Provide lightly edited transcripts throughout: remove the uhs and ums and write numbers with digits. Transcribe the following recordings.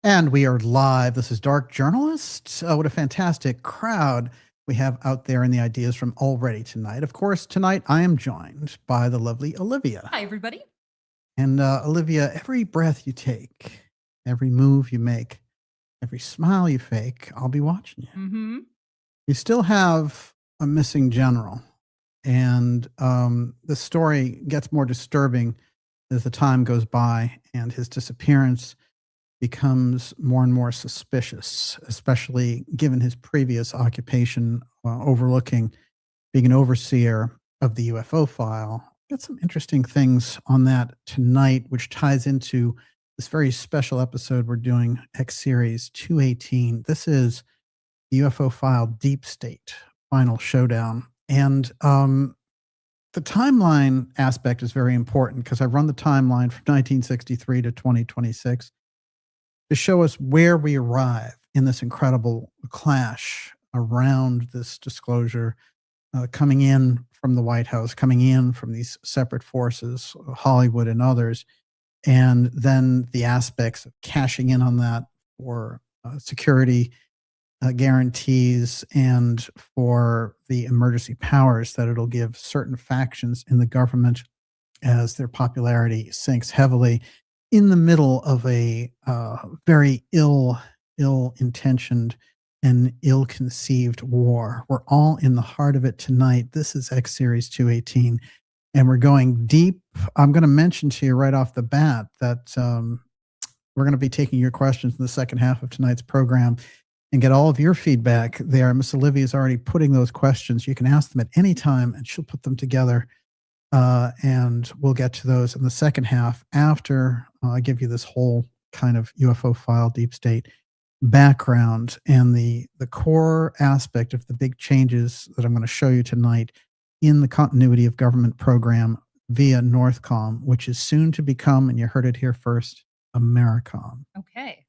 And we are live. This is Dark Journalist. What a fantastic crowd we have out there in the ideas from already tonight. Of course, tonight I am joined by the lovely Olivia. Hi, everybody. And Olivia, every breath you take, every move you make, every smile you fake, I'll be watching you. Mm-hmm. You still have a missing general. And the story gets more disturbing as the time goes by, and his disappearance becomes more and more suspicious, especially given his previous occupation, being an overseer of the UFO file. Got some interesting things on that tonight, which ties into this very special episode we're doing, X-Series 218. This is the UFO file Deep State Final Showdown. And the timeline aspect is very important because I've run the timeline from 1963 to 2026 to show us where we arrive in this incredible clash around this disclosure, coming in from the White House, coming in from these separate forces, Hollywood and others, and then the aspects of cashing in on that for security guarantees and for the emergency powers that it'll give certain factions in the government as their popularity sinks heavily in the middle of a very ill-intentioned and ill-conceived war. We're all in the heart of it tonight. This is X-Series 218, and we're going deep. I'm going to mention to you right off the bat that we're going to be taking your questions in the second half of tonight's program and get all of your feedback there. Miss Olivia is already putting those questions. You can ask them at any time, and she'll put them together. And we'll get to those in the second half after I give you this whole kind of UFO file, deep state background and the core aspect of the big changes that I'm going to show you tonight in the continuity of government program via Northcom, which is soon to become, and you heard it here first, Americom. Okay.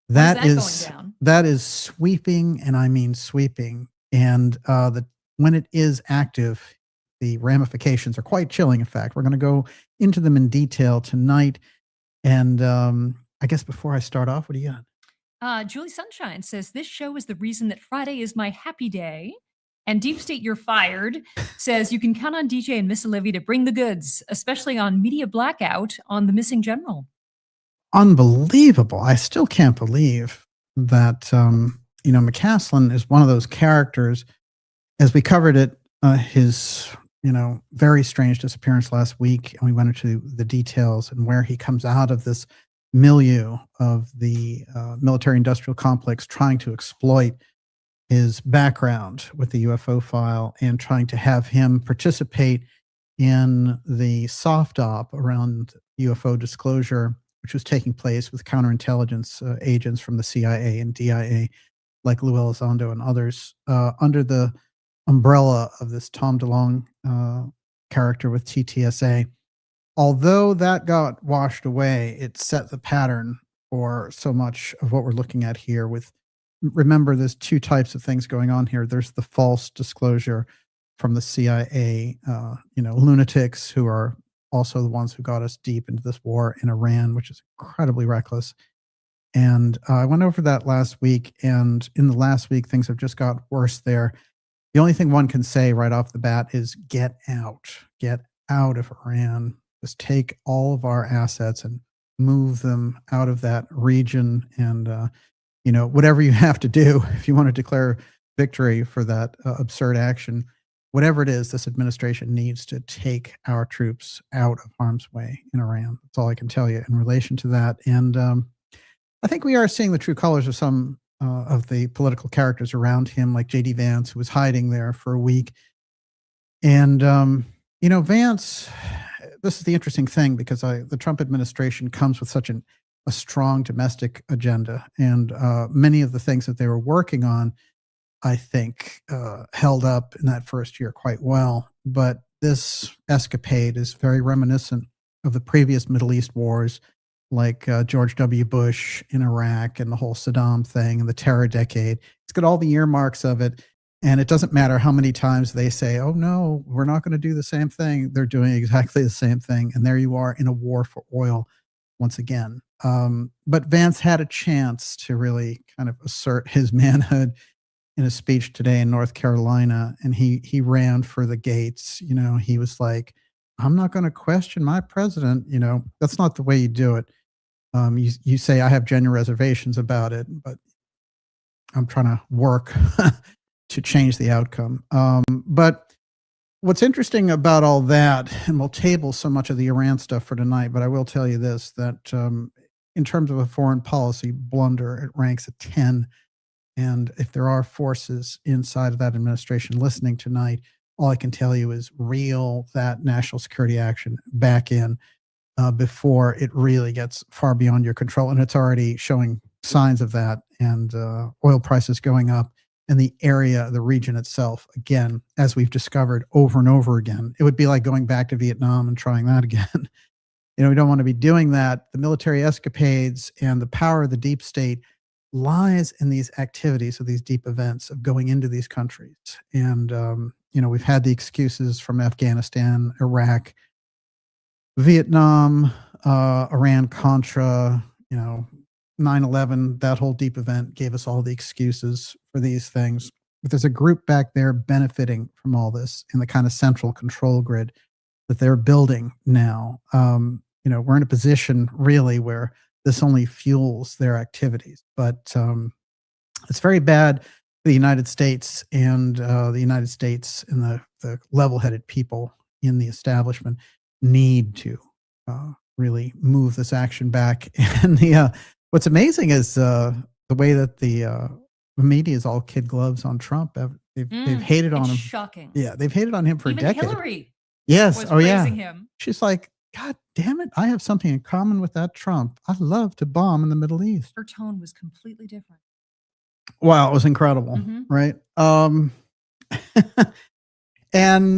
That going is down? That is sweeping, and I mean sweeping. And when it is active, the ramifications are quite chilling. In fact, we're going to go into them in detail tonight. And I guess before I start off, what do you got? Julie Sunshine says, this show is the reason that Friday is my happy day. And Deep State You're Fired says, you can count on DJ and Miss Olivia to bring the goods, especially on media blackout on the missing general. Unbelievable. I still can't believe that, McCasland is one of those characters, as we covered it, his very strange disappearance last week, and we went into the details and where he comes out of this milieu of the military-industrial complex, trying to exploit his background with the UFO file and trying to have him participate in the soft op around UFO disclosure, which was taking place with counterintelligence agents from the CIA and DIA, like Lou Elizondo and others, under the umbrella of this Tom DeLonge character with TTSA. Although that got washed away, it set the pattern for so much of what we're looking at here. Remember, there's two types of things going on here. There's the false disclosure from the CIA, lunatics who are also the ones who got us deep into this war in Iran, which is incredibly reckless. And I went over that last week, and in the last week, things have just got worse there. The only thing one can say right off the bat is get out of Iran. Just take all of our assets and move them out of that region. And, whatever you have to do, if you want to declare victory for that absurd action, whatever it is, this administration needs to take our troops out of harm's way in Iran. That's all I can tell you in relation to that. And I think we are seeing the true colors of some of the political characters around him, like J.D. Vance, who was hiding there for a week. And, Vance, this is the interesting thing, because the Trump administration comes with such a strong domestic agenda. And many of the things that they were working on, I think, held up in that first year quite well. But this escapade is very reminiscent of the previous Middle East wars, like George W. Bush in Iraq and the whole Saddam thing and the terror decade. It's got all the earmarks of it. And it doesn't matter how many times they say, oh, no, we're not going to do the same thing. They're doing exactly the same thing. And there you are in a war for oil once again. But Vance had a chance to really kind of assert his manhood in a speech today in North Carolina, and he ran for the gates. He was like, I'm not going to question my president. That's not the way you do it. You say, I have genuine reservations about it, but I'm trying to work to change the outcome. But what's interesting about all that, and we'll table so much of the Iran stuff for tonight, but I will tell you this, that in terms of a foreign policy blunder, it ranks at 10. And if there are forces inside of that administration listening tonight, all I can tell you is reel that national security action back in before it really gets far beyond your control. And it's already showing signs of that, and oil prices going up, and the area, the region itself, again, as we've discovered over and over again, it would be like going back to Vietnam and trying that again. We don't want to be doing that. The military escapades and the power of the deep state lies in these activities of these deep events of going into these countries. And, we've had the excuses from Afghanistan, Iraq, Vietnam, Iran, Contra, 9/11, that whole deep event gave us all the excuses for these things. But there's a group back there benefiting from all this in the kind of central control grid that they're building now. We're in a position really where this only fuels their activities. But it's very bad for the United States, and the United States and the level-headed people in the establishment need to really move this action back. And what's amazing is the way that the media is all kid gloves on Trump. They've hated on him. Shocking. Yeah, they've hated on him for Even a decade. Hillary Yes. was praising him. She's like, God damn it, I have something in common with that Trump. I love to bomb in the Middle East. Her tone was completely different. Wow, it was incredible, right? And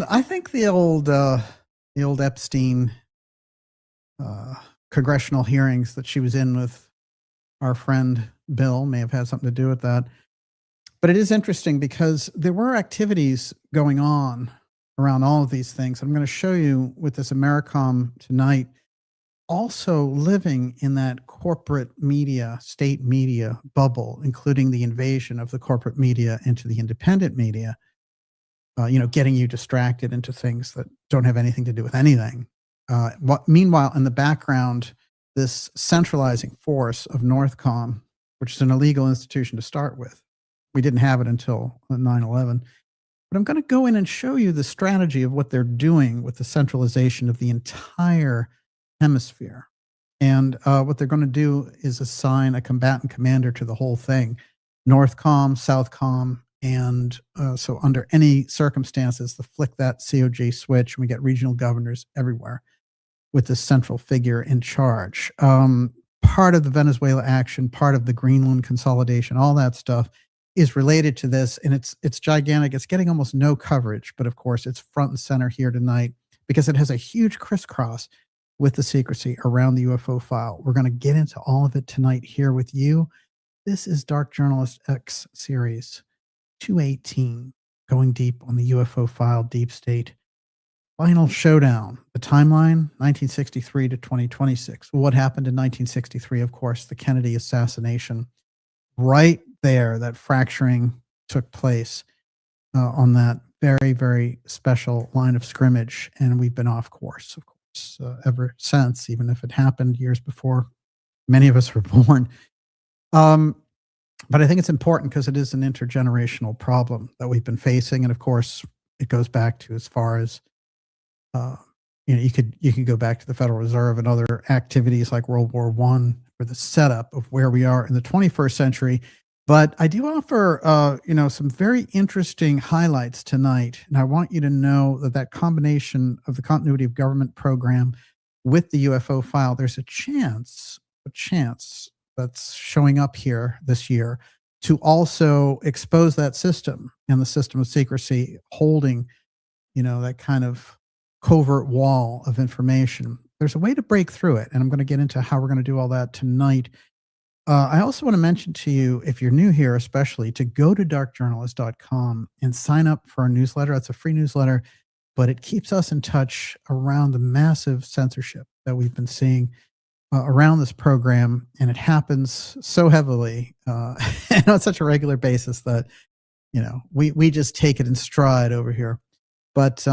I think the old Epstein congressional hearings that she was in with our friend Bill may have had something to do with that. But it is interesting because there were activities going on around all of these things. I'm going to show you with this Americom tonight, also living in that corporate media, state media bubble, including the invasion of the corporate media into the independent media, getting you distracted into things that don't have anything to do with anything. Meanwhile, in the background, this centralizing force of Northcom, which is an illegal institution to start with. We didn't have it until 9/11. But I'm going to go in and show you the strategy of what they're doing with the centralization of the entire hemisphere. And what they're going to do is assign a combatant commander to the whole thing, Northcom, Southcom, and so under any circumstances, to flick that COG switch, and we get regional governors everywhere with this central figure in charge. Part of the Venezuela action, part of the Greenland consolidation, all that stuff is related to this, and it's gigantic. It's getting almost no coverage, but of course it's front and center here tonight because it has a huge crisscross with the secrecy around the UFO file. We're going to get into all of it tonight here with you. This is Dark Journalist X series 218, going deep on the UFO file, deep state. Final showdown, the timeline, 1963 to 2026. Well, what happened in 1963? Of course, the Kennedy assassination. Right there, that fracturing took place on that very, very special line of scrimmage, and we've been off course, of course, ever since, even if it happened years before many of us were born. But I think it's important because it is an intergenerational problem that we've been facing, and of course, it goes back to as far as you could go back to the Federal Reserve and other activities like World War I for the setup of where we are in the 21st century. But I do offer, some very interesting highlights tonight. And I want you to know that combination of the continuity of government program with the UFO file, there's a chance that's showing up here this year to also expose that system and the system of secrecy holding, that kind of covert wall of information. There's a way to break through it, and I'm going to get into how we're going to do all that tonight. I also want to mention to you, if you're new here especially, to go to darkjournalist.com and sign up for our newsletter. It's a free newsletter, but it keeps us in touch around the massive censorship that we've been seeing around this program, and it happens so heavily and on such a regular basis that we just take it in stride over here. But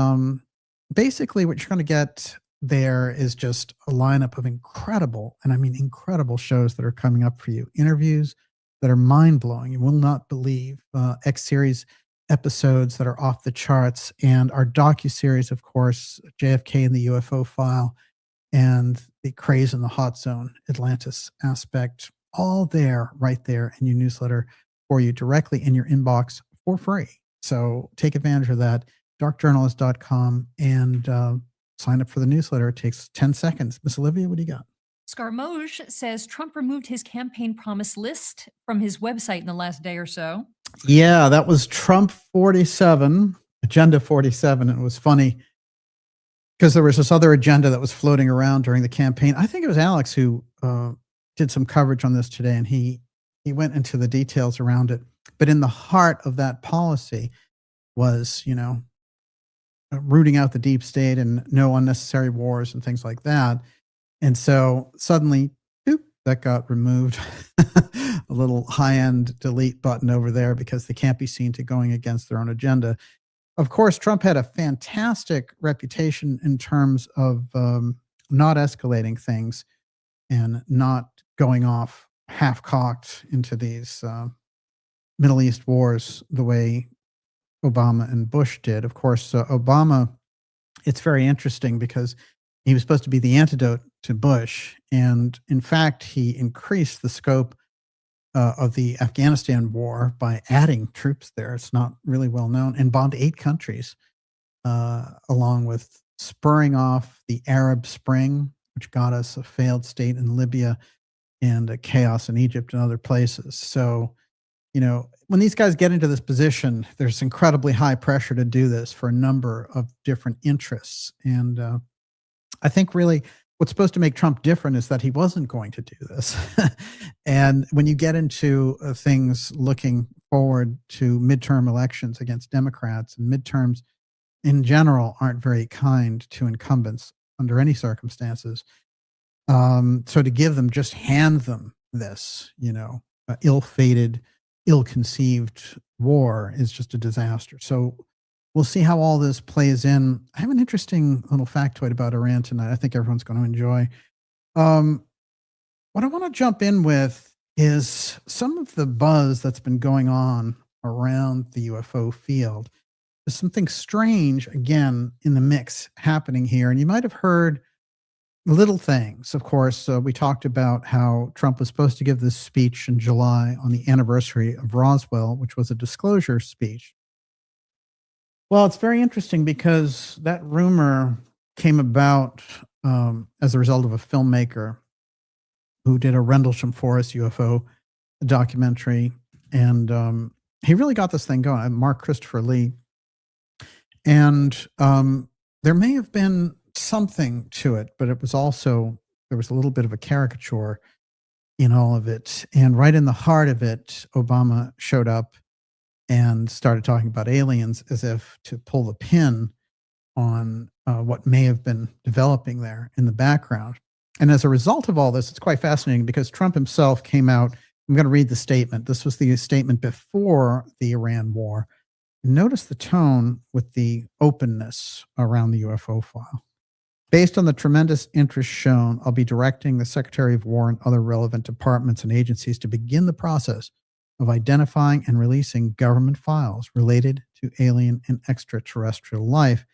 basically, what you're going to get there is just a lineup of incredible, and I mean incredible, shows that are coming up for you. Interviews that are mind-blowing. You will not believe. X-series episodes that are off the charts, and our docuseries, of course, JFK and the UFO File, and the Craze in the Hot Zone Atlantis aspect, all there, right there in your newsletter for you directly in your inbox for free. So take advantage of that, darkjournalist.com, and sign up for the newsletter. It takes 10 seconds. Miss Olivia, what do you got? Scarmoge says Trump removed his campaign promise list from his website in the last day or so. Yeah, that was Trump 47, Agenda 47. And it was funny because there was this other agenda that was floating around during the campaign. I think it was Alex who did some coverage on this today, and he went into the details around it. But in the heart of that policy was, rooting out the deep state and no unnecessary wars and things like that. And so suddenly, boop, that got removed. A little high-end delete button over there because they can't be seen to going against their own agenda. Of course, Trump had a fantastic reputation in terms of not escalating things and not going off half-cocked into these Middle East wars the way Obama and Bush did. Of course, Obama, it's very interesting because he was supposed to be the antidote to Bush. And in fact, he increased the scope of the Afghanistan war by adding troops there. It's not really well known, and bombed 8 countries, along with spurring off the Arab Spring, which got us a failed state in Libya and a chaos in Egypt and other places. So, when these guys get into this position, there's incredibly high pressure to do this for a number of different interests. And I think really what's supposed to make Trump different is that he wasn't going to do this. And when you get into things looking forward to midterm elections against Democrats, and midterms in general aren't very kind to incumbents under any circumstances. So to give them, just hand them this, ill-fated, ill-conceived war is just a disaster. So we'll see how all this plays in. I have an interesting little factoid about Iran tonight. I think everyone's going to enjoy. What I want to jump in with is some of the buzz that's been going on around the UFO field. There's something strange, again, in the mix happening here. And you might have heard little things. Of course, we talked about how Trump was supposed to give this speech in July on the anniversary of Roswell, which was a disclosure speech. Well, it's very interesting because that rumor came about as a result of a filmmaker who did a Rendlesham Forest UFO documentary. And he really got this thing going, Mark Christopher Lee. And there may have been something to it, but it was also, there was a little bit of a caricature in all of it. And right in the heart of it, Obama showed up and started talking about aliens as if to pull the pin on what may have been developing there in the background. And as a result of all this, it's quite fascinating because Trump himself came out. I'm going to read the statement. This was the statement before the Iran war. Notice the tone with the openness around the UFO file. Based on the tremendous interest shown, I'll be directing the Secretary of War and other relevant departments and agencies to begin the process of identifying and releasing government files related to alien and extraterrestrial life,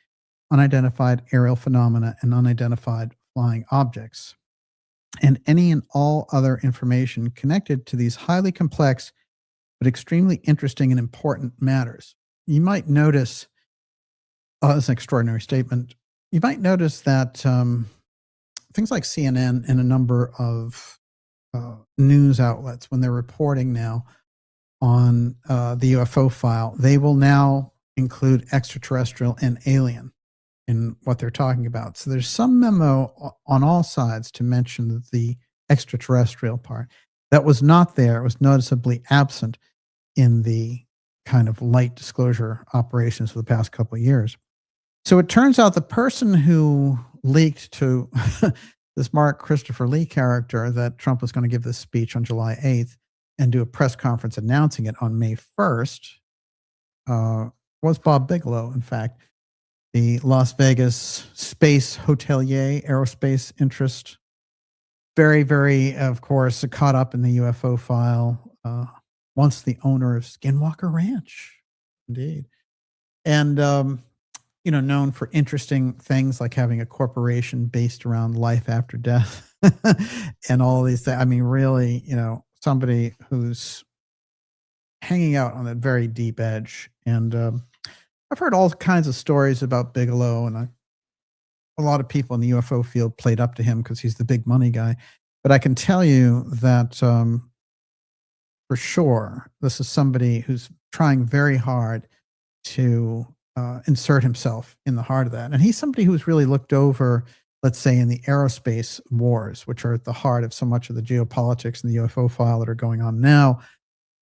unidentified aerial phenomena, and unidentified flying objects, and any and all other information connected to these highly complex but extremely interesting and important matters. You might notice, it's an extraordinary statement, you might notice that things like CNN and a number of news outlets, when they're reporting now on the UFO file, they will now include extraterrestrial and alien in what they're talking about. So there's some memo on all sides to mention the extraterrestrial part. That was not there. It was noticeably absent in the kind of light disclosure operations for the past couple of years. So it turns out the person who leaked to the this Mark Christopher Lee character that Trump was going to give this speech on July 8th and do a press conference announcing it on May 1st was Bob Bigelow, in fact, the Las Vegas space hotelier, aerospace interest. Very, very, of course, caught up in the UFO file. Once the owner of Skinwalker Ranch, indeed. And, known for interesting things like having a corporation based around life after death and all these things. I mean, really, somebody who's hanging out on that very deep edge. And I've heard all kinds of stories about Bigelow, and a lot of people in the UFO field played up to him because he's the big money guy. But I can tell you that for sure, this is somebody who's trying very hard to insert himself in the heart of that. And he's somebody who's really looked over, let's say, in the aerospace wars, which are at the heart of so much of the geopolitics and the UFO file that are going on now,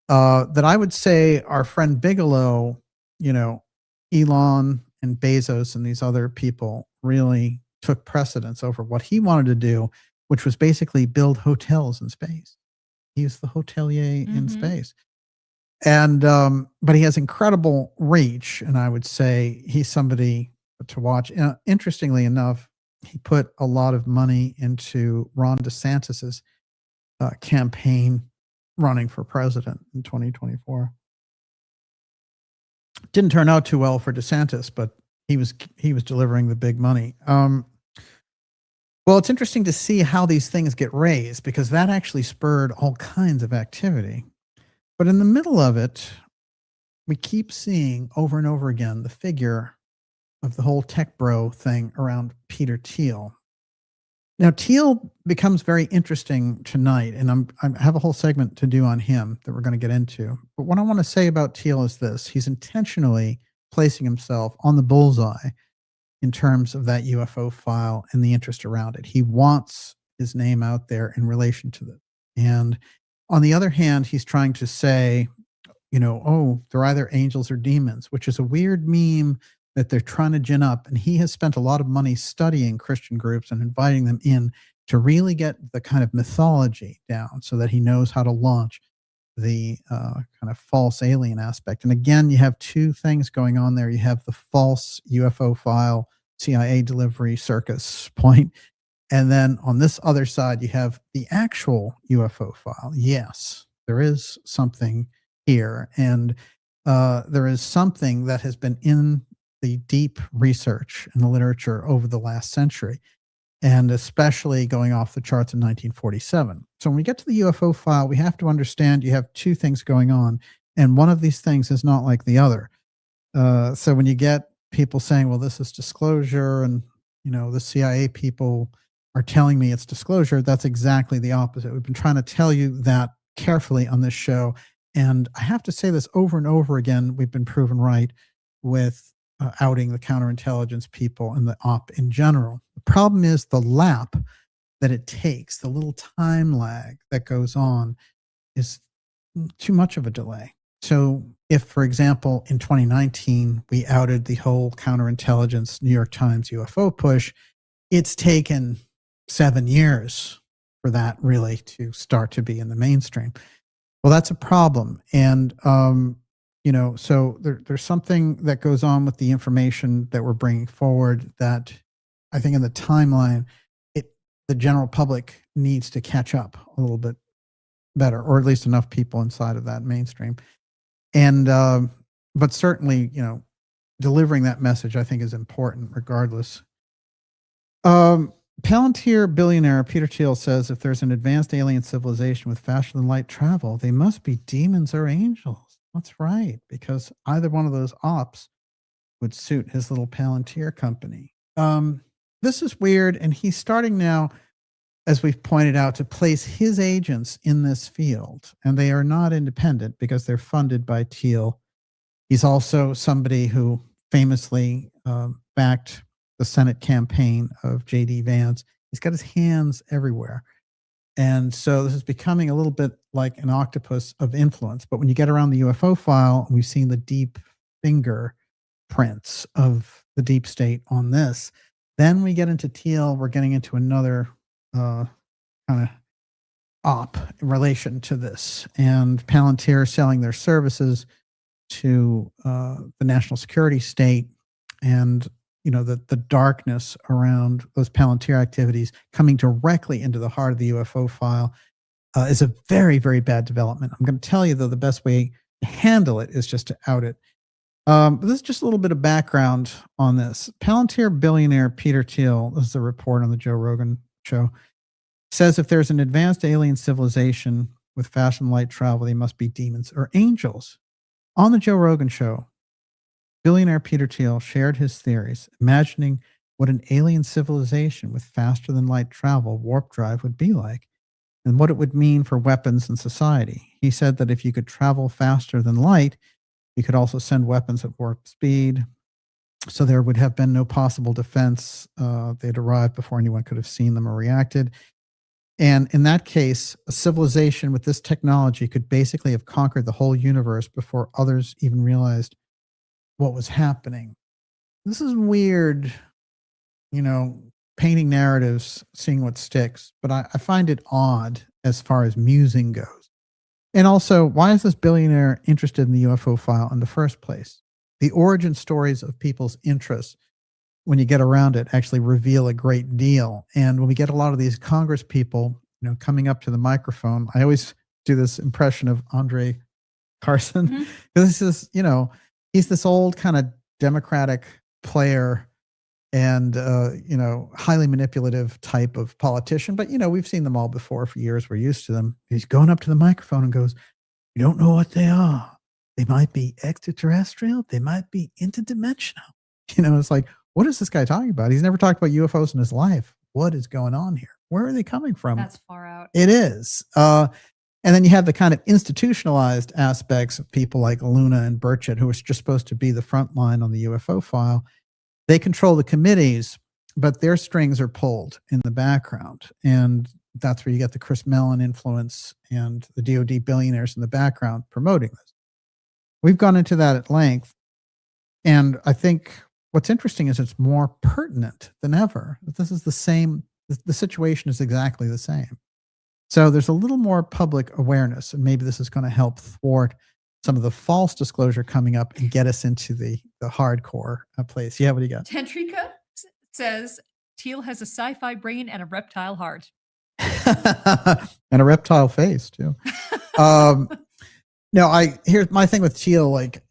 that I would say our friend Bigelow, Elon and Bezos and these other people really took precedence over what he wanted to do, which was basically build hotels in space. He's the hotelier in space. And, but he has incredible reach. And I would say he's somebody to watch. Interestingly enough, he put a lot of money into Ron DeSantis's campaign running for president in 2024. Didn't turn out too well for DeSantis, but he was delivering the big money. Well, it's interesting to see how these things get raised, because that actually spurred all kinds of activity. But in the middle of it, we keep seeing over and over again the figure of the whole tech bro thing around Peter Thiel. Now, Thiel becomes very interesting tonight, and I have a whole segment to do on him that we're going to get into. But what I want to say about Thiel is this. He's intentionally placing himself on the bullseye in terms of that UFO file and the interest around it. He wants his name out there in relation to it. And on the other hand, he's trying to say, they're either angels or demons, which is a weird meme that they're trying to gin up. And he has spent a lot of money studying Christian groups and inviting them in to really get the kind of mythology down so that he knows how to launch the kind of false alien aspect. And again, you have two things going on there. You have the false UFO file, CIA delivery circus point. And then on this other side, you have the actual UFO file. Yes, there is something here. And there is something that has been in the deep research in the literature over the last century, and especially going off the charts in 1947. So when we get to the UFO file, we have to understand you have two things going on, and one of these things is not like the other. So when you get people saying, well, this is disclosure, and the CIA people are telling me it's disclosure, that's exactly the opposite. We've been trying to tell you that carefully on this show, and I have to say this over and over again. We've been proven right with outing the counterintelligence people and the op in general. The problem is the lap that it takes, the little time lag that goes on, is too much of a delay. So if, for example, in 2019, we outed the whole counterintelligence New York Times UFO push, it's taken 7 years for that really to start to be in the mainstream. Well, that's a problem. And, so there's something that goes on with the information that we're bringing forward that I think in the timeline, the general public needs to catch up a little bit better, or at least enough people inside of that mainstream. And, but certainly, delivering that message, I think, is important regardless. Palantir billionaire Peter Thiel says if there's an advanced alien civilization with faster than light travel, they must be demons or angels. That's right, because either one of those ops would suit his little Palantir company. This is weird, and he's starting now, as we've pointed out, to place his agents in this field, and they are not independent because they're funded by Thiel. He's also somebody who famously backed the Senate campaign of J.D. Vance. He's got his hands everywhere. And so this is becoming a little bit like an octopus of influence. But when you get around the UFO file, we've seen the deep fingerprints of the deep state on this. Then we get into Thiel, we're getting into another kind of op in relation to this, and Palantir selling their services to the national security state, and the darkness around those Palantir activities coming directly into the heart of the UFO file is a very, very bad development. I'm going to tell you, though, the best way to handle it is just to out it. But this is just a little bit of background on this. Palantir billionaire Peter Thiel, this is a report on the Joe Rogan show, says if there's an advanced alien civilization with fast and light travel, they must be demons or angels. On the Joe Rogan show, billionaire Peter Thiel shared his theories, imagining what an alien civilization with faster than light travel, warp drive, would be like, and what it would mean for weapons and society. He said that if you could travel faster than light, you could also send weapons at warp speed, so there would have been no possible defense. They'd arrived before anyone could have seen them or reacted. And in that case, a civilization with this technology could basically have conquered the whole universe before others even realized what was happening. This is weird, painting narratives, seeing what sticks, but I find it odd as far as musing goes. And also, why is this billionaire interested in the UFO file in the first place? The origin stories of people's interests, when you get around it, actually reveal a great deal. And when we get a lot of these Congress people, coming up to the microphone, I always do this impression of Andre Carson. Mhm. This is, he's this old kind of Democratic player and, highly manipulative type of politician. But, we've seen them all before for years. We're used to them. He's going up to the microphone and goes, "You don't know what they are. They might be extraterrestrial. They might be interdimensional." It's like, what is this guy talking about? He's never talked about UFOs in his life. What is going on here? Where are they coming from? That's far out. It is. And then you have the kind of institutionalized aspects of people like Luna and Burchett, who are just supposed to be the front line on the UFO file. They control the committees, but their strings are pulled in the background. And that's where you get the Chris Mellon influence and the DOD billionaires in the background promoting this. We've gone into that at length. And I think what's interesting is it's more pertinent than ever. This is the same. The situation is exactly the same. So there's a little more public awareness, and maybe this is going to help thwart some of the false disclosure coming up and get us into the hardcore place. Yeah, what do you got? Tantrika says Thiel has a sci-fi brain and a reptile heart. And a reptile face too. No, here's my thing with Thiel. Like,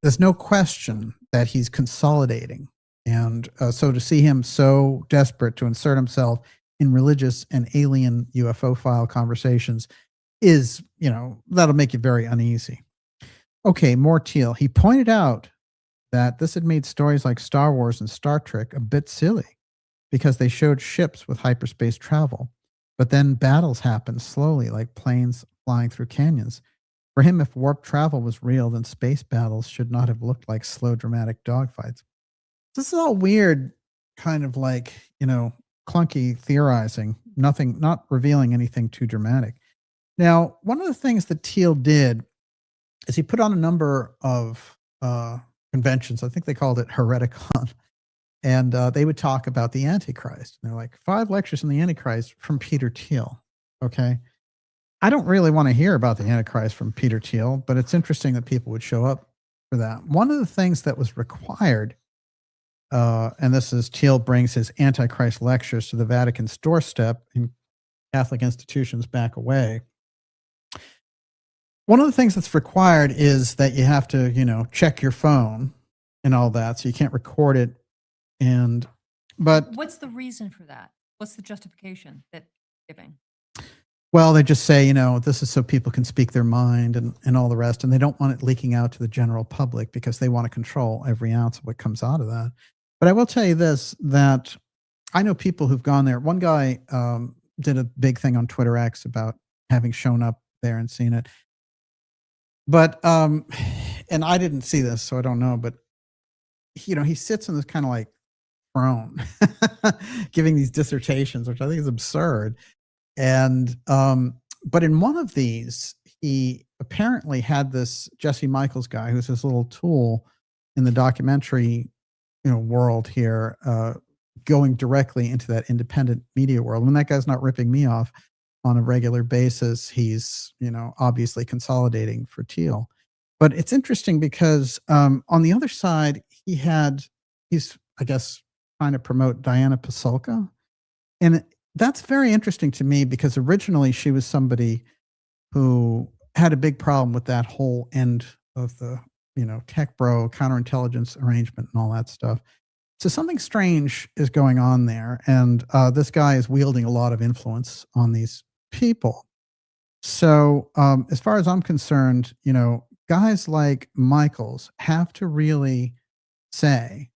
there's no question that he's consolidating. And so to see him so desperate to insert himself in religious and alien UFO file conversations is, that'll make you very uneasy. Okay, more Thiel. He pointed out that this had made stories like Star Wars and Star Trek a bit silly because they showed ships with hyperspace travel, but then battles happened slowly, like planes flying through canyons. For him, if warp travel was real, then space battles should not have looked like slow, dramatic dogfights. This is all weird, kind of like, clunky theorizing, not revealing anything too dramatic. Now, one of the things that Thiel did is he put on a number of conventions. I think they called it Hereticon. And they would talk about the Antichrist. And they're like, 5 lectures on the Antichrist from Peter Thiel. Okay. I don't really want to hear about the Antichrist from Peter Thiel, but it's interesting that people would show up for that. One of the things that was required, and this is Thiel brings his Antichrist lectures to the Vatican's doorstep and Catholic institutions back away. One of the things that's required is that you have to, check your phone and all that, so you can't record it. But what's the reason for that? What's the justification that giving? Well, they just say, this is so people can speak their mind and all the rest, and they don't want it leaking out to the general public because they want to control every ounce of what comes out of that. But I will tell you this, that I know people who've gone there. One guy did a big thing on Twitter X about having shown up there and seen it. But, and I didn't see this, so I don't know, but, he sits in this kind of like throne giving these dissertations, which I think is absurd. And, but in one of these, he apparently had this Jesse Michaels guy, who's this little tool in the documentary, world here, going directly into that independent media world. When that guy's not ripping me off on a regular basis, he's, obviously consolidating for Thiel. But it's interesting because on the other side, he's, I guess, trying to promote Diana Pasulka. And that's very interesting to me because originally she was somebody who had a big problem with that whole end of the, tech bro counterintelligence arrangement and all that stuff. So something strange is going on there. And this guy is wielding a lot of influence on these people. So as far as I'm concerned, guys like Michaels have to really say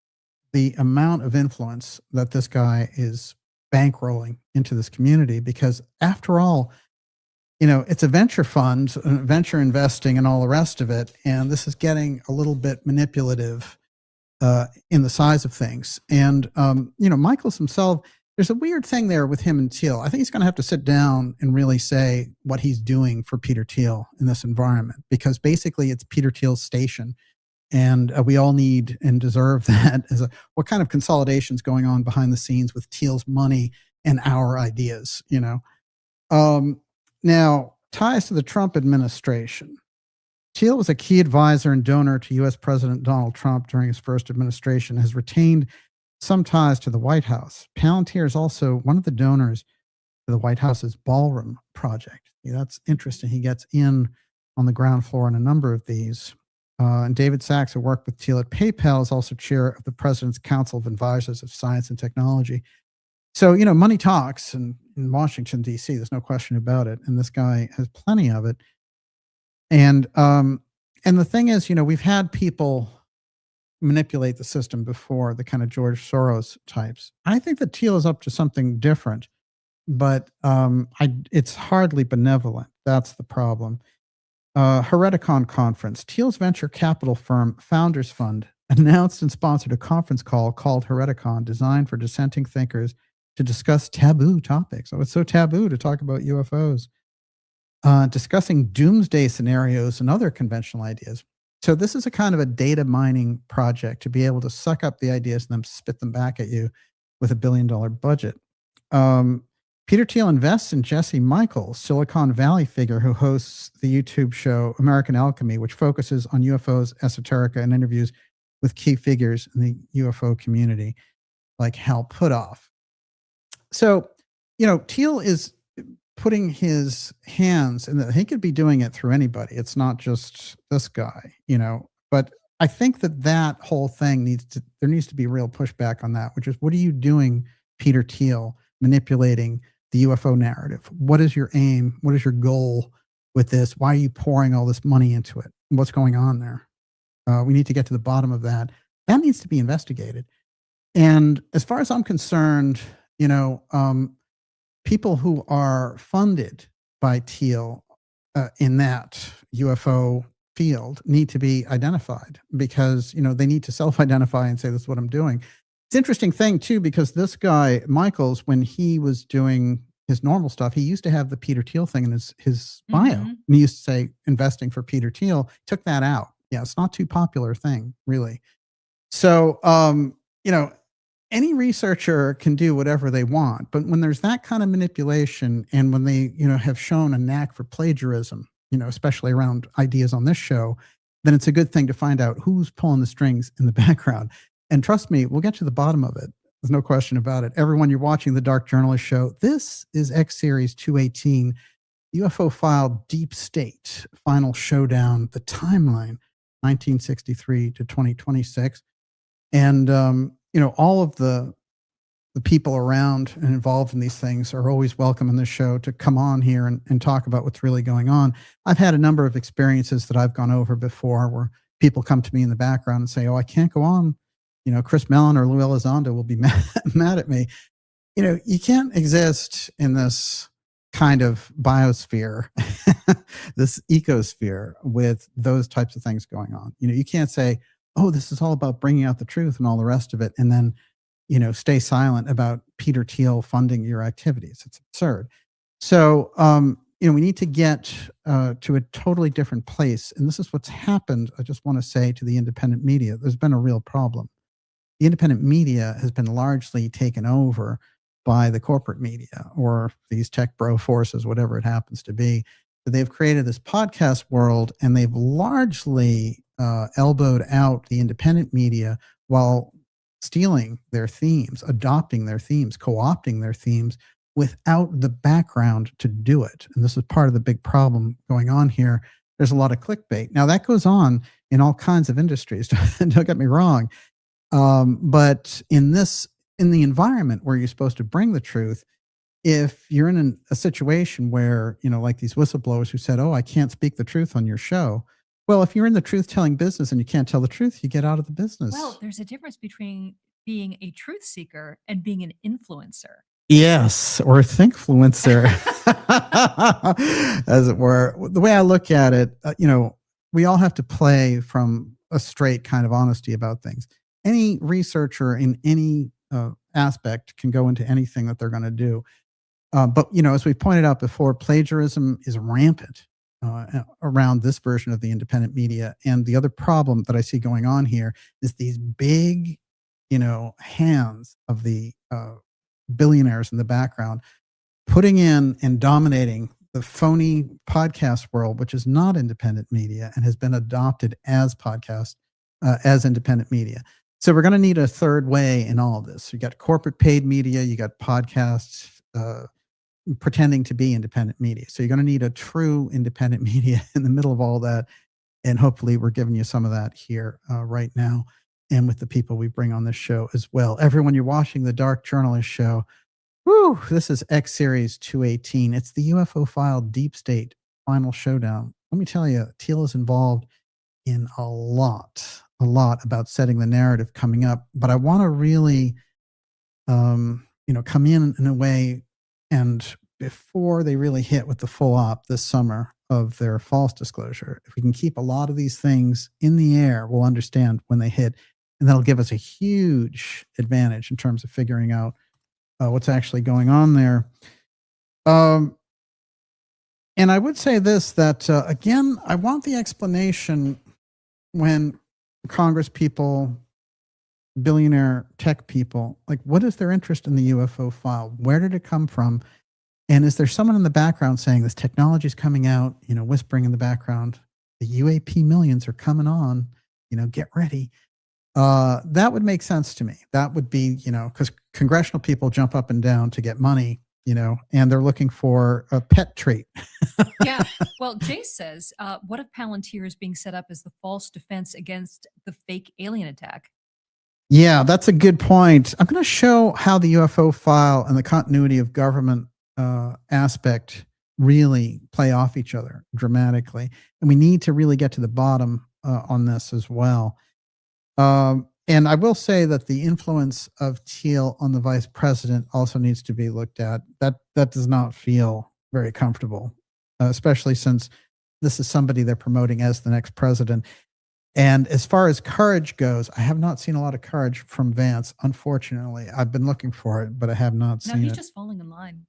the amount of influence that this guy is bankrolling into this community, because after all, it's a venture fund, venture investing and all the rest of it. And this is getting a little bit manipulative in the size of things. And, Michaels himself, there's a weird thing there with him and Thiel. I think he's going to have to sit down and really say what he's doing for Peter Thiel in this environment, because basically it's Peter Thiel's station. And we all need and deserve that what kind of consolidation is going on behind the scenes with Thiel's money and our ideas, Now, ties to the Trump administration. Thiel was a key advisor and donor to U.S. President Donald Trump during his first administration, has retained some ties to the White House. Palantir is also one of the donors to the White House's Ballroom project. That's interesting. He gets in on the ground floor in a number of these. And David Sachs, who worked with Thiel at PayPal, is also chair of the President's Council of Advisors of Science and Technology. So, money talks in Washington, D.C., there's no question about it. And this guy has plenty of it. And the thing is, we've had people manipulate the system before, the kind of George Soros types. I think that Thiel is up to something different, but it's hardly benevolent. That's the problem. Hereticon Conference. Thiel's venture capital firm, Founders Fund, announced and sponsored a conference call called Hereticon, designed for dissenting thinkers to discuss taboo topics. Oh, it's so taboo to talk about UFOs. Discussing doomsday scenarios and other conventional ideas. So this is a kind of a data mining project to be able to suck up the ideas and then spit them back at you with $1 billion budget. Peter Thiel invests in Jesse Michaels, Silicon Valley figure who hosts the YouTube show American Alchemy, which focuses on UFOs, esoterica, and interviews with key figures in the UFO community, like Hal Puthoff. So, Thiel is putting his hands, and he could be doing it through anybody. It's not just this guy, but I think that whole thing there needs to be real pushback on that, which is, what are you doing, Peter Thiel, manipulating the UFO narrative? What is your aim? What is your goal with this? Why are you pouring all this money into it? What's going on there? We need to get to the bottom of that. That needs to be investigated. And as far as I'm concerned, people who are funded by Thiel in that UFO field need to be identified, because, they need to self-identify and say, this is what I'm doing. It's an interesting thing too, because this guy, Michaels, when he was doing his normal stuff, he used to have the Peter Thiel thing in his bio. And he used to say, investing for Peter Thiel, took that out. Yeah, it's not too popular thing, really. So, any researcher can do whatever they want, but when there's that kind of manipulation, and when they, have shown a knack for plagiarism, especially around ideas on this show, then it's a good thing to find out who's pulling the strings in the background. And trust me, we'll get to the bottom of it. There's no question about it. Everyone, you're watching the Dark Journalist Show. This is X-Series 218, UFO File Deep State, Final Showdown, the timeline, 1963 to 2026. And, all of the people around and involved in these things are always welcome in this show to come on here and talk about what's really going on. I've had a number of experiences that I've gone over before where people come to me in the background and say, oh, I can't go on. Chris Mellon or Lou Elizondo will be mad at me. You can't exist in this kind of biosphere, this ecosphere, with those types of things going on. You can't say, oh, this is all about bringing out the truth and all the rest of it, and then, stay silent about Peter Thiel funding your activities. It's absurd. So, we need to get to a totally different place. And this is what's happened. I just want to say to the independent media, there's been a real problem. the independent media has been largely taken over by the corporate media or these tech bro forces, whatever it happens to be. So they've created this podcast world, and they've largely elbowed out the independent media while stealing their themes, adopting their themes, co-opting their themes without the background to do it. And this is part of the big problem going on here. There's a lot of clickbait. Now that goes on in all kinds of industries. Don't get me wrong. But in the environment where you're supposed to bring the truth, if you're in a situation where, like these whistleblowers who said, oh, I can't speak the truth on your show. Well, if you're in the truth-telling business and you can't tell the truth, you get out of the business. Well, there's a difference between being a truth seeker and being an influencer. Yes, or a thinkfluencer, as it were. The way I look at it, we all have to play from a straight kind of honesty about things. Any researcher in any aspect can go into anything that they're going to do. But, as we pointed out before, plagiarism is rampant around this version of the independent media. And the other problem that I see going on here is these big, hands of the billionaires in the background putting in and dominating the phony podcast world, which is not independent media and has been adopted as podcast, as independent media. So we're going to need a third way in all of this. You got corporate paid media, you got podcasts pretending to be independent media. So you're going to need a true independent media in the middle of all that. And hopefully we're giving you some of that here right now, and with the people we bring on this show as well. Everyone, you're watching the Dark Journalist Show. Woo, this is X-218. It's the UFO file deep state final showdown. Let me tell you, Thiel is involved in a lot about setting the narrative coming up. But I want to really, come in a way, and before they really hit with the full op this summer of their false disclosure, if we can keep a lot of these things in the air, we'll understand when they hit, and that'll give us a huge advantage in terms of figuring out what's actually going on there. And I would say this, that again, I want the explanation when Congress people, billionaire tech people, like, what is their interest in the UFO file? Where did it come from? And is there someone in the background saying this technology is coming out, whispering in the background, the UAP millions are coming on, get ready. That would make sense to me. That would be, because congressional people jump up and down to get money, and they're looking for a pet treat. Yeah. Well, Jace says, what if Palantir is being set up as the false defense against the fake alien attack? Yeah, that's a good point. I'm going to show how the UFO file and the continuity of government aspect really play off each other dramatically. And we need to really get to the bottom on this as well. And I will say that the influence of Thiel on the vice president also needs to be looked at. That does not feel very comfortable, especially since this is somebody they're promoting as the next president. And as far as courage goes, I have not seen a lot of courage from Vance, unfortunately. I've been looking for it, but I have not seen it. No, he's just falling in line.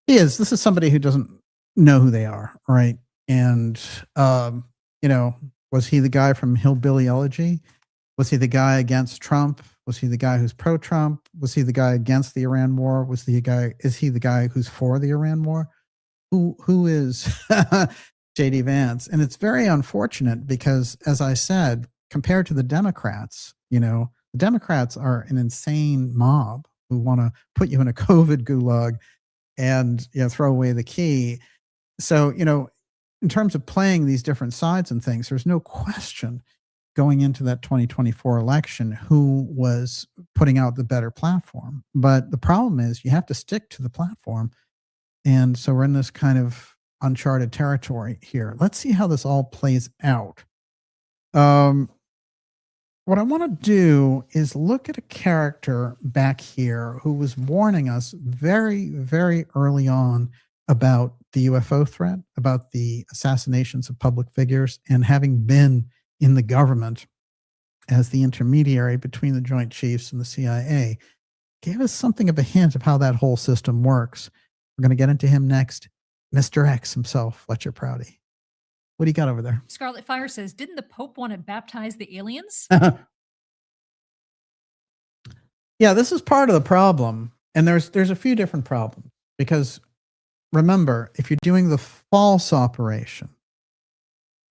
He is. This is somebody who doesn't know who they are, right? And, was he the guy from Hillbilly Elegy? Was he the guy against Trump? Was he the guy who's pro-Trump? Was he the guy against the Iran war? Is he the guy who's for the Iran war? Who is J.D. Vance? And it's very unfortunate because, as I said, compared to the Democrats, the Democrats are an insane mob who want to put you in a COVID gulag and throw away the key. So, in terms of playing these different sides and things, there's no question going into that 2024 election who was putting out the better platform. But the problem is you have to stick to the platform. And so we're in this kind of uncharted territory here. Let's see how this all plays out. What I want to do is look at a character back here who was warning us very, very early on about the UFO threat, about the assassinations of public figures, and having been in the government as the intermediary between the Joint Chiefs and the CIA, gave us something of a hint of how that whole system works. We're going to get into him next. Mr. X himself, Fletcher Prouty. What do you got over there? Scarlet Fire says, didn't the Pope want to baptize the aliens? Yeah, this is part of the problem. And there's a few different problems because remember, if you're doing the false operation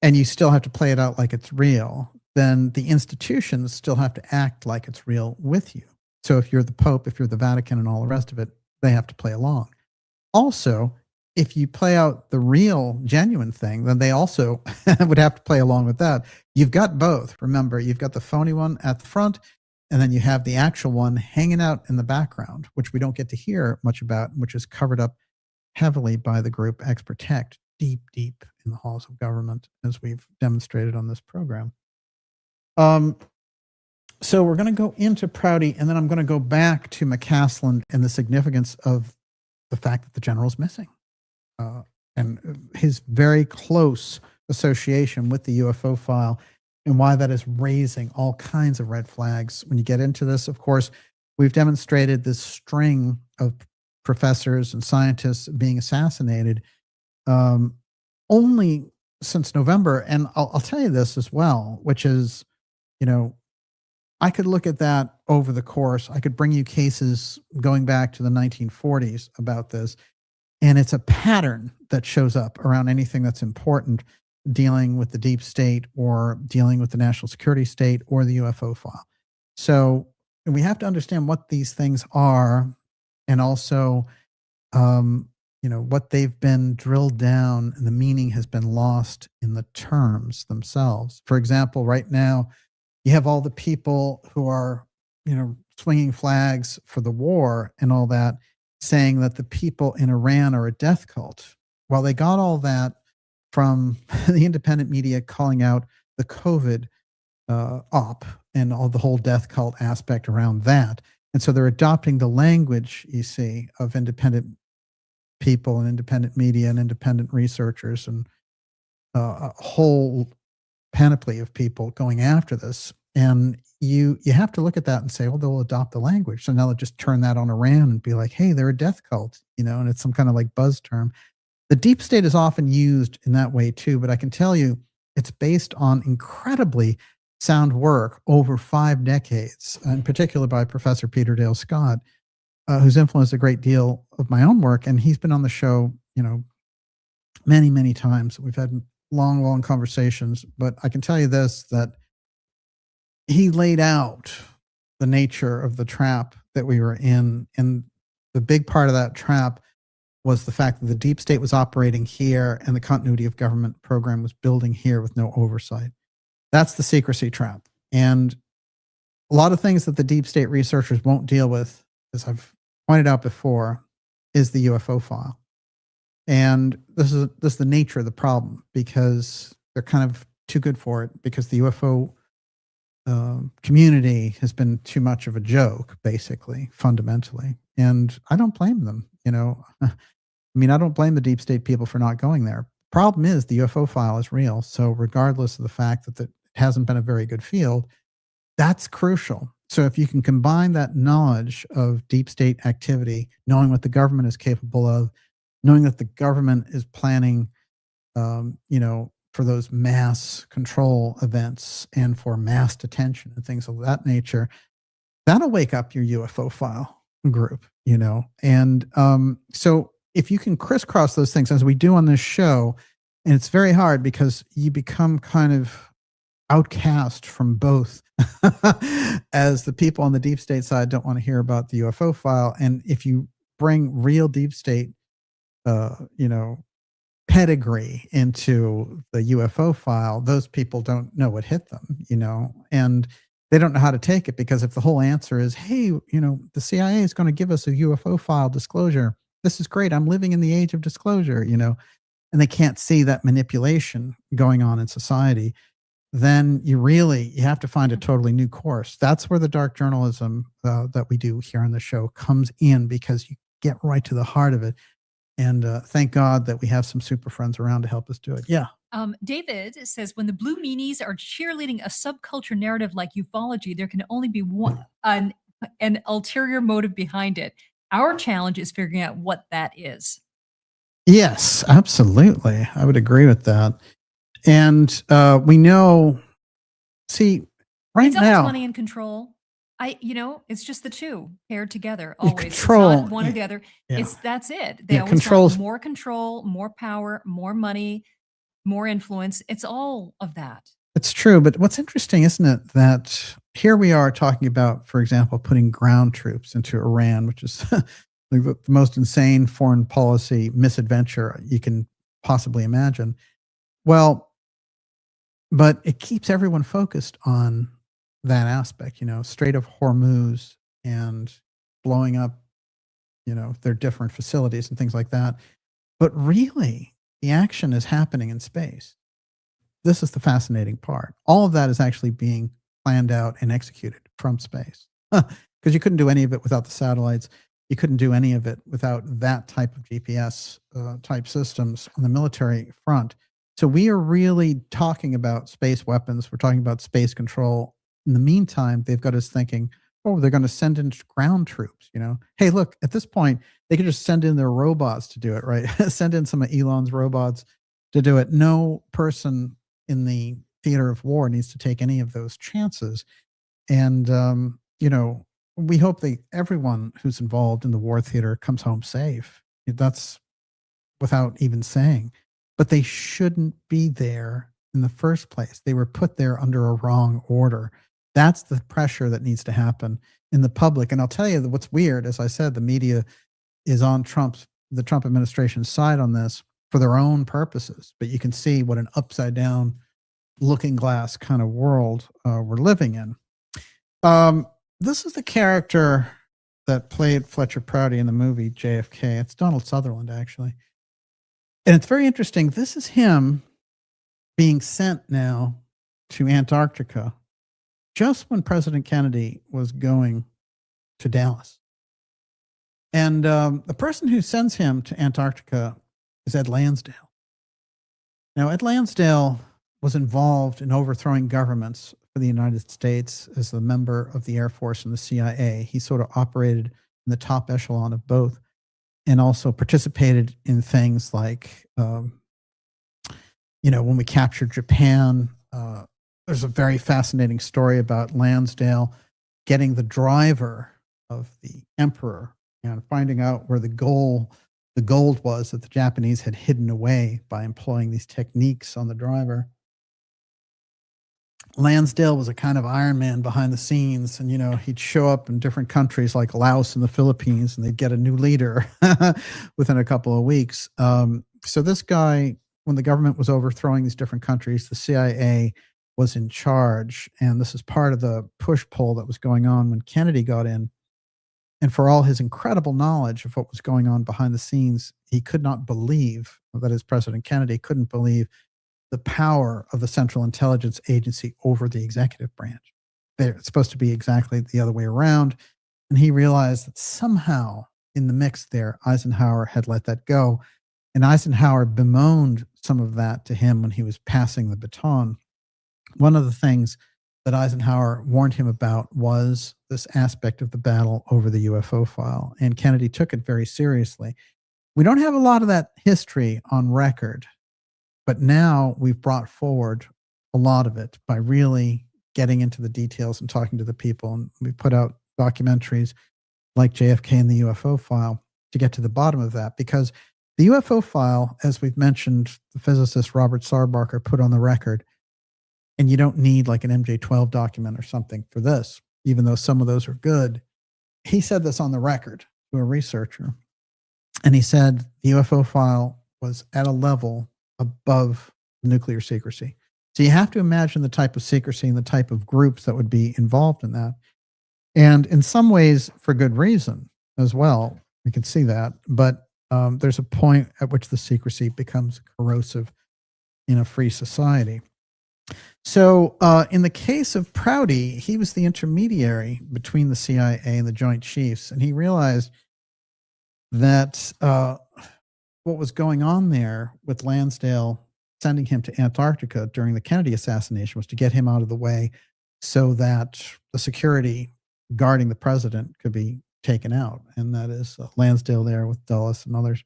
and you still have to play it out like it's real, then the institutions still have to act like it's real with you. So if you're the Pope, if you're the Vatican and all the rest of it, they have to play along. Also, if you play out the real, genuine thing, then they also would have to play along with that. You've got both. Remember, you've got the phony one at the front, and then you have the actual one hanging out in the background, which we don't get to hear much about, which is covered up heavily by the group X-Protect, deep, deep in the halls of government, as we've demonstrated on this program. So we're going to go into Prouty, and then I'm going to go back to McCasland and the significance of the fact that the general's missing and his very close association with the UFO file and why that is raising all kinds of red flags. When you get into this, of course, we've demonstrated this string of professors and scientists being assassinated only since November. And I'll tell you this as well, which is, you know, I could look at that over the course. I could bring you cases going back to the 1940s about this. And it's a pattern that shows up around anything that's important dealing with the deep state or dealing with the national security state or the UFO file. So we have to understand what these things are and also, you know, what they've been drilled down and the meaning has been lost in the terms themselves. For example, right now, you have all the people who are, you know, swinging flags for the war and all that, saying that the people in Iran are a death cult. Well, they got all that from the independent media calling out the COVID op and all the whole death cult aspect around that. And so they're adopting the language, you see, of independent people and independent media and independent researchers and a whole panoply of people going after this. And you have to look at that and say, well, they'll adopt the language. So now they'll just turn that on Iran and be like, hey, they're a death cult, you know, and it's some kind of like buzz term. The deep state is often used in that way too, but I can tell you it's based on incredibly sound work over 5 decades, in particular by Professor Peter Dale Scott, who's influenced a great deal of my own work. And he's been on the show, you know, many, many times. We've had long, long conversations, but I can tell you this, that he laid out the nature of the trap that we were in. And the big part of that trap was the fact that the deep state was operating here and the continuity of government program was building here with no oversight. That's the secrecy trap. And a lot of things that the deep state researchers won't deal with, as I've pointed out before, is the UFO file. And this is the nature of the problem, because they're kind of too good for it, because the UFO community has been too much of a joke, basically, fundamentally. And I don't blame them, you know. I mean, I don't blame the deep state people for not going there. Problem is the UFO file is real. So regardless of the fact that it hasn't been a very good field, that's crucial. So if you can combine that knowledge of deep state activity, knowing what the government is capable of, knowing that the government is planning, you know, for those mass control events and for mass detention and things of that nature, that'll wake up your UFO file group, you know. And so if you can crisscross those things, as we do on this show, and it's very hard because you become kind of outcast from both as the people on the deep state side don't want to hear about the UFO file. And if you bring real deep state, you know, pedigree into the UFO file, those people don't know what hit them, you know, and they don't know how to take it, because if the whole answer is, hey, you know, the CIA is going to give us a UFO file disclosure, this is great, I'm living in the age of disclosure, you know, and they can't see that manipulation going on in society, then you have to find a totally new course. That's where the dark journalism that we do here on the show comes in, because you get right to the heart of it. And thank God that we have some super friends around to help us do it. Yeah. David says, when the blue meanies are cheerleading a subculture narrative like ufology, there can only be one an ulterior motive behind it. Our challenge is figuring out what that is. Yes, absolutely. I would agree with that. And we know, see, right it's now, money and control. It's just the two paired together You always. It's control. not one or the other. Yeah. That's it. They Yeah, always controls. want more control, more power, more money, more influence. It's all of that. It's true, but what's interesting, isn't it, that here we are talking about, for example, putting ground troops into Iran, which is the most insane foreign policy misadventure you can possibly imagine. Well, but it keeps everyone focused on that aspect, Strait of Hormuz and blowing up, their different facilities and things like that. But really, the action is happening in space. This is the fascinating part. All of that is actually being planned out and executed from space. Because you couldn't do any of it without the satellites. You couldn't do any of it without that type of GPS type systems on the military front. So we are really talking about space weapons. We're talking about space control. In the meantime, they've got us thinking, oh, they're going to send in ground troops, Hey, look, at this point, they could just send in their robots to do it, right? Send in some of Elon's robots to do it. No person in the theater of war needs to take any of those chances. And, we hope that everyone who's involved in the war theater comes home safe. That's without even saying. But they shouldn't be there in the first place. They were put there under a wrong order. That's the pressure that needs to happen in the public. And I'll tell you that what's weird, as I said, the media is on the Trump administration's side on this for their own purposes. But you can see what an upside down looking glass kind of world we're living in. This is the character that played Fletcher Prouty in the movie JFK. It's Donald Sutherland, actually. And it's very interesting. This is him being sent now to Antarctica just when President Kennedy was going to Dallas. And the person who sends him to Antarctica is Ed Lansdale. Now, Ed Lansdale was involved in overthrowing governments for the United States as a member of the Air Force and the CIA. He sort of operated in the top echelon of both and also participated in things like, when we captured Japan. There's a very fascinating story about Lansdale getting the driver of the emperor and finding out where the gold was that the Japanese had hidden away by employing these techniques on the driver. Lansdale was a kind of Iron Man behind the scenes, and he'd show up in different countries like Laos and the Philippines, and they'd get a new leader within a couple of weeks. So this guy, when the government was overthrowing these different countries, the CIA was in charge, and this is part of the push-pull that was going on when Kennedy got in. And for all his incredible knowledge of what was going on behind the scenes, he could not believe, that is, President Kennedy couldn't believe the power of the Central Intelligence Agency over the executive branch. It's supposed to be exactly the other way around. And he realized that somehow in the mix there, Eisenhower had let that go. And Eisenhower bemoaned some of that to him when he was passing the baton. One of the things that Eisenhower warned him about was this aspect of the battle over the UFO file. And Kennedy took it very seriously. We don't have a lot of that history on record, but now we've brought forward a lot of it by really getting into the details and talking to the people. And we put out documentaries like JFK and the UFO file to get to the bottom of that, because the UFO file, as we've mentioned, the physicist Robert Sarbarker put on the record, and you don't need like an MJ-12 document or something for this, even though some of those are good. He said this on the record to a researcher, and he said the UFO file was at a level above nuclear secrecy. So you have to imagine the type of secrecy and the type of groups that would be involved in that. And in some ways, for good reason as well. We can see that. But there's a point at which the secrecy becomes corrosive in a free society. So in the case of Prouty, he was the intermediary between the CIA and the Joint Chiefs. And he realized that what was going on there with Lansdale sending him to Antarctica during the Kennedy assassination was to get him out of the way so that the security guarding the president could be taken out. And that is Lansdale there with Dulles and others.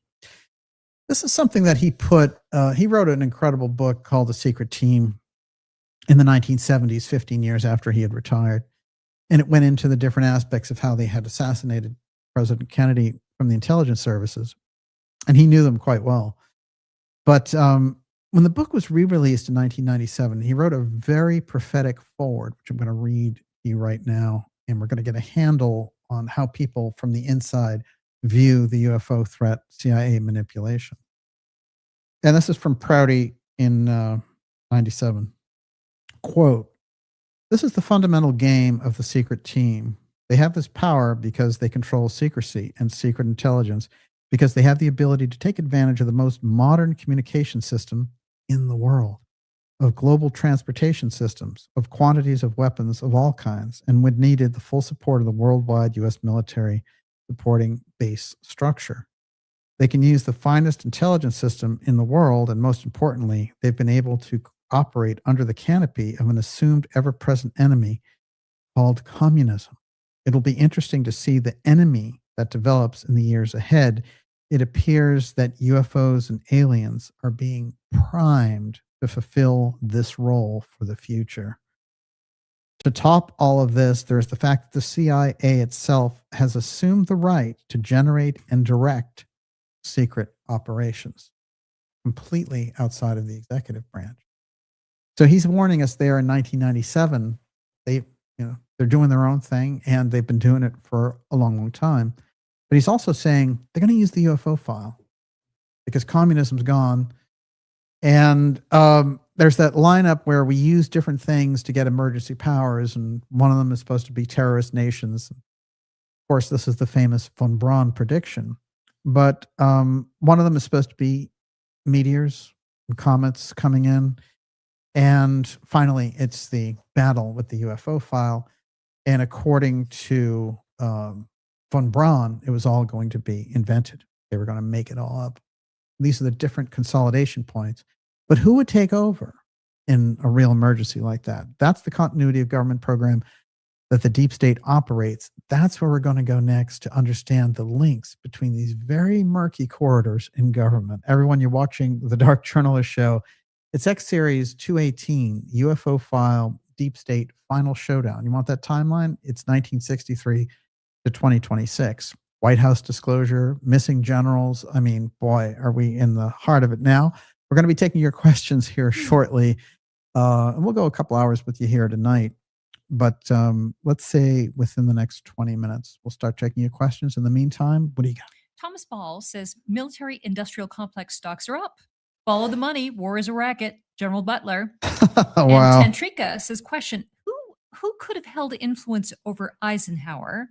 This is something that he wrote an incredible book called The Secret Team in the 1970s, 15 years after he had retired. And it went into the different aspects of how they had assassinated President Kennedy from the intelligence services. And he knew them quite well. But when the book was re-released in 1997, he wrote a very prophetic foreword, which I'm going to read to you right now. And we're going to get a handle on how people from the inside view the UFO threat, CIA manipulation. And this is from Prouty in 97. Quote, "This is the fundamental game of the secret team. They have this power because they control secrecy and secret intelligence, because they have the ability to take advantage of the most modern communication system in the world, of global transportation systems, of quantities of weapons of all kinds, and when needed, the full support of the worldwide U.S. military supporting base structure. They can use the finest intelligence system in the world, and most importantly, they've been able to operate under the canopy of an assumed ever-present enemy called communism. It'll be interesting to see the enemy that develops in the years ahead. It appears that UFOs and aliens are being primed to fulfill this role for the future. To top all of this, there's the fact that the CIA itself has assumed the right to generate and direct secret operations, completely outside of the executive branch. So he's warning us there in 1997. They're doing their own thing, and they've been doing it for a long, long time. But he's also saying they're going to use the UFO file because communism's gone. And there's that lineup where we use different things to get emergency powers, and one of them is supposed to be terrorist nations. Of course, this is the famous von Braun prediction. But one of them is supposed to be meteors and comets coming in. And finally, it's the battle with the UFO file. And according to von Braun, it was all going to be invented. They were going to make it all up. These are the different consolidation points. But who would take over in a real emergency like that? That's the continuity of government program that the deep state operates. That's where we're going to go next to understand the links between these very murky corridors in government. Everyone, you're watching the Dark Journalist Show. It's X-Series 218, UFO file, deep state, final showdown. You want that timeline? It's 1963 to 2026. White House disclosure, missing generals. I mean, boy, are we in the heart of it now. We're going to be taking your questions here shortly. And we'll go a couple hours with you here tonight. But let's say within the next 20 minutes, we'll start taking your questions. In the meantime, what do you got? Thomas Ball says military industrial complex stocks are up. Follow the money. War is a racket. General Butler. Wow. And Tantrika says, question, who could have held influence over Eisenhower?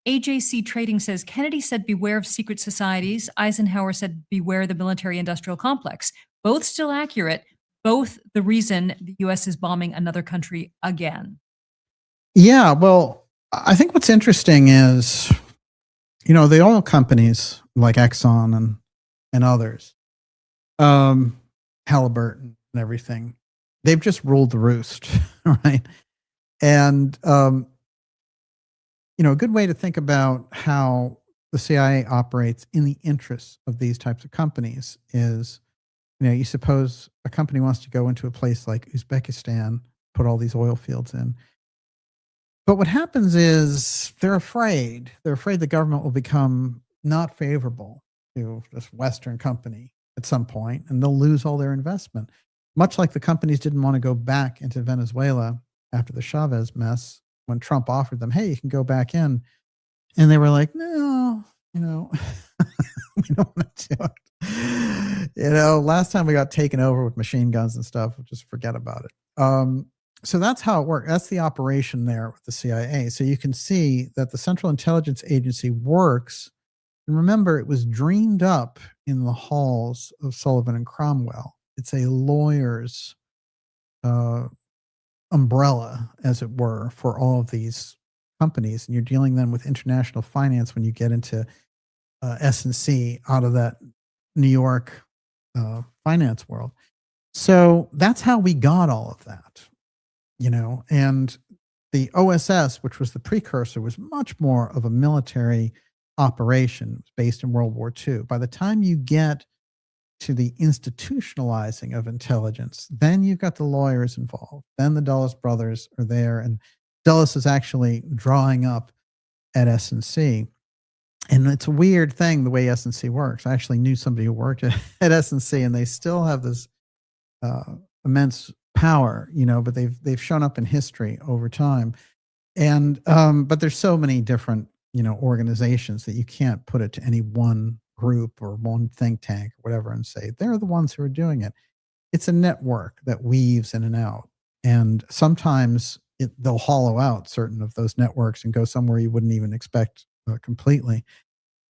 AJC Trading says, Kennedy said, beware of secret societies. Eisenhower said, beware the military industrial complex. Both still accurate. Both the reason the U.S. is bombing another country again. Yeah, well, I think what's interesting is, the oil companies like Exxon and others, Halliburton and everything, they've just ruled the roost, right? And, a good way to think about how the CIA operates in the interests of these types of companies is, you suppose a company wants to go into a place like Uzbekistan, put all these oil fields in. But what happens is they're afraid. They're afraid the government will become not favorable to this Western company at some point, and they'll lose all their investment. Much like the companies didn't want to go back into Venezuela after the Chavez mess, when Trump offered them, hey, you can go back in. And they were like, no, we don't want to do it. Last time we got taken over with machine guns and stuff, we'll just forget about it. So that's how it worked. That's the operation there with the CIA. So you can see that the Central Intelligence Agency works. And remember, it was dreamed up in the halls of Sullivan and Cromwell. It's a lawyer's umbrella, as it were, for all of these companies. And you're dealing then with international finance when you get into S&C out of that New York finance world. So that's how we got all of that, and the OSS, which was the precursor, was much more of a military operation based in World War II. By the time you get to the institutionalizing of intelligence, then you've got the lawyers involved. Then the Dulles brothers are there, and Dulles is actually drawing up at S&C. And it's a weird thing, the way S&C works. I actually knew somebody who worked at S&C, and they still have this immense power, but they've shown up in history over time. And but there's so many different organizations that you can't put it to any one group or one think tank or whatever and say they're the ones who are doing it. It's a network that weaves in and out, and sometimes they'll hollow out certain of those networks and go somewhere you wouldn't even expect completely.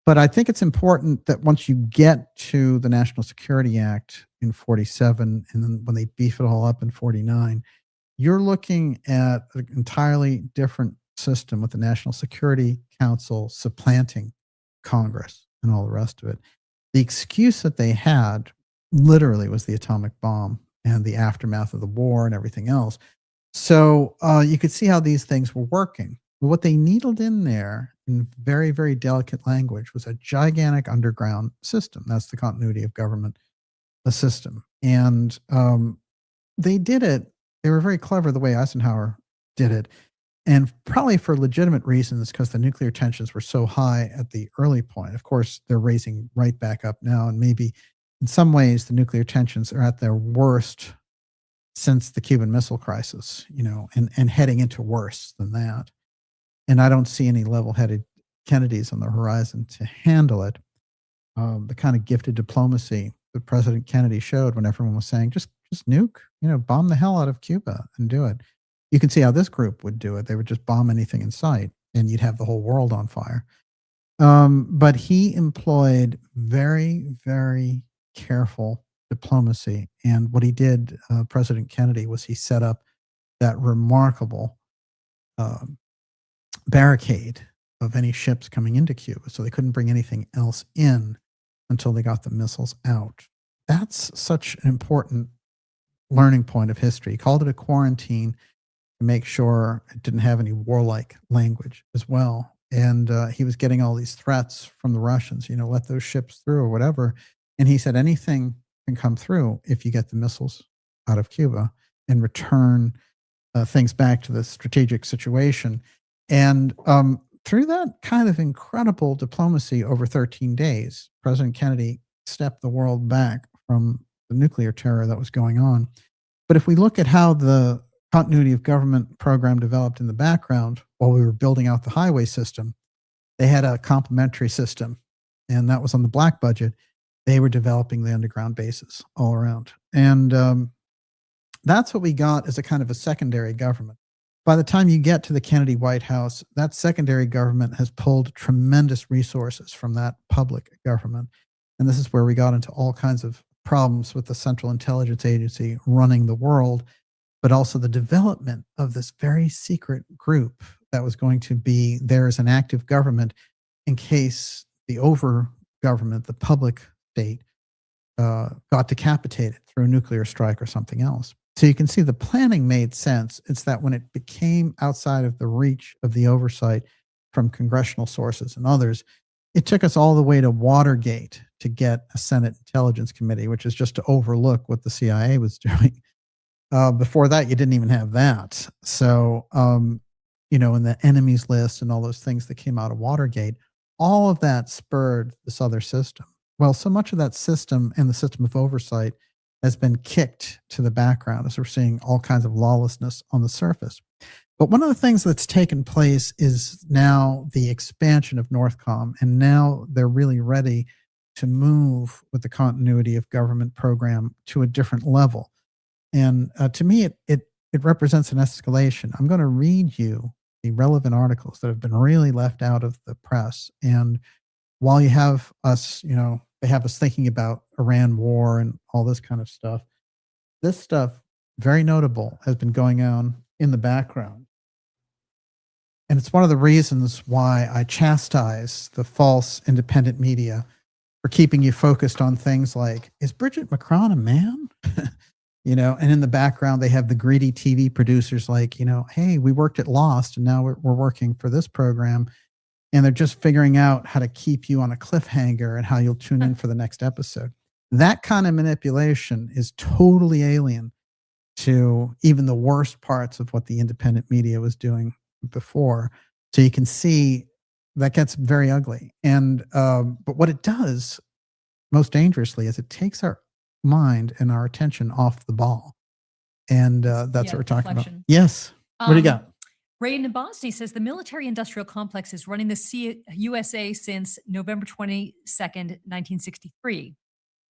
But I think it's important that once you get to the National Security Act in 47, and then when they beef it all up in 49, you're looking at an entirely different system with the National Security Council supplanting Congress and all the rest of it. The excuse that they had literally was the atomic bomb and the aftermath of the war and everything else. So you could see how these things were working. But what they needled in there in very, very delicate language was a gigantic underground system. That's the continuity of government system. And they did it. They were very clever the way Eisenhower did it. And probably for legitimate reasons, because the nuclear tensions were so high at the early point. Of course, they're raising right back up now. And maybe in some ways, the nuclear tensions are at their worst since the Cuban Missile Crisis, and heading into worse than that. And I don't see any level-headed Kennedys on the horizon to handle it. The kind of gifted diplomacy that President Kennedy showed when everyone was saying, just nuke, bomb the hell out of Cuba and do it. You can see how this group would do it. They would just bomb anything in sight, and you'd have the whole world on fire. But he employed very, very careful diplomacy. And what he did, President Kennedy, was he set up that remarkable barricade of any ships coming into Cuba, so they couldn't bring anything else in until they got the missiles out. That's such an important learning point of history. He called it a quarantine to make sure it didn't have any warlike language as well. And he was getting all these threats from the Russians, let those ships through or whatever. And he said, anything can come through if you get the missiles out of Cuba and return things back to the strategic situation. And through that kind of incredible diplomacy over 13 days, President Kennedy stepped the world back from the nuclear terror that was going on. But if we look at how the continuity of government program developed in the background while we were building out the highway system, they had a complementary system, and that was on the black budget. They were developing the underground bases all around. And that's what we got as a kind of a secondary government. By the time you get to the Kennedy White House, that secondary government has pulled tremendous resources from that public government. And this is where we got into all kinds of problems with the Central Intelligence Agency running the world, but also the development of this very secret group that was going to be there as an active government in case the over-government, the public state, got decapitated through a nuclear strike or something else. So you can see the planning made sense. It's that when it became outside of the reach of the oversight from congressional sources and others, it took us all the way to Watergate to get a Senate Intelligence Committee, which is just to overlook what the CIA was doing. Before that, you didn't even have that. So, in the enemies list and all those things that came out of Watergate, all of that spurred this other system. Well, so much of that system and the system of oversight has been kicked to the background as we're seeing all kinds of lawlessness on the surface. But one of the things that's taken place is now the expansion of Northcom, and now they're really ready to move with the continuity of government program to a different level. And to me, it represents an escalation. I'm going to read you the relevant articles that have been really left out of the press. And while you have us, they have us thinking about Iran war and all this kind of stuff, this stuff, very notable, has been going on in the background. And it's one of the reasons why I chastise the false independent media for keeping you focused on things like, is Bridget Macron a man? And in the background, they have the greedy TV producers like, hey, we worked at Lost and now we're working for this program. And they're just figuring out how to keep you on a cliffhanger and how you'll tune in for the next episode. That kind of manipulation is totally alien to even the worst parts of what the independent media was doing before. So you can see that gets very ugly. And but what it does most dangerously is it takes our mind and our attention off the ball. And that's Yeah, what we're talking about. deflection. Yes. What do you got? Ray in Boston says the military-industrial complex is running the USA since November 22nd, 1963.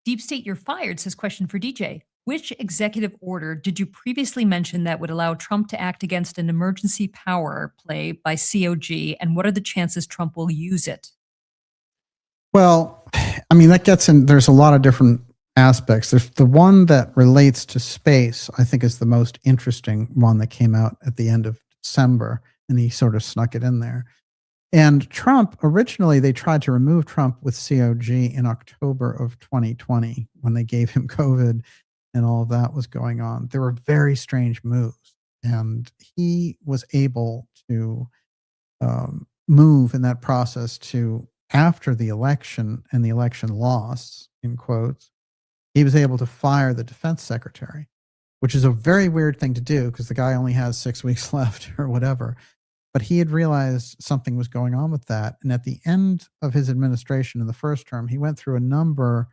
Deep State You're Fired says, question for DJ. Which executive order did you previously mention that would allow Trump to act against an emergency power play by COG, and what are the chances Trump will use it? Well, I mean, that gets in, there's a lot of different aspects. There's the one that relates to space, I think is the most interesting one that came out at the end of December, and he sort of snuck it in there. And Trump, originally, they tried to remove Trump with COG in October of 2020 when they gave him COVID and all of that was going on. There were very strange moves. And he was able to move in that process to, after the election and the election loss, in quotes, he was able to fire the defense secretary, which is a very weird thing to do because the guy only has 6 weeks left or whatever. But he had realized something was going on with that. And at the end of his administration in the first term, he went through a number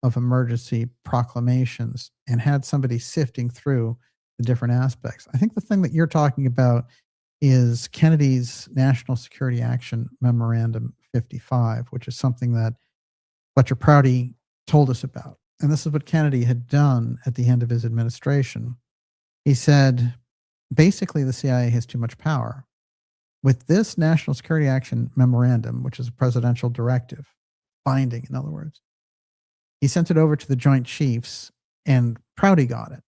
of emergency proclamations and had somebody sifting through the different aspects. I think the thing that you're talking about is Kennedy's National Security Action Memorandum 55, which is something that Fletcher Prouty told us about. And this is what Kennedy had done at the end of his administration. He said, basically, the CIA has too much power. With this National Security Action Memorandum, which is a presidential directive, binding, in other words, he sent it over to the Joint Chiefs, and Prouty got it.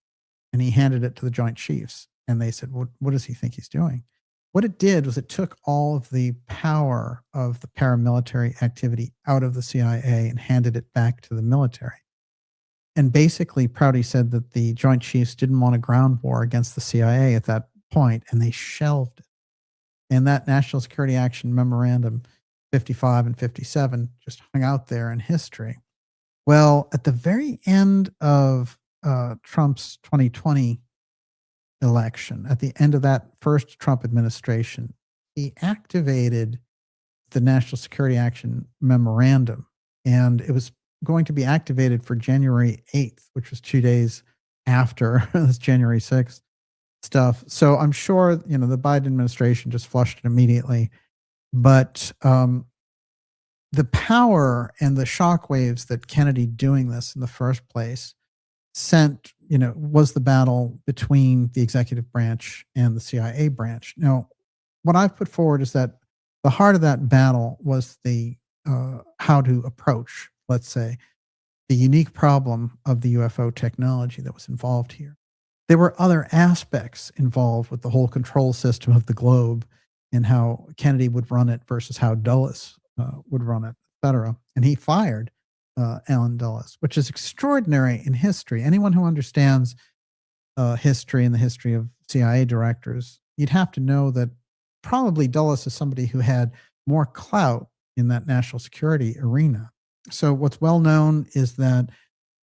And he handed it to the Joint Chiefs. And they said, what does he think he's doing? What it did was it took all of the power of the paramilitary activity out of the CIA and handed it back to the military. And basically, Prouty said that the Joint Chiefs didn't want a ground war against the CIA at that point, and they shelved it. And that National Security Action Memorandum 55 and 57 just hung out there in history. Well, at the very end of Trump's 2020 election, at the end of that first Trump administration, he activated the National Security Action Memorandum. And it was going to be activated for January 8th, which was 2 days after this January 6th stuff. So I'm sure, the Biden administration just flushed it immediately. But the power and the shockwaves that Kennedy doing this in the first place sent, was the battle between the executive branch and the CIA branch. Now, what I've put forward is that the heart of that battle was the how to approach, let's say, the unique problem of the UFO technology that was involved here. There were other aspects involved with the whole control system of the globe and how Kennedy would run it versus how Dulles would run it, et cetera. And he fired Allen Dulles, which is extraordinary in history. Anyone who understands history and the history of CIA directors, you'd have to know that probably Dulles is somebody who had more clout in that national security arena. So what's well known is that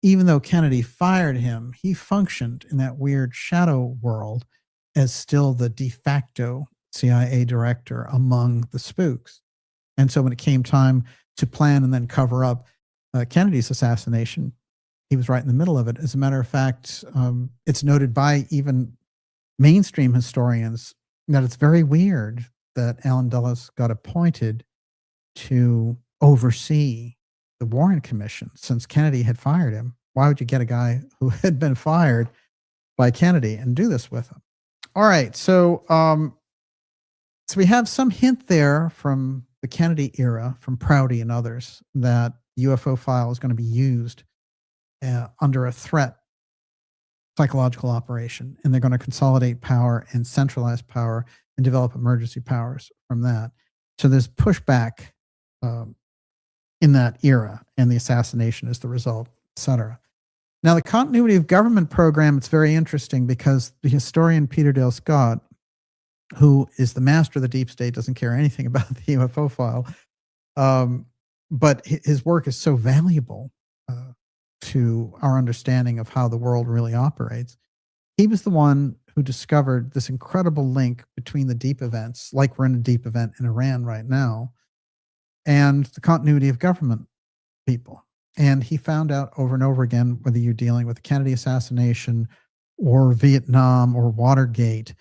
even though Kennedy fired him, he functioned in that weird shadow world as still the de facto CIA director among the spooks. And so when it came time to plan and then cover up Kennedy's assassination, he was right in the middle of it. As a matter of fact, it's noted by even mainstream historians that it's very weird that Allen Dulles got appointed to oversee the Warren Commission since Kennedy had fired him. Why would you get a guy who had been fired by Kennedy and do this with him? All right, so we have some hint there from the Kennedy era, from Prouty and others, that UFO file is going to be used under a threat psychological operation, and they're going to consolidate power and centralize power and develop emergency powers from that. So there's pushback in that era, and the assassination is the result, et cetera. Now, the continuity of government program, it's very interesting because the historian Peter Dale Scott, who is the master of the deep state, doesn't care anything about the UFO file, but his work is so valuable to our understanding of how the world really operates. He was the one who discovered this incredible link between the deep events, like we're in a deep event in Iran right now, and the continuity of government people. And he found out over and over again, whether you're dealing with the Kennedy assassination or Vietnam or Watergate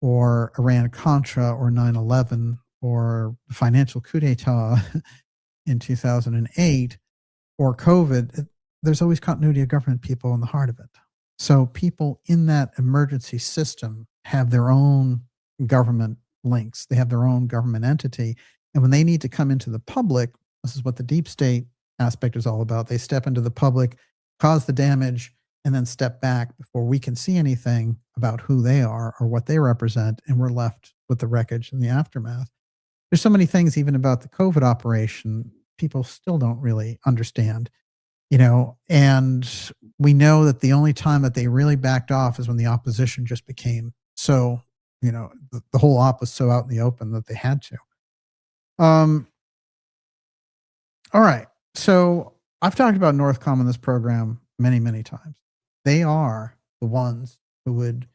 or Iran-Contra or 9/11 or the financial coup d'etat in 2008 or COVID, there's always continuity of government people in the heart of it. So people in that emergency system have their own government links. They have their own government entity. And when they need to come into the public, this is what the deep state aspect is all about. They step into the public, cause the damage, and then step back before we can see anything about who they are or what they represent. And we're left with the wreckage and the aftermath. There's so many things even about the COVID operation people still don't really understand, and we know that the only time that they really backed off is when the opposition just became so, the whole op was so out in the open that they had to. All right. So I've talked about Northcom in this program many, many times. They are the ones who would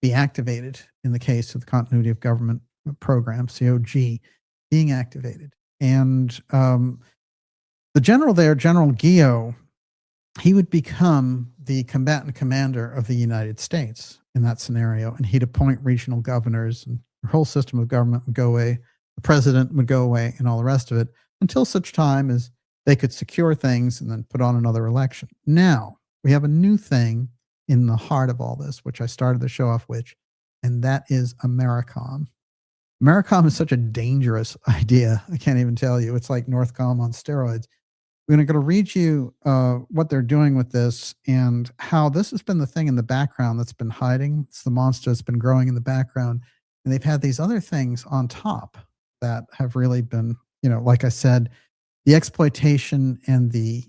be activated in the case of the continuity of government program, COG, being activated. And the general there, General Geo, he would become the combatant commander of the United States in that scenario, and he'd appoint regional governors, and the whole system of government would go away. The president would go away, and all the rest of it, until such time as they could secure things and then put on another election. Now, we have a new thing in the heart of all this, which I started the show off with, and that is Americom. Americom is such a dangerous idea. I can't even tell you. It's like Northcom on steroids. We're going to read you what they're doing with this and how this has been the thing in the background that's been hiding. It's the monster that's been growing in the background. And they've had these other things on top that have really been, like I said, the exploitation and the,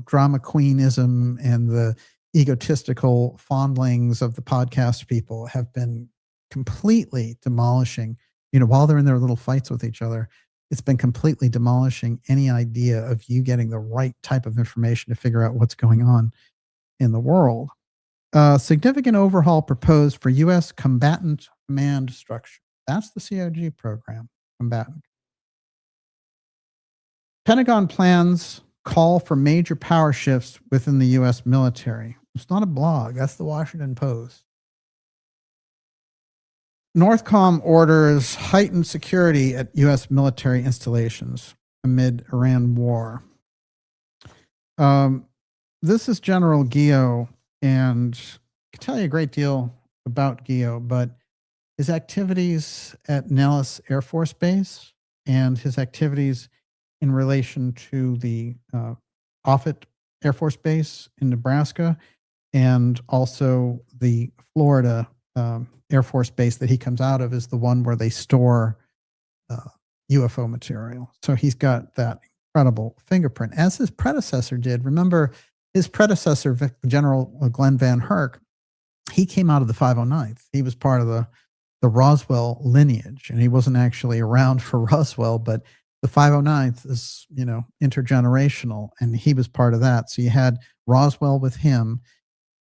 drama queenism and the egotistical fondlings of the podcast people have been completely demolishing, while they're in their little fights with each other. It's been completely demolishing any idea of you getting the right type of information to figure out what's going on in the world. Significant overhaul proposed for U.S. combatant command structure. That's the COG program, combatant. Pentagon plans call for major power shifts within the U.S. military. It's not a blog. That's the Washington Post. Northcom orders heightened security at U.S. military installations amid Iran war. This is General Geo, and I can tell you a great deal about Geo, but his activities at Nellis Air Force Base and his activities in relation to the Offutt Air Force Base in Nebraska and also the Florida Air Force Base that he comes out of is the one where they store UFO material. So he's got that incredible fingerprint, as his predecessor did. Remember, his predecessor, General Glenn Van Herk, he came out of the 509th. He was part of the Roswell lineage, and he wasn't actually around for Roswell, but the 509th is, intergenerational, and he was part of that. So you had Roswell with him,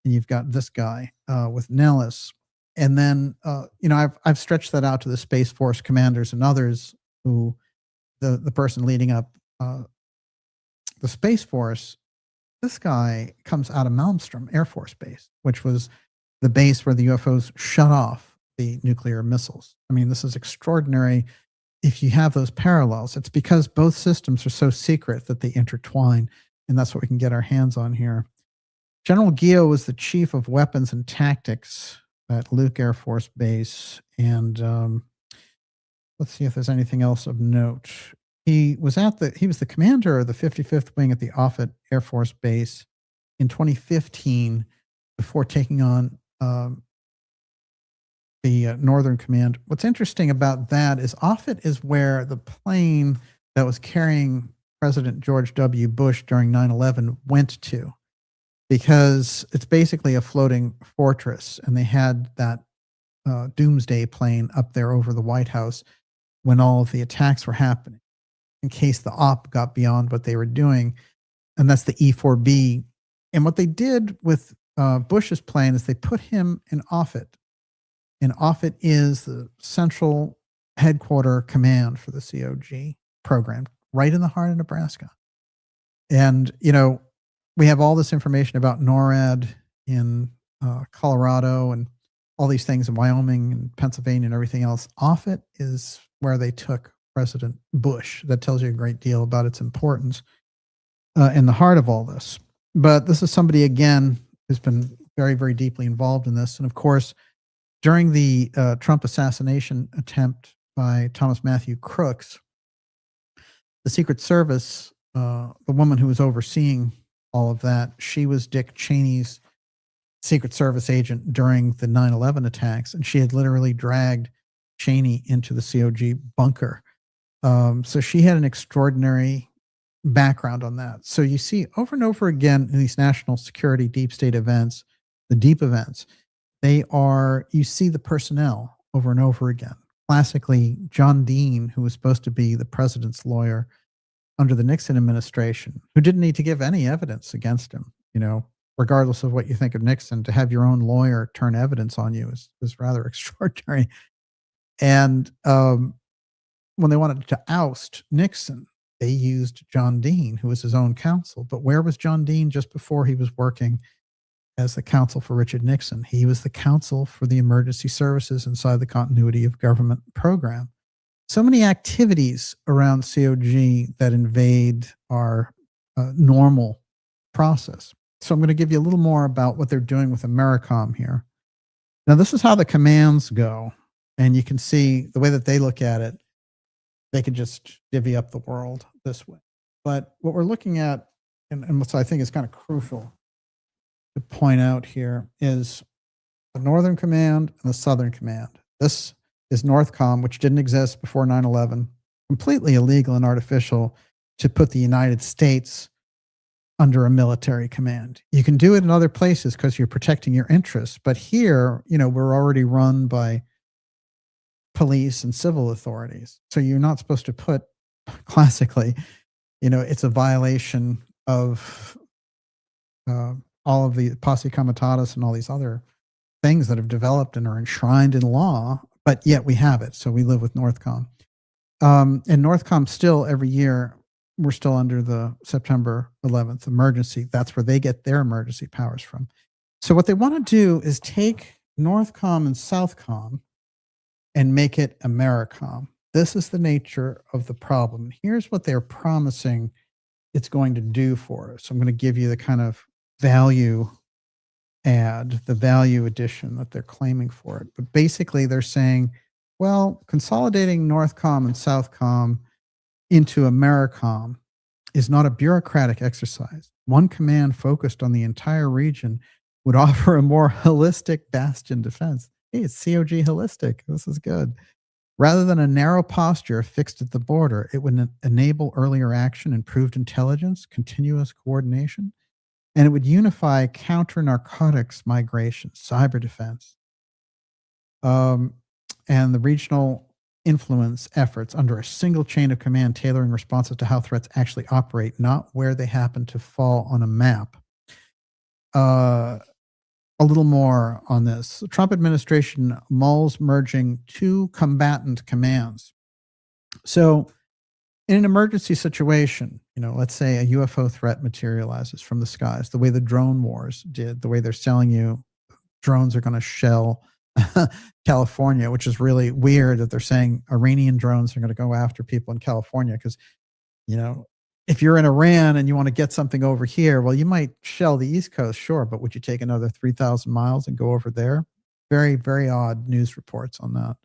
and you've got this guy with Nellis. And then, I've stretched that out to the Space Force commanders and others who, the person leading up the Space Force, this guy comes out of Malmstrom Air Force Base, which was the base where the UFOs shut off the nuclear missiles. I mean, this is extraordinary. If you have those parallels, it's because both systems are so secret that they intertwine, and that's what we can get our hands on here. General Geo was the chief of weapons and tactics at Luke Air Force Base, and let's see if there's anything else of note. He was the commander of the 55th Wing at the Offutt Air Force Base in 2015 before taking on the Northern Command. What's interesting about that is Offutt is where the plane that was carrying President George W. Bush during 9/11 went to, because it's basically a floating fortress, and they had that doomsday plane up there over the White House when all of the attacks were happening, in case the op got beyond what they were doing, and that's the E-4B. And what they did with Bush's plane is they put him in Offutt, And Offutt is the central headquarter command for the COG program, right in the heart of Nebraska. And, we have all this information about NORAD in Colorado and all these things in Wyoming and Pennsylvania and everything else. Offutt is where they took President Bush. That tells you a great deal about its importance in the heart of all this. But this is somebody, again, who's been very, very deeply involved in this. And of course, during the Trump assassination attempt by Thomas Matthew Crooks, the Secret Service, the woman who was overseeing all of that, she was Dick Cheney's Secret Service agent during the 9/11 attacks, and she had literally dragged Cheney into the COG bunker. So she had an extraordinary background on that. So you see over and over again in these national security deep state events, the deep events, you see the personnel over and over again. Classically, John Dean, who was supposed to be the president's lawyer under the Nixon administration, who didn't need to give any evidence against him, regardless of what you think of Nixon, to have your own lawyer turn evidence on you is rather extraordinary. And when they wanted to oust Nixon, they used John Dean, who was his own counsel. But where was John Dean just before he was working as the counsel for Richard Nixon? He was the counsel for the emergency services inside the continuity of government program. So many activities around COG that invade our normal process. So I'm going to give you a little more about what they're doing with Americom here. Now, this is how the commands go. And you can see the way that they look at it. They could just divvy up the world this way. But what we're looking at, and what I think is kind of crucial to point out here, is the Northern Command and the Southern Command. This is Northcom, which didn't exist before 9/11, completely illegal and artificial to put the United States under a military command. You can do it in other places because you're protecting your interests. But here, we're already run by police and civil authorities. So you're not supposed to put, classically, it's a violation of all of the posse comitatus and all these other things that have developed and are enshrined in law, but yet we have it. So we live with Northcom. And Northcom still, every year, we're still under the September 11th emergency. That's where they get their emergency powers from. So what they want to do is take Northcom and Southcom and make it Americom. This is the nature of the problem. Here's what they're promising it's going to do for us. I'm going to give you the kind of value add, the value addition that they're claiming for it. But basically they're saying, well, consolidating Northcom and Southcom into Americom is not a bureaucratic exercise. One command focused on the entire region would offer a more holistic bastion defense. Hey, it's COG holistic. This is good. Rather than a narrow posture fixed at the border, it would enable earlier action, improved intelligence, continuous coordination, and it would unify counter-narcotics migration, cyber defense, and the regional influence efforts under a single chain of command, tailoring responses to how threats actually operate, not where they happen to fall on a map. A little more on this. The Trump administration mulls merging two combatant commands. So in an emergency situation, let's say a UFO threat materializes from the skies, the way the drone wars did, the way they're selling you drones are going to shell California, which is really weird that they're saying Iranian drones are going to go after people in California because, if you're in Iran and you want to get something over here, well, you might shell the East Coast, sure, but would you take another 3,000 miles and go over there? Very, very odd news reports on that.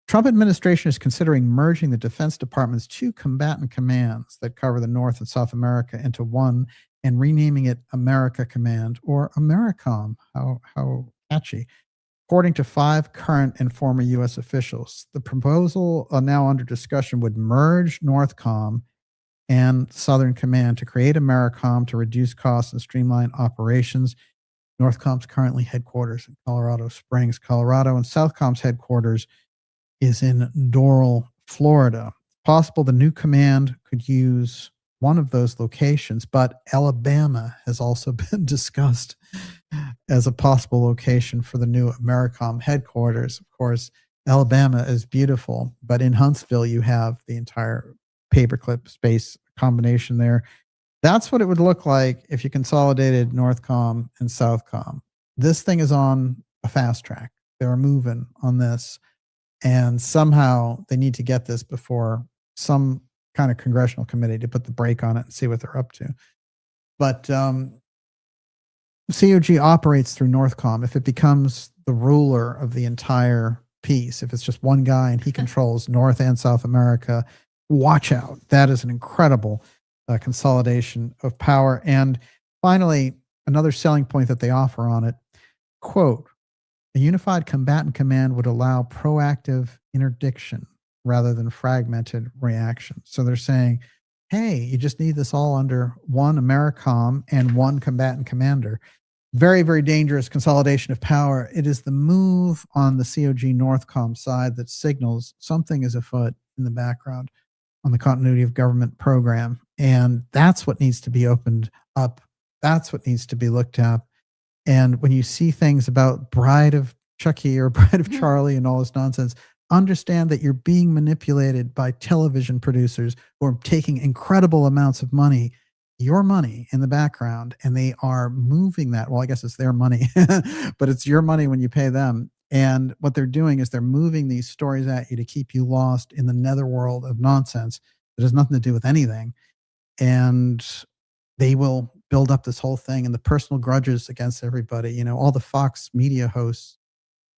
Trump administration is considering merging the Defense Department's two combatant commands that cover the North and South America into one and renaming it America Command or Americom. How catchy. According to 5 current and former U.S. officials, the proposal now under discussion would merge Northcom and Southern Command to create Americom to reduce costs and streamline operations. Northcom's currently headquarters in Colorado Springs, Colorado, and Southcom's headquarters is in Doral, Florida. It's possible the new command could use one of those locations, but Alabama has also been discussed as a possible location for the new Americom headquarters. Of course, Alabama is beautiful, but in Huntsville, you have the entire paperclip space combination there. That's what it would look like if you consolidated Northcom and Southcom. This thing is on a fast track. They're moving on this, and somehow they need to get this before some kind of congressional committee to put the brake on it and see what they're up to. But COG operates through Northcom. If it becomes the ruler of the entire piece, if it's just one guy and he controls North and South America, watch out. That is an incredible consolidation of power. And finally, another selling point that they offer on it, quote, a unified combatant command would allow proactive interdiction rather than fragmented reaction. So they're saying, hey, you just need this all under one Americom and one combatant commander. Very, very dangerous consolidation of power. It is the move on the COG Northcom side that signals something is afoot in the background on the continuity of government program. And that's what needs to be opened up. That's what needs to be looked at. And when you see things about Bride of Chucky or Bride of Charlie and all this nonsense, understand that you're being manipulated by television producers who are taking incredible amounts of money, your money in the background, and they are moving that. Well, I guess it's their money, but it's your money when you pay them. And what they're doing is they're moving these stories at you to keep you lost in the netherworld of nonsense that has nothing to do with anything. And they will build up this whole thing and the personal grudges against everybody. You know, all the Fox media hosts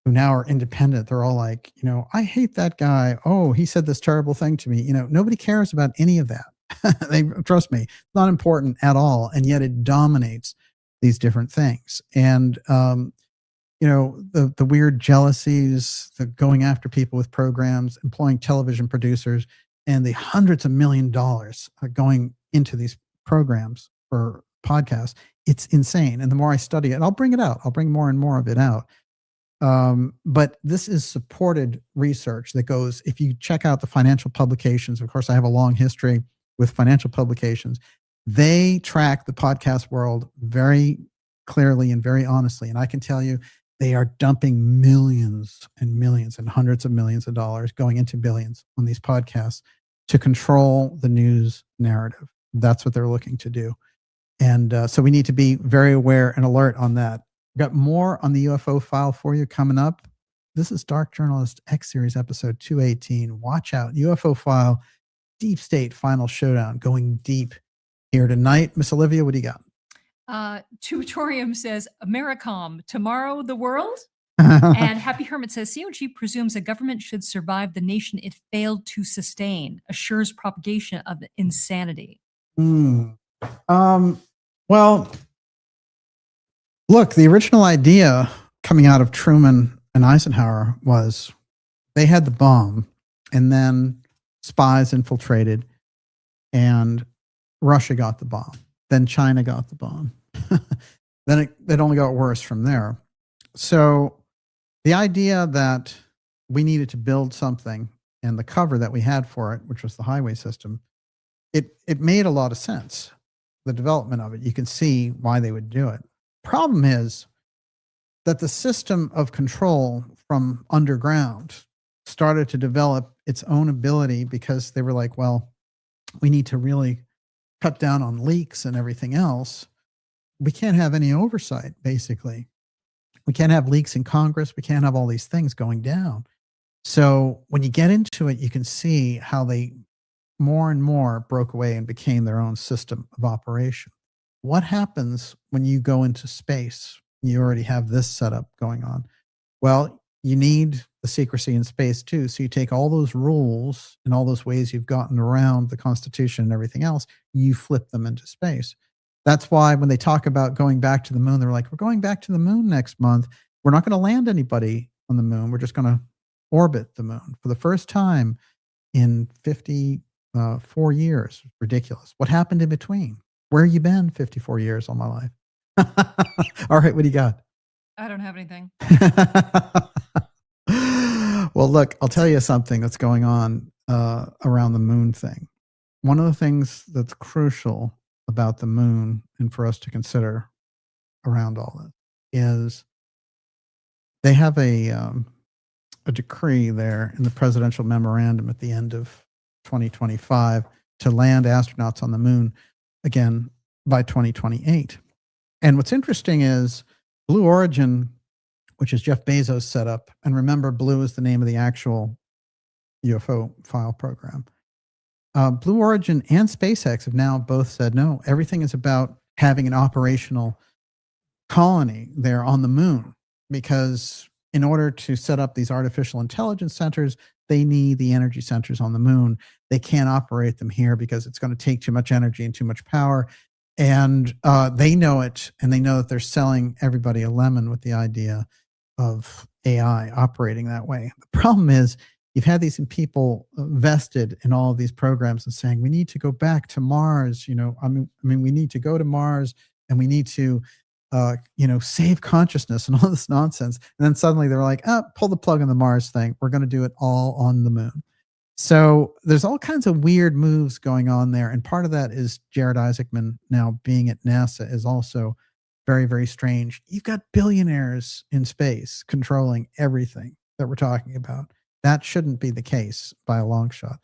who now are independent, they're all like, you know, I hate that guy. Oh, he said this terrible thing to me. You know, nobody cares about any of that. They trust me, it's not important at all. And yet it dominates these different things. And, you know, the weird jealousies, the going after people with programs, employing television producers, and the hundreds of $1 million going into these programs for podcasts. It's insane. And the more I study it, I'll bring it out. I'll bring more and more of it out. But this is supported research that goes, if you check out the financial publications, of course, I have a long history with financial publications. They track the podcast world very clearly and very honestly. And I can tell you, they are dumping millions and millions and hundreds of millions of dollars going into billions on these podcasts to control the news narrative. That's what they're looking to do. And so we need to be very aware and alert on that. We've got more on the UFO file for you coming up. This is Dark Journalist X Series episode 218. Watch out. UFO file, Deep State Final Showdown, going deep here tonight. Miss Olivia, what do you got? Tutorium says, Americom, tomorrow the world? And Happy Hermit says, COG presumes a government should survive the nation it failed to sustain, assures propagation of insanity. Well, look, the original idea coming out of Truman and Eisenhower was they had the bomb and then spies infiltrated and Russia got the bomb. Then China got the bomb. Then it only got worse from there. So the idea that we needed to build something and the cover that we had for it, which was the highway system, it made a lot of sense. The development of it, you can see why they would do it. Problem is that the system of control from underground started to develop its own ability because they were like, well, we need to really cut down on leaks and everything else. We can't have any oversight, basically. We can't have leaks in Congress. We can't have all these things going down. So when you get into it, you can see how they more and more broke away and became their own system of operation. What happens when you go into space? You already have this setup going on. Well, you need the secrecy in space too. So you take all those rules and all those ways you've gotten around the Constitution and everything else, you flip them into space. That's why when they talk about going back to the moon, they're like, we're going back to the moon next month. We're not going to land anybody on the moon. We're just going to orbit the moon for the first time in 54 years. Ridiculous. What happened in between? Where you been 54 years all my life? All right, what do you got? I don't have anything. Well, look, I'll tell you something that's going on around the moon thing. One of the things that's crucial about the moon and for us to consider around all this is they have a decree there in the presidential memorandum at the end of 2025 to land astronauts on the moon again by 2028. And what's interesting is Blue Origin, which is Jeff Bezos set up, and remember, Blue is the name of the actual UFO file program. Blue Origin and SpaceX have now both said, no, everything is about having an operational colony there on the moon, because in order to set up these artificial intelligence centers, they need the energy centers on the moon. They can't operate them here because it's going to take too much energy and too much power. And they know it, and they know that they're selling everybody a lemon with the idea of AI operating that way. The problem is you've had these people vested in all of these programs and saying, we need to go back to Mars. I mean, we need to go to Mars, and we need to, save consciousness and all this nonsense. And then suddenly they're like, pull the plug on the Mars thing. We're going to do it all on the moon. So there's all kinds of weird moves going on there. And part of that is Jared Isaacman now being at NASA is also very, very strange. You've got billionaires in space controlling everything that we're talking about. That shouldn't be the case by a long shot.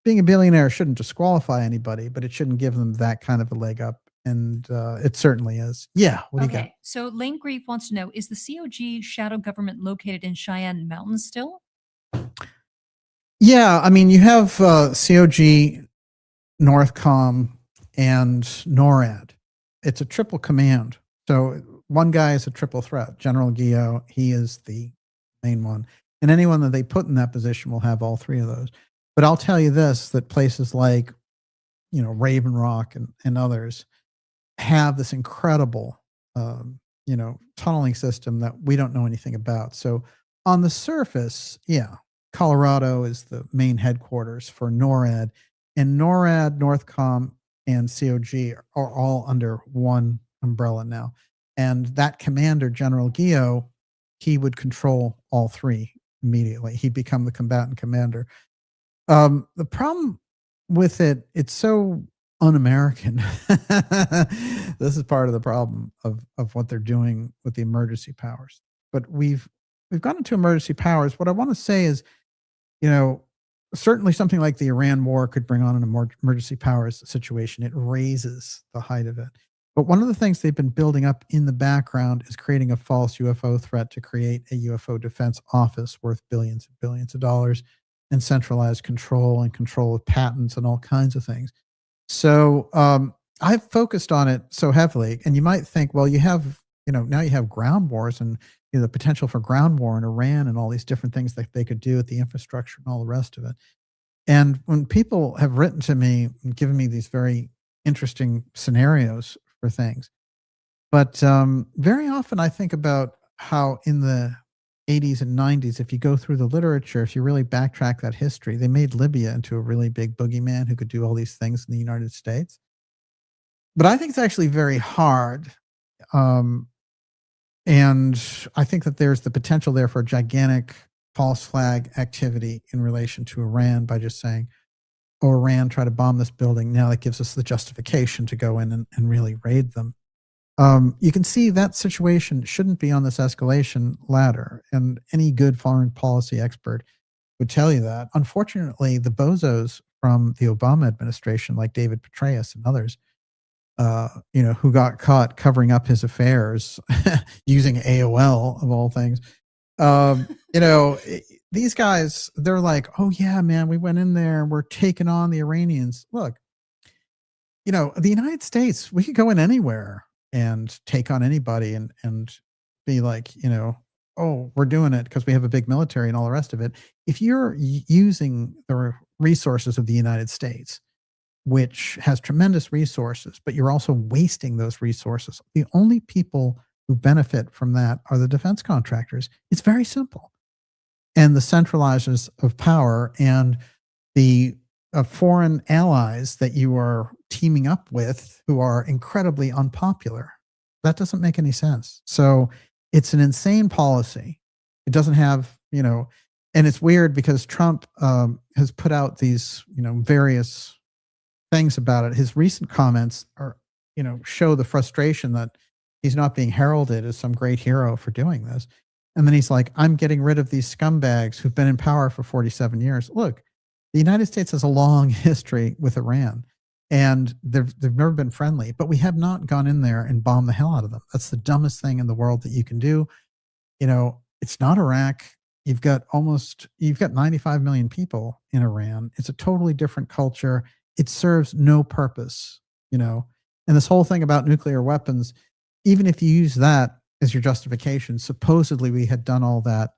Being a billionaire shouldn't disqualify anybody, but it shouldn't give them that kind of a leg up. And it certainly is. Yeah. What do you got? So Lane Grief wants to know, is the COG shadow government located in Cheyenne Mountains still? Yeah. I mean, you have COG, Northcom, and NORAD. It's a triple command. So one guy is a triple threat. General Geo, he is the main one. And anyone that they put in that position will have all three of those. But I'll tell you this, that places like, Raven Rock and others have this incredible, tunneling system that we don't know anything about. So on the surface, yeah, Colorado is the main headquarters for NORAD, and NORAD, Northcom, and COG are all under one umbrella now. And that commander, General Geo, he would control all three immediately. He'd become the combatant commander. The problem with it, it's so un-American. This is part of the problem of what they're doing with the emergency powers. But we've gone into emergency powers. What I want to say is, certainly something like the Iran war could bring on an emergency powers situation. It raises the height of it. But one of the things they've been building up in the background is creating a false UFO threat to create a UFO defense office worth billions and billions of dollars, and centralized control and control of patents and all kinds of things. So I've focused on it so heavily, and you might think, well, you have, now you have ground wars and the potential for ground war in Iran and all these different things that they could do with the infrastructure and all the rest of it. And when people have written to me and given me these very interesting scenarios for things, but very often I think about how in the 80s and 90s, if you go through the literature, if you really backtrack that history, they made Libya into a really big boogeyman who could do all these things in the United States. But I think it's actually very hard. And I think that there's the potential there for a gigantic false flag activity in relation to Iran by just saying, oh, Iran tried to bomb this building. Now that gives us the justification to go in and really raid them. You can see that situation shouldn't be on this escalation ladder, and any good foreign policy expert would tell you that. Unfortunately, the bozos from the Obama administration, like David Petraeus and others, who got caught covering up his affairs using AOL of all things, these guys, they're like, oh yeah, man, we went in there and we're taking on the Iranians. Look, the United States, we could go in anywhere and take on anybody and be like, oh, we're doing it because we have a big military and all the rest of it. If you're using the resources of the United States, which has tremendous resources, but you're also wasting those resources, the only people who benefit from that are the defense contractors. It's very simple. And the centralizers of power and the foreign allies that you are teaming up with who are incredibly unpopular. That doesn't make any sense. So it's an insane policy. It doesn't have, and it's weird because Trump has put out these, various things about it. His recent comments are, show the frustration that He's not being heralded as some great hero for doing this. And then he's like, I'm getting rid of these scumbags who've been in power for 47 years. Look, the United States has a long history with Iran, and they've never been friendly, but we have not gone in there and bombed the hell out of them. That's the dumbest thing in the world that you can do. It's not Iraq. You've got 95 million people in Iran. It's a totally different culture. It serves no purpose, and this whole thing about nuclear weapons, even if you use that as your justification, supposedly we had done all that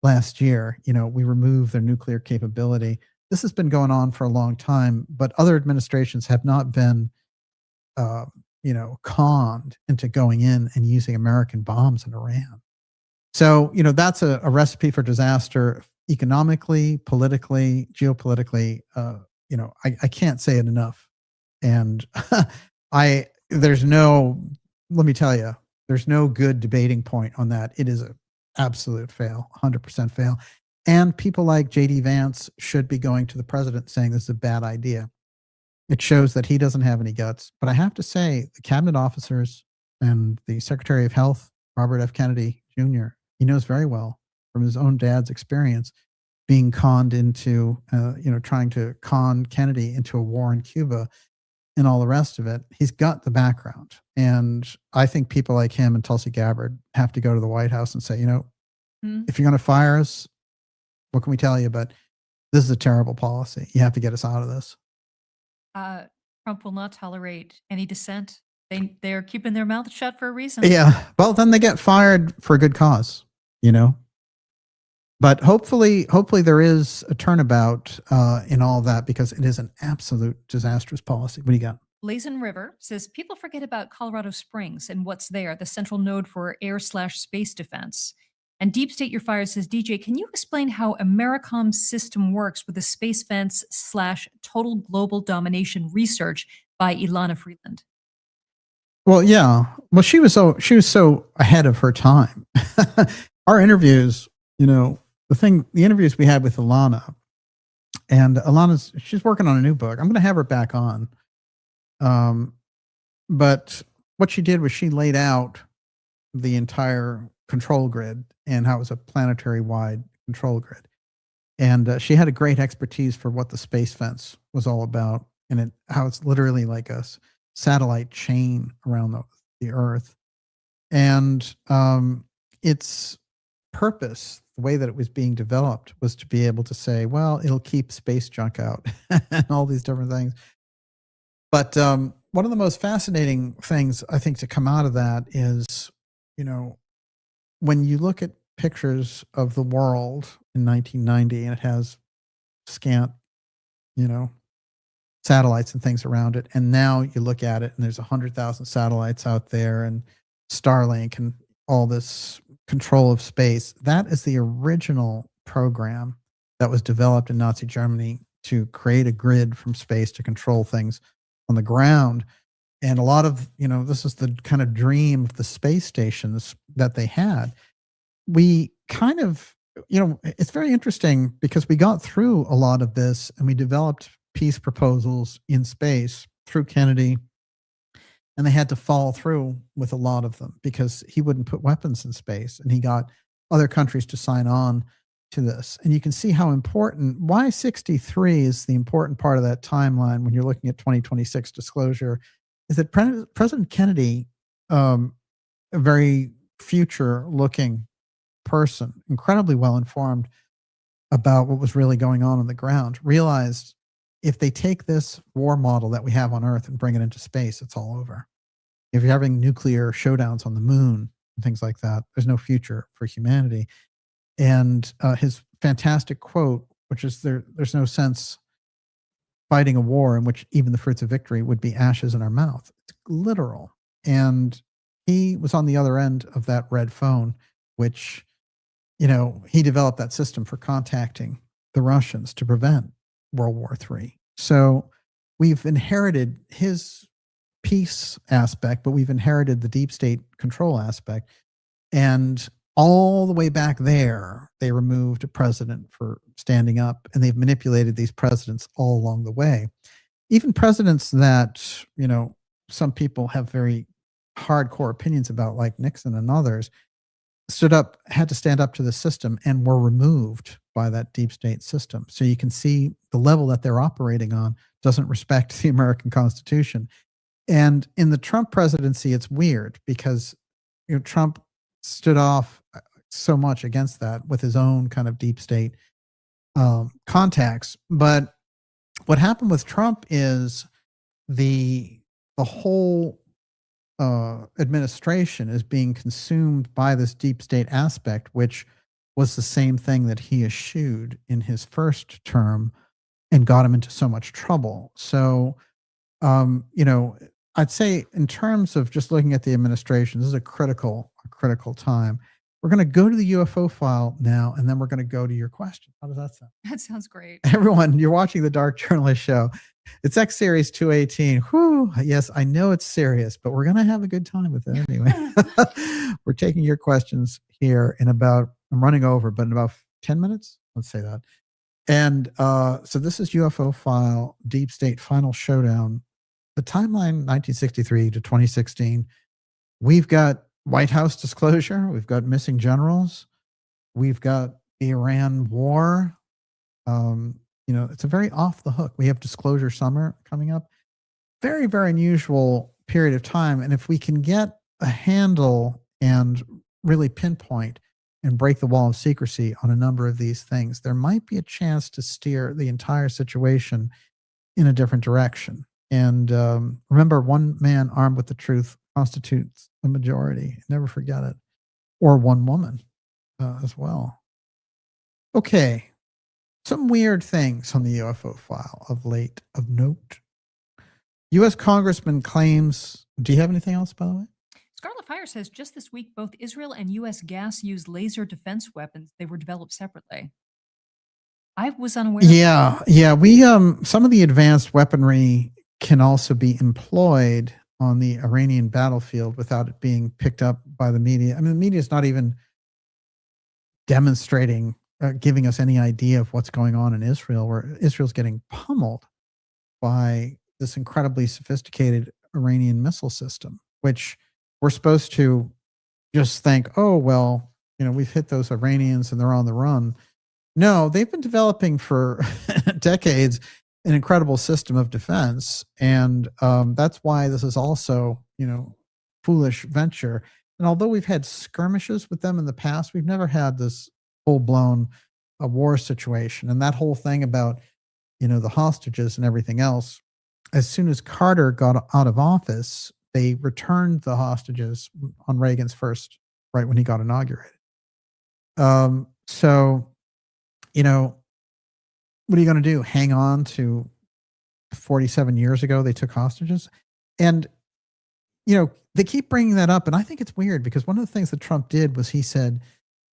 last year. We removed their nuclear capability. This has been going on for a long time, but other administrations have not been, conned into going in and using American bombs in Iran. So, that's a recipe for disaster economically, politically, geopolitically. I can't say it enough. And let me tell you, there's no good debating point on that. It is an absolute fail, 100% fail. And people like J.D. Vance should be going to the president saying this is a bad idea. It shows that he doesn't have any guts. But I have to say, the cabinet officers and the Secretary of Health, Robert F. Kennedy Jr., he knows very well from his own dad's experience being conned into, trying to con Kennedy into a war in Cuba and all the rest of it. He's got the background. And I think people like him and Tulsi Gabbard have to go to the White House and say, if you're going to fire us, what can we tell you? But this is a terrible policy. You have to get us out of this. Trump will not tolerate any dissent. They're keeping their mouth shut for a reason. Yeah. Well, then they get fired for a good cause, But hopefully there is a turnabout in all of that, because it is an absolute disastrous policy. What do you got? Blazin River says people forget about Colorado Springs and what's there, the central node for air/space defense. And Deep State Your Fire says, DJ, can you explain how Americom's system works with the space fence / total global domination research by Ilana Freeland? Well, yeah. Well, she was so ahead of her time. Our interviews, the interviews we had with Ilana, and she's working on a new book. I'm going to have her back on. But what she did was she laid out the entire control grid and how it was a planetary wide control grid. And she had a great expertise for what the space fence was all about, and how it's literally like a satellite chain around the Earth. And its purpose, the way that it was being developed, was to be able to say, well, it'll keep space junk out and all these different things. But one of the most fascinating things, I think, to come out of that is, when you look at pictures of the world in 1990, and it has scant, satellites and things around it, and now you look at it and there's 100,000 satellites out there, and Starlink and all this control of space. That is the original program that was developed in Nazi Germany to create a grid from space to control things on the ground. And a lot of, this is the kind of dream of the space stations that they had. We kind of, it's very interesting because we got through a lot of this and we developed peace proposals in space through Kennedy, and they had to follow through with a lot of them because he wouldn't put weapons in space, and he got other countries to sign on to this. And you can see how important, why 63 is the important part of that timeline when you're looking at 2026 disclosure, is that President Kennedy, a very future-looking person, incredibly well-informed about what was really going on the ground, realized if they take this war model that we have on Earth and bring it into space, it's all over. If you're having nuclear showdowns on the moon and things like that, there's no future for humanity. And his fantastic quote, which is, there's no sense fighting a war in which even the fruits of victory would be ashes in our mouth. It's literal. And he was on the other end of that red phone, which, he developed that system for contacting the Russians to prevent World War III. So we've inherited his peace aspect, but we've inherited the deep state control aspect. And all the way back there, they removed a president for standing up, and they've manipulated these presidents all along the way. Even presidents that, some people have very hardcore opinions about, like Nixon and others, had to stand up to the system and were removed by that deep state system. So you can see the level that they're operating on doesn't respect the American Constitution. And in the Trump presidency, it's weird because Trump stood off so much against that with his own kind of deep state contacts. But what happened with Trump is the whole administration is being consumed by this deep state aspect, which was the same thing that he eschewed in his first term and got him into so much trouble. So, I'd say in terms of just looking at the administration, this is a critical time. We're going to go to the UFO file now, and then we're going to go to your question. How does that sound? That sounds great. Everyone, you're watching the Dark Journalist Show. It's X-Series 218. Whew, yes, I know it's serious, but we're going to have a good time with it anyway. We're taking your questions here in I'm running over, but in about 10 minutes, let's say that. And so this is UFO file, Deep State Final Showdown. The timeline, 1963 to 2016. We've got White House disclosure. We've got missing generals. We've got the Iran war. It's a very off the hook. We have disclosure summer coming up. Very, very unusual period of time. And if we can get a handle and really pinpoint and break the wall of secrecy on a number of these things, there might be a chance to steer the entire situation in a different direction. And remember, one man armed with the truth constitutes a majority. Never forget it. Or one woman as well. Okay. Some weird things on the UFO file of late of note. U.S. Congressman claims. Do you have anything else, by the way? Scarlet Fire says just this week, both Israel and U.S. gas used laser defense weapons. They were developed separately. I was unaware. Yeah. We some of the advanced weaponry can also be employed on the Iranian battlefield without it being picked up by the media. I mean, the media is not even demonstrating, giving us any idea of what's going on in Israel, where Israel's getting pummeled by this incredibly sophisticated Iranian missile system, which we're supposed to just think, oh, well, we've hit those Iranians and they're on the run. No, they've been developing for decades an incredible system of defense. And that's why this is also, foolish venture. And although we've had skirmishes with them in the past, we've never had this full-blown war situation. And that whole thing about, the hostages and everything else, as soon as Carter got out of office, they returned the hostages on Reagan's first, right when he got inaugurated. So, what are you going to do? Hang on to 47 years ago they took hostages? And, they keep bringing that up. And I think it's weird because one of the things that Trump did was he said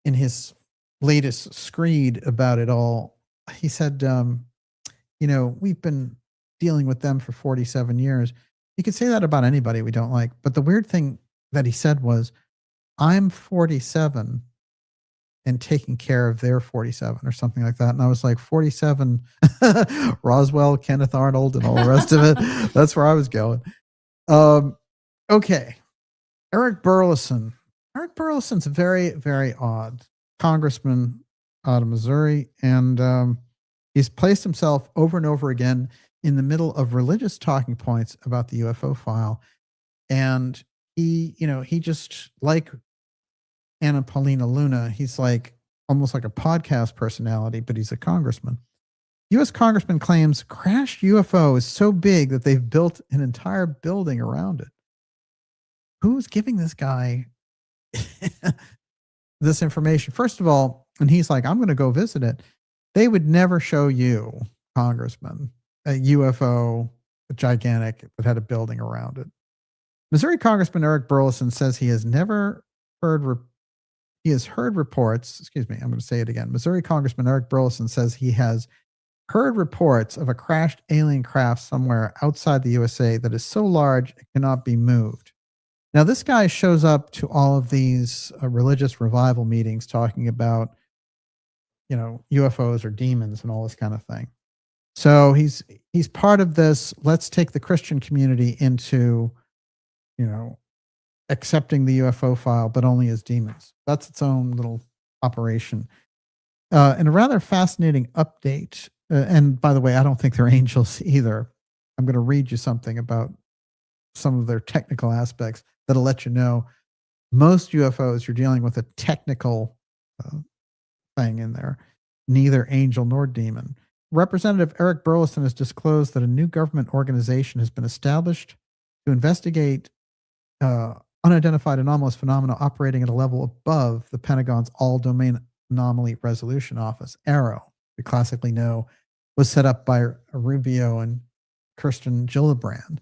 in his latest screed about it all, he said, we've been dealing with them for 47 years. You could say that about anybody we don't like. But the weird thing that he said was, I'm 47 and taking care of their 47 or something like that. And I was like, 47, Roswell, Kenneth Arnold, and all the rest of it. That's where I was going. Okay. Eric Burleson. Eric Burleson's very, very odd congressman out of Missouri. And he's placed himself over and over again in the middle of religious talking points about the UFO file. And he just, like Anna Paulina Luna, he's like almost like a podcast personality, but he's a congressman. U.S. congressman claims crashed UFO is so big that they've built an entire building around it. Who's giving this guy this information? First of all, and he's like, I'm going to go visit it. They would never show you, congressman, a UFO, a gigantic, that had a building around it. Missouri Congressman Eric Burleson says he has never heard reports. Excuse me, I'm going to say it again. Missouri Congressman Eric Burleson says he has heard reports of a crashed alien craft somewhere outside the USA that is so large it cannot be moved. Now, this guy shows up to all of these religious revival meetings talking about, UFOs or demons and all this kind of thing. So he's part of this. Let's take the Christian community into, accepting the UFO file, but only as demons. That's its own little operation. And a rather fascinating update. And by the way, I don't think they're angels either. I'm going to read you something about some of their technical aspects that'll let you know most UFOs, you're dealing with a technical thing in there, neither angel nor demon. Representative Eric Burleson has disclosed that a new government organization has been established to investigate unidentified anomalous phenomena operating at a level above the Pentagon's All-Domain Anomaly Resolution Office, ARROW, we classically know was set up by Rubio and Kirsten Gillibrand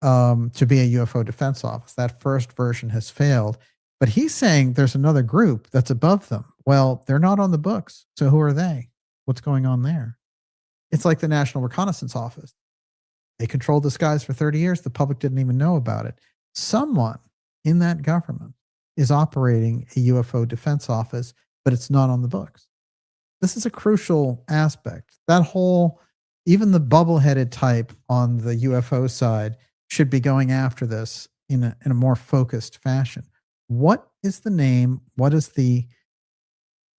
to be a UFO defense office. That first version has failed, but he's saying there's another group that's above them. Well, they're not on the books. So who are they? What's going on there? It's like the National Reconnaissance Office. They controlled the skies for 30 years. The public didn't even know about it. Someone in that government is operating a UFO defense office, but it's not on the books. This is a crucial aspect. That whole, even the bubble-headed type on the UFO side should be going after this in a more focused fashion. What is the name? What is the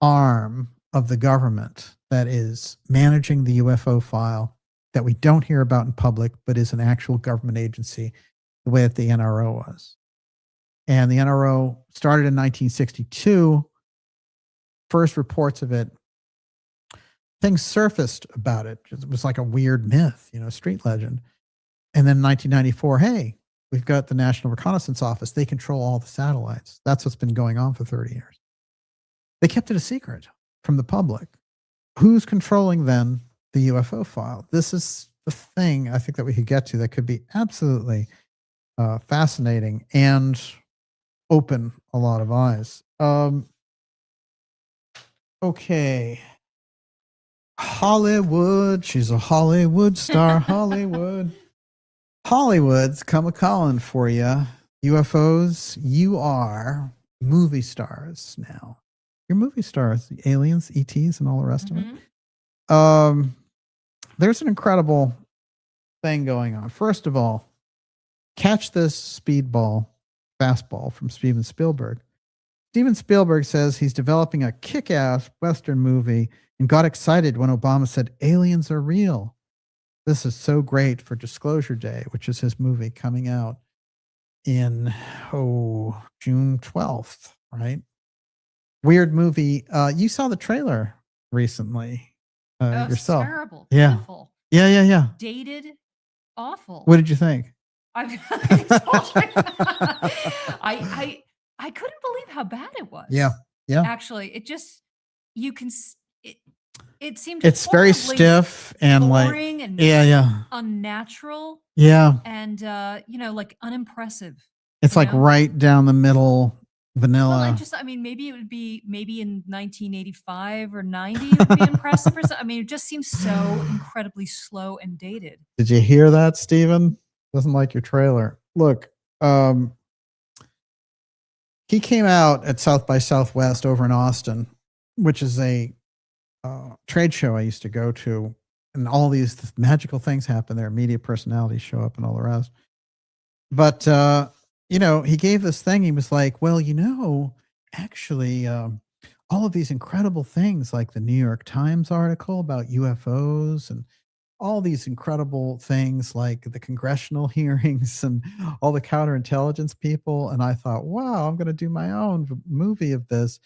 arm of the government that is managing the UFO file that we don't hear about in public, but is an actual government agency, the way that the NRO was? And the NRO started in 1962. First reports of it, things surfaced about it. It was like a weird myth, street legend. And then 1994, hey, we've got the National Reconnaissance Office. They control all the satellites. That's what's been going on for 30 years. They kept it a secret from the public. Who's controlling then the UFO file? This is the thing I think that we could get to that could be absolutely fascinating and open a lot of eyes. Okay. Hollywood. She's a Hollywood star. Hollywood's come a-calling for you. UFOs, you are movie stars now. You're movie stars. Aliens, ETs, and all the rest of it. There's an incredible thing going on. First of all, catch this fastball from Steven Spielberg. Steven Spielberg says he's developing a kick-ass Western movie and got excited when Obama said aliens are real. This is so great for Disclosure Day, which is his movie coming out in June 12th, right? Weird movie. You saw the trailer recently yourself. Terrible. Yeah. Awful. Yeah. Dated. Awful. What did you think? I couldn't believe how bad it was. Yeah. Actually, it just, it seemed it's very stiff and boring like, and unnatural. Yeah. And, like unimpressive. It's like right down the middle, vanilla. Well, maybe it would be in 1985 or 90, it would be impressive. It just seems so incredibly slow and dated. Did you hear that, Steven? Doesn't like your trailer. Look, he came out at South by Southwest over in Austin, which is a trade show I used to go to, and all these magical things happen there. Media personalities show up and all the rest. But, he gave this thing. He was like, well, actually, all of these incredible things like the New York Times article about UFOs and all these incredible things like the congressional hearings and all the counterintelligence people. And I thought, wow, I'm going to do my own movie of this.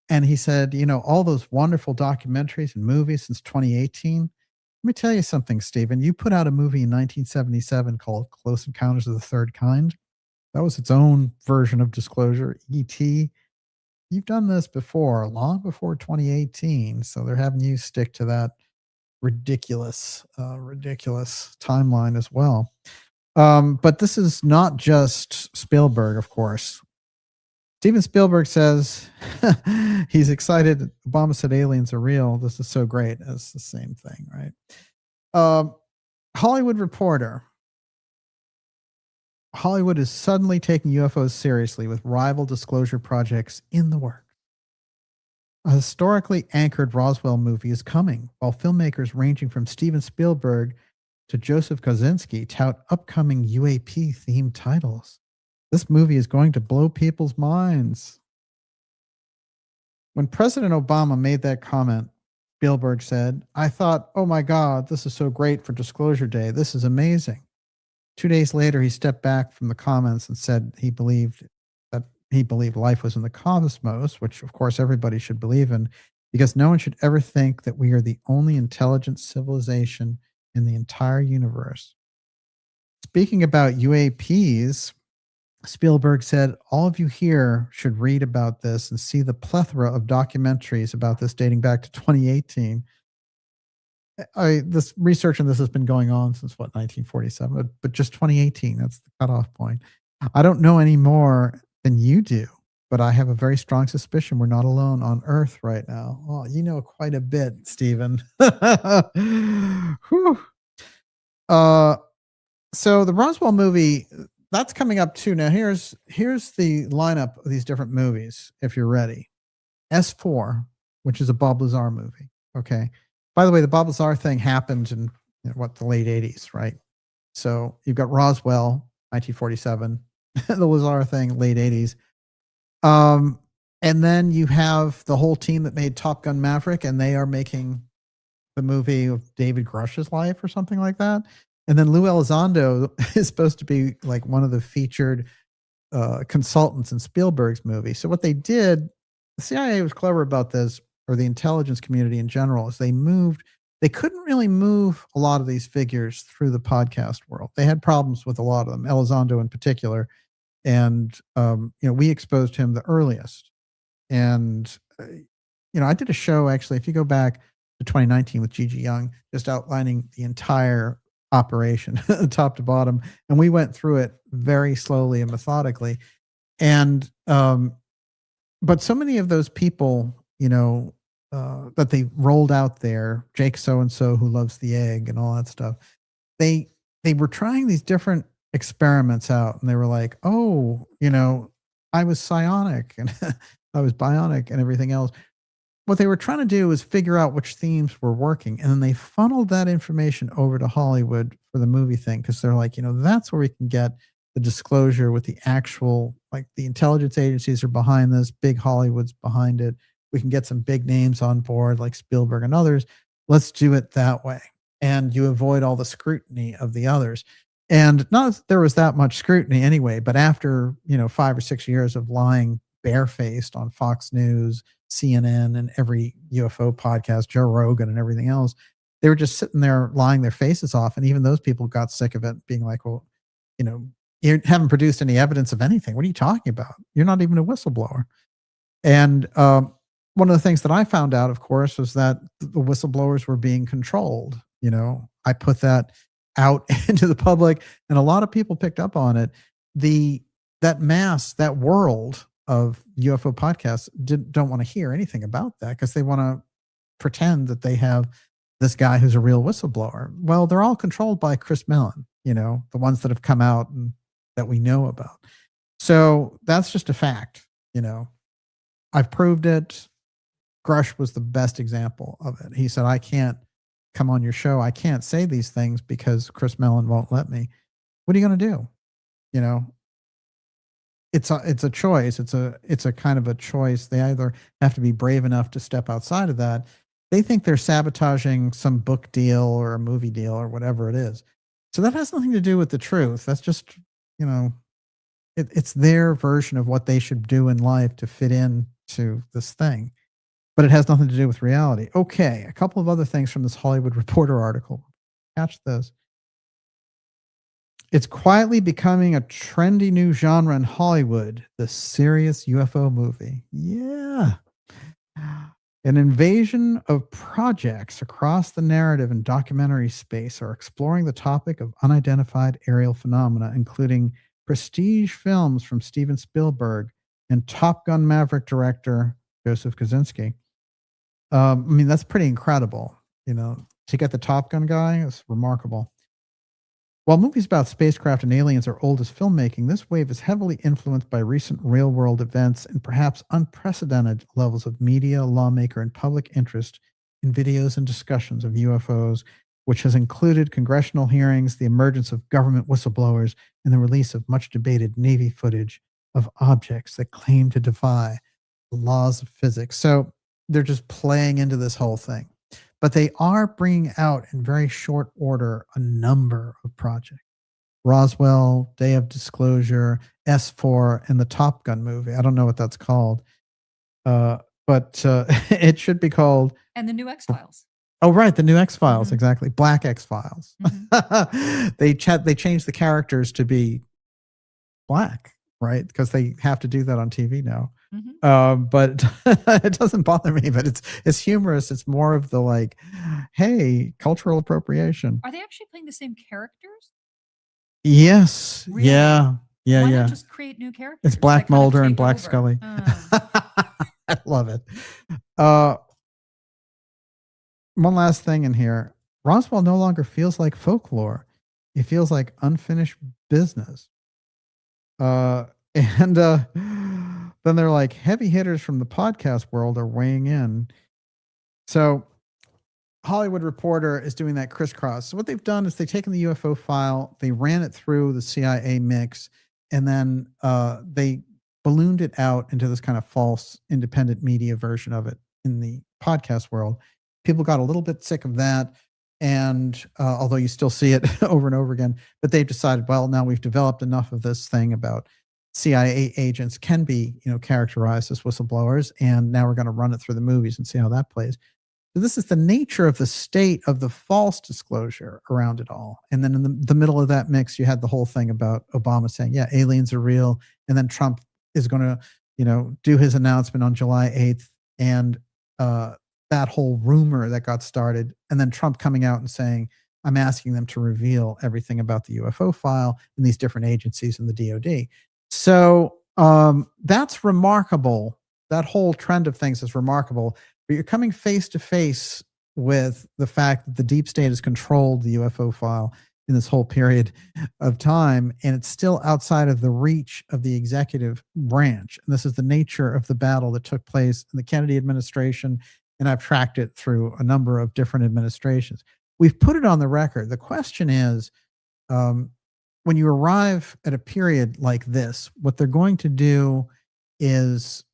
And he said, all those wonderful documentaries and movies since 2018. Let me tell you something, Stephen. You put out a movie in 1977 called Close Encounters of the Third Kind. That was its own version of Disclosure, E.T. You've done this before, long before 2018. So they're having you stick to that ridiculous timeline as well. But this is not just Spielberg, of course. Steven Spielberg says he's excited. Obama said aliens are real. This is so great. It's the same thing, right? Hollywood Reporter. Hollywood is suddenly taking UFOs seriously with rival disclosure projects in the works. A historically anchored Roswell movie is coming, while filmmakers ranging from Steven Spielberg to Joseph Kosinski tout upcoming UAP-themed titles. This movie is going to blow people's minds. When President Obama made that comment, Spielberg said, I thought, oh my God, this is so great for Disclosure Day. This is amazing. 2 days later, he stepped back from the comments and said he believed life was in the cosmos, which of course everybody should believe in, because no one should ever think that we are the only intelligent civilization in the entire universe. Speaking about UAPs, Spielberg said, all of you here should read about this and see the plethora of documentaries about this dating back to 2018. This research on this has been going on since 1947, but just 2018, that's the cutoff point. I don't know any more than you do, but I have a very strong suspicion we're not alone on Earth right now. Oh, you know quite a bit, Stephen. Whew. So the Roswell movie, that's coming up too. Now here's the lineup of these different movies, if you're ready. S4, which is a Bob Lazar movie. Okay. By the way, the Bob Lazar thing happened in the late 80s, right? So you've got Roswell, 1947, the Lazar thing, late 80s. And then you have the whole team that made Top Gun Maverick, and they are making the movie of David Grush's life or something like that. And then Lou Elizondo is supposed to be like one of the featured consultants in Spielberg's movie. So what they did, the CIA was clever about this, or the intelligence community in general, is they couldn't really move a lot of these figures through the podcast world. They had problems with a lot of them, Elizondo in particular. And, we exposed him the earliest. And, I did a show, actually, if you go back to 2019 with Gigi Young, just outlining the entire operation, top to bottom. And we went through it very slowly and methodically. And, but so many of those people, that they rolled out there, Jake so-and-so who loves the egg and all that stuff, they were trying these different experiments out, and they were like, oh, I was psionic and I was bionic and everything else. What they were trying to do was figure out which themes were working, and then they funneled that information over to Hollywood for the movie thing, because they're like, that's where we can get the disclosure with the actual, like, the intelligence agencies are behind this, big Hollywood's behind it. We can get some big names on board like Spielberg and others. Let's do it that way. And you avoid all the scrutiny of the others. And not that there was that much scrutiny anyway, but after, 5 or 6 years of lying barefaced on Fox News, CNN, and every UFO podcast, Joe Rogan and everything else, they were just sitting there lying their faces off. And even those people got sick of it, being like, well, you haven't produced any evidence of anything. What are you talking about? You're not even a whistleblower. And one of the things that I found out, of course, was that the whistleblowers were being controlled. I put that out into the public, and a lot of people picked up on it. That world of UFO podcasts don't want to hear anything about that, because they want to pretend that they have this guy who's a real whistleblower. Well, they're all controlled by Chris Mellon, the ones that have come out and that we know about. So that's just a fact. I've proved it. Grush was the best example of it. He said, I can't come on your show. I can't say these things because Chris Mellon won't let me. What are you going to do? It's a choice. It's a kind of a choice. They either have to be brave enough to step outside of that. They think they're sabotaging some book deal or a movie deal or whatever it is. So that has nothing to do with the truth. That's just, it's their version of what they should do in life to fit in to this thing. But it has nothing to do with reality. Okay, a couple of other things from this Hollywood Reporter article. Catch this. It's quietly becoming a trendy new genre in Hollywood, the serious UFO movie. Yeah. An invasion of projects across the narrative and documentary space are exploring the topic of unidentified aerial phenomena, including prestige films from Steven Spielberg and Top Gun Maverick director Joseph Kosinski. That's pretty incredible. To get the Top Gun guy is remarkable. While movies about spacecraft and aliens are old as filmmaking, this wave is heavily influenced by recent real-world events and perhaps unprecedented levels of media, lawmaker, and public interest in videos and discussions of UFOs which has included congressional hearings, the emergence of government whistleblowers, and the release of much debated Navy footage of objects that claim to defy the laws of physics. So they're just playing into this whole thing. But they are bringing out in very short order a number of projects. Roswell, Day of Disclosure, S4, and the Top Gun movie. I don't know what that's called, but it should be called. And the new X-Files. Oh, right, the new X-Files, exactly. Black X-Files. They changed the characters to be black, right? Because they have to do that on TV now. But it doesn't bother me, but it's humorous. It's more of the like, hey, cultural appropriation. Are they actually playing the same characters? Yes. Really? Yeah. Why not just create new characters? It's Black Mulder and take Black over? Scully. I love it. One last thing in here. Roswell no longer feels like folklore. It feels like unfinished business. And then they're like, heavy hitters from the podcast world are weighing in. So Hollywood Reporter is doing that crisscross. So what they've done is they've taken the UFO file, they ran it through the CIA mix, and then they ballooned it out into this kind of false independent media version of it in the podcast world. People got a little bit sick of that. And although you still see it over and over again, but they've decided, well, now we've developed enough of this thing about CIA agents can be, characterized as whistleblowers. And now we're going to run it through the movies and see how that plays. So this is the nature of the state of the false disclosure around it all. And then in the middle of that mix, you had the whole thing about Obama saying, yeah, aliens are real. And then Trump is going to, do his announcement on July 8th. And that whole rumor that got started. And then Trump coming out and saying, I'm asking them to reveal everything about the UFO file in these different agencies in the DOD. So that's remarkable. That whole trend of things is remarkable. But you're coming face to face with the fact that the deep state has controlled the UFO file in this whole period of time, and it's still outside of the reach of the executive branch. And this is the nature of the battle that took place in the Kennedy administration, and I've tracked it through a number of different administrations. We've put it on the record. The question is, when you arrive at a period like this, what they're going to do is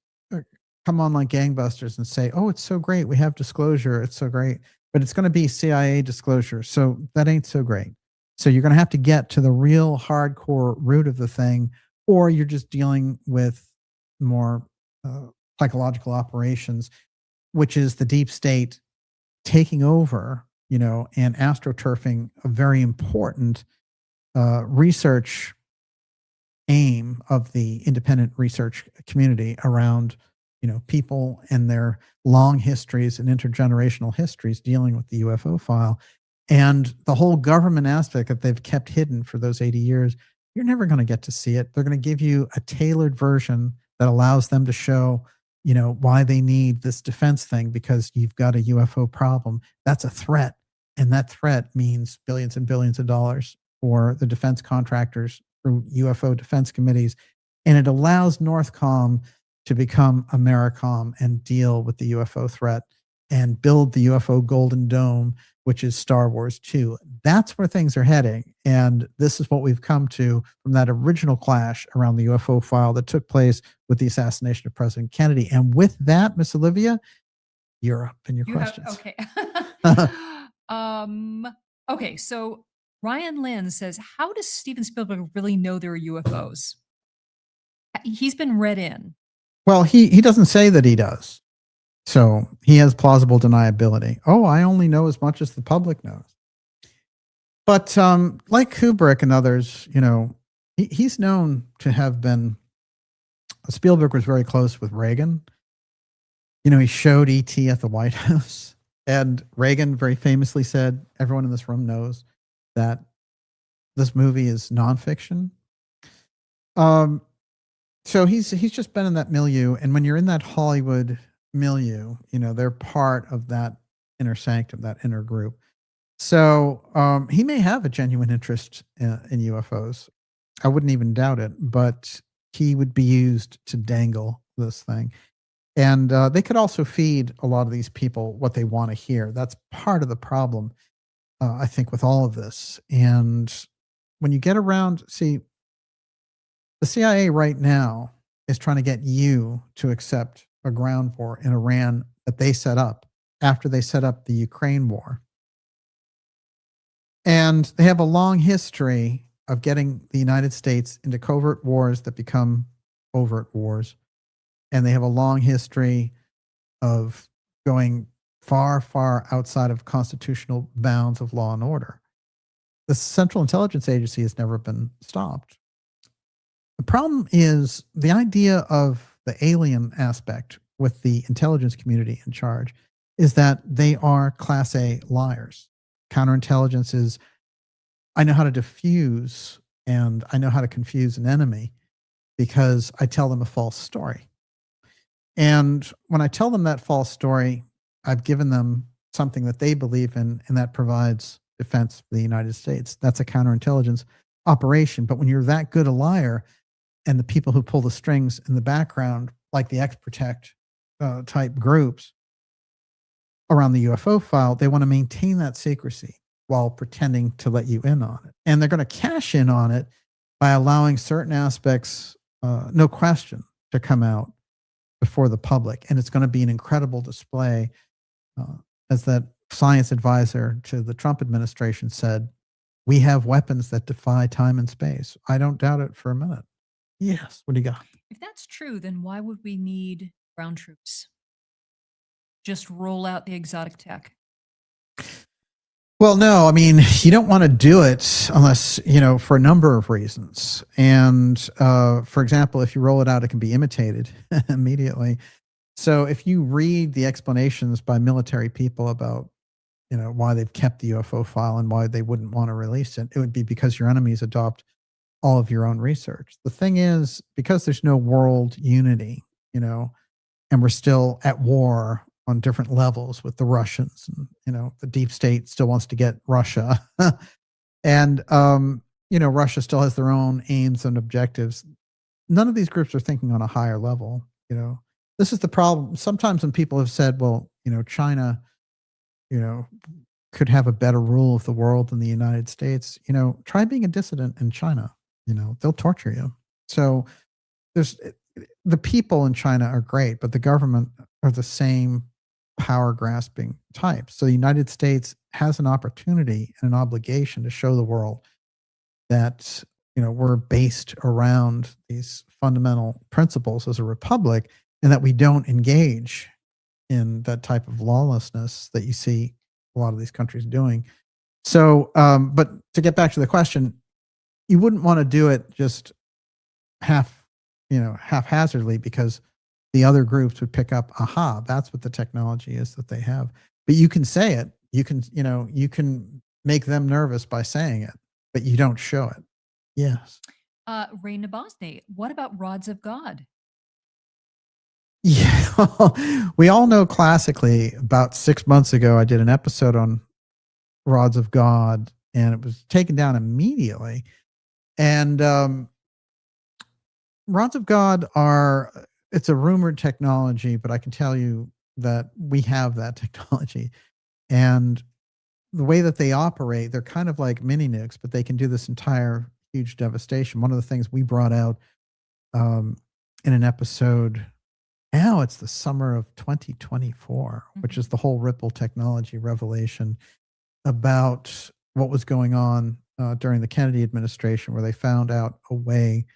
come on like gangbusters and say, oh, it's so great. We have disclosure. It's so great. But it's going to be CIA disclosure. So that ain't so great. So you're going to have to get to the real hardcore root of the thing, or you're just dealing with more psychological operations, which is the deep state taking over, and astroturfing a very important research aim of the independent research community around, people and their long histories and intergenerational histories dealing with the UFO file. And the whole government aspect that they've kept hidden for those 80 years, you're never going to get to see it. They're going to give you a tailored version that allows them to show, why they need this defense thing, because you've got a UFO problem. That's a threat. And that threat means billions and billions of dollars for the defense contractors through UFO defense committees. And it allows Northcom to become Americom and deal with the UFO threat and build the UFO Golden Dome, which is Star Wars 2. That's where things are heading. And this is what we've come to from that original clash around the UFO file that took place with the assassination of President Kennedy. And with that, Miss Olivia, you're up in your questions. Okay, so Ryan Lynn says, how does Steven Spielberg really know there are UFOs? He's been read in. Well, he doesn't say that he does. So he has plausible deniability. Oh, I only know as much as the public knows. But like Kubrick and others, he's known to have been, Spielberg was very close with Reagan. He showed E.T. at the White House. And Reagan very famously said, everyone in this room knows that this movie is nonfiction. So he's just been in that milieu. And when you're in that Hollywood milieu, they're part of that inner sanctum, that inner group. So he may have a genuine interest in UFOs. I wouldn't even doubt it, but he would be used to dangle this thing. And they could also feed a lot of these people what they want to hear. That's part of the problem. I think, with all of this. And when you get around, see, the CIA right now is trying to get you to accept a ground war in Iran that they set up after they set up the Ukraine war. And they have a long history of getting the United States into covert wars that become overt wars. And they have a long history of going far, far outside of constitutional bounds of law and order. The Central Intelligence Agency has never been stopped. The problem is the idea of the alien aspect with the intelligence community in charge is that they are Class A liars. Counterintelligence is, I know how to diffuse and I know how to confuse an enemy because I tell them a false story. And when I tell them that false story, I've given them something that they believe in, and that provides defense for the United States. That's a counterintelligence operation. But when you're that good a liar, and the people who pull the strings in the background, like the X-Protect type groups around the UFO file, they want to maintain that secrecy while pretending to let you in on it. And they're going to cash in on it by allowing certain aspects, no question, to come out before the public. And it's going to be an incredible display. As that science advisor to the Trump administration said, we have weapons that defy time and space. I don't doubt it for a minute. Yes. What do you got? If that's true, then why would we need ground troops? Just roll out the exotic tech. Well, no, I mean, you don't want to do it unless, for a number of reasons. And for example, if you roll it out, it can be imitated immediately. So if you read the explanations by military people about, why they've kept the UFO file and why they wouldn't want to release it, it would be because your enemies adopt all of your own research. The thing is, because there's no world unity, and we're still at war on different levels with the Russians, and, the deep state still wants to get Russia. And, Russia still has their own aims and objectives. None of these groups are thinking on a higher level. This is the problem. Sometimes when people have said, well, China, could have a better rule of the world than the United States, try being a dissident in China. They'll torture you. So there's the people in China are great, but the government are the same power grasping type. So the United States has an opportunity and an obligation to show the world that, we're based around these fundamental principles as a republic, and that we don't engage in that type of lawlessness that you see a lot of these countries doing. So, but to get back to the question, you wouldn't want to do it just haphazardly, because the other groups would pick up, aha, that's what the technology is that they have. But you can say it. You can make them nervous by saying it, but you don't show it. Yes. Ray Nabosny, what about rods of God? Yeah, we all know classically, about 6 months ago, I did an episode on rods of God, and it was taken down immediately. And rods of God it's a rumored technology, but I can tell you that we have that technology. And the way that they operate, they're kind of like mini nukes, but they can do this entire huge devastation. One of the things we brought out in an episode, now it's the summer of 2024, which is the whole Ripple technology revelation about what was going on during the Kennedy administration, where they found out a way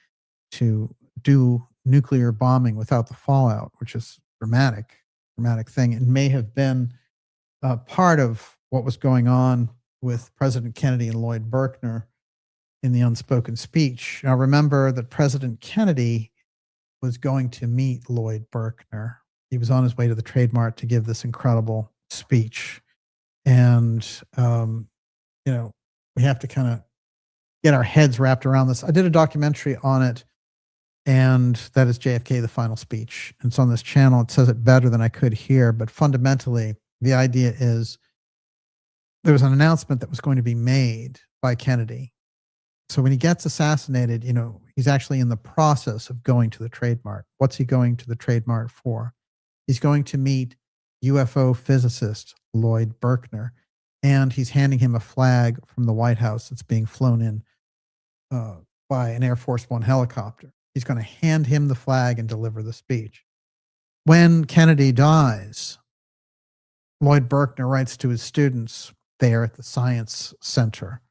to do nuclear bombing without the fallout, which is dramatic thing, and may have been part of what was going on with President Kennedy and Lloyd Berkner in the unspoken speech. Now, remember that President Kennedy was going to meet Lloyd Berkner. He was on his way to the Trade Mart to give this incredible speech. And, we have to kind of get our heads wrapped around this. I did a documentary on it, and that is JFK, The Final Speech. And it's on this channel. It says it better than I could here, but fundamentally, the idea is there was an announcement that was going to be made by Kennedy. So when he gets assassinated, he's actually in the process of going to the Trade Mart. What's he going to the Trade Mart for? He's going to meet UFO physicist Lloyd Berkner. and he's handing him a flag from the White House that's being flown in by an Air Force One helicopter. He's going to hand him the flag and deliver the speech. When Kennedy dies, Lloyd Berkner writes to his students there at the Science Center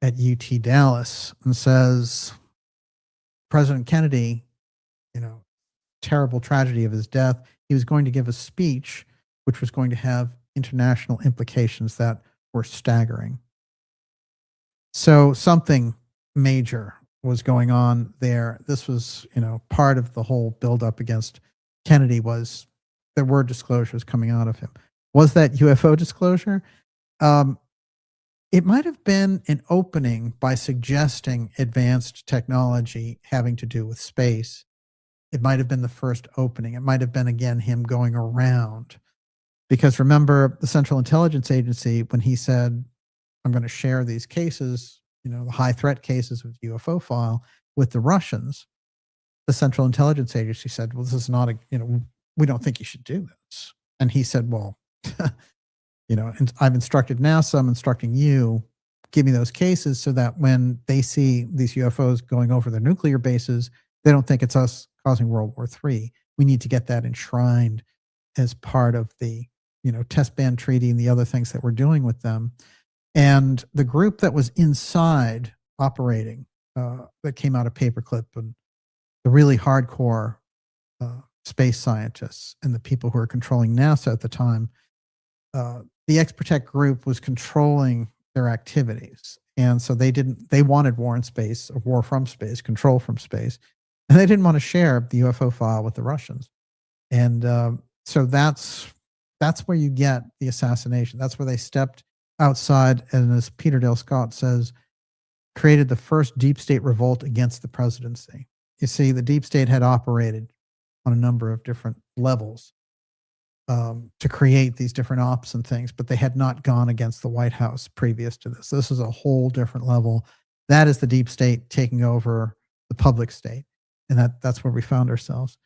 at UT Dallas and says, President Kennedy, terrible tragedy of his death, he was going to give a speech which was going to have international implications that were staggering. So something major was going on there. This was, part of the whole buildup against Kennedy was there were disclosures coming out of him. Was that UFO disclosure? It might have been an opening by suggesting advanced technology having to do with space. It might have been the first opening. It might have been, again, him going around. Because remember, the Central Intelligence Agency, when he said, I'm going to share these cases, the high threat cases of the UFO file with the Russians, the Central Intelligence Agency said, well, this is not we don't think you should do this. And he said, well, and I've instructed NASA, I'm instructing you, give me those cases so that when they see these UFOs going over their nuclear bases, they don't think it's us causing World War III. We need to get that enshrined as part of the, test ban treaty and the other things that we're doing with them. And the group that was inside operating, that came out of Paperclip, and the really hardcore space scientists and the people who were controlling NASA at the time, the X-Protect group was controlling their activities. And so they wanted war in space, or war from space, control from space. And they didn't want to share the UFO file with the Russians. And so that's where you get the assassination. That's where they stepped outside, and as Peter Dale Scott says, created the first deep state revolt against the presidency. You see, the deep state had operated on a number of different levels to create these different ops and things, but they had not gone against the White House previous to this. This is a whole different level. That is the deep state taking over the public state. And that's where we found ourselves.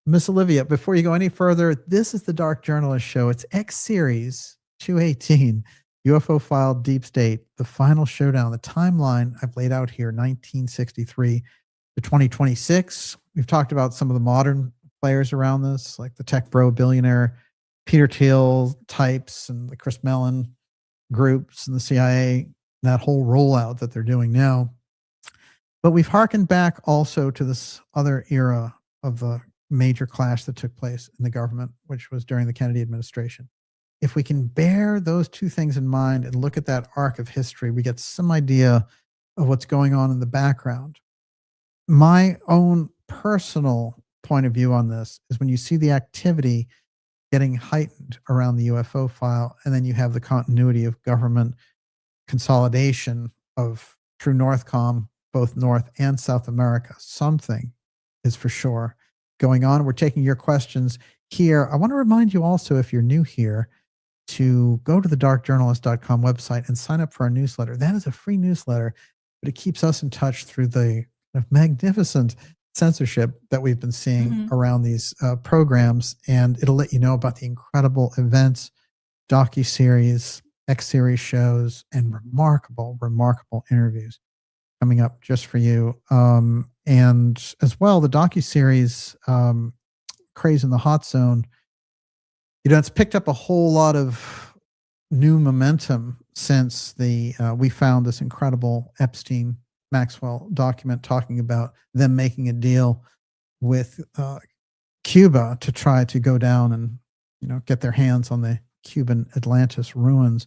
Miss Olivia, before you go any further, this is the Dark Journalist Show. It's X-Series 218, UFO File Deep State, the final showdown. The timeline I've laid out here, 1963 to 2026. We've talked about some of the modern players around this, like the tech bro billionaire Peter Thiel types and the Chris Mellon groups and the CIA, that whole rollout that they're doing now. But we've hearkened back also to this other era of the major clash that took place in the government, which was during the Kennedy administration. If we can bear those two things in mind and look at that arc of history, we get some idea of what's going on in the background. My own personal point of view on this is when you see the activity getting heightened around the UFO file, and then you have the continuity of government consolidation of True Northcom, both North and South America. Something is for sure going on. We're taking your questions here. I want to remind you also, if you're new here, to go to the darkjournalist.com website and sign up for our newsletter. That is a free newsletter, but it keeps us in touch through the magnificent censorship that we've been seeing around these programs, and it'll let you know about the incredible events, docuseries, X-series shows, and remarkable interviews coming up just for you. And as well, the docuseries Craze in the Hot Zone, it's picked up a whole lot of new momentum since we found this incredible Epstein Maxwell document talking about them making a deal with Cuba to try to go down and get their hands on the Cuban Atlantis ruins.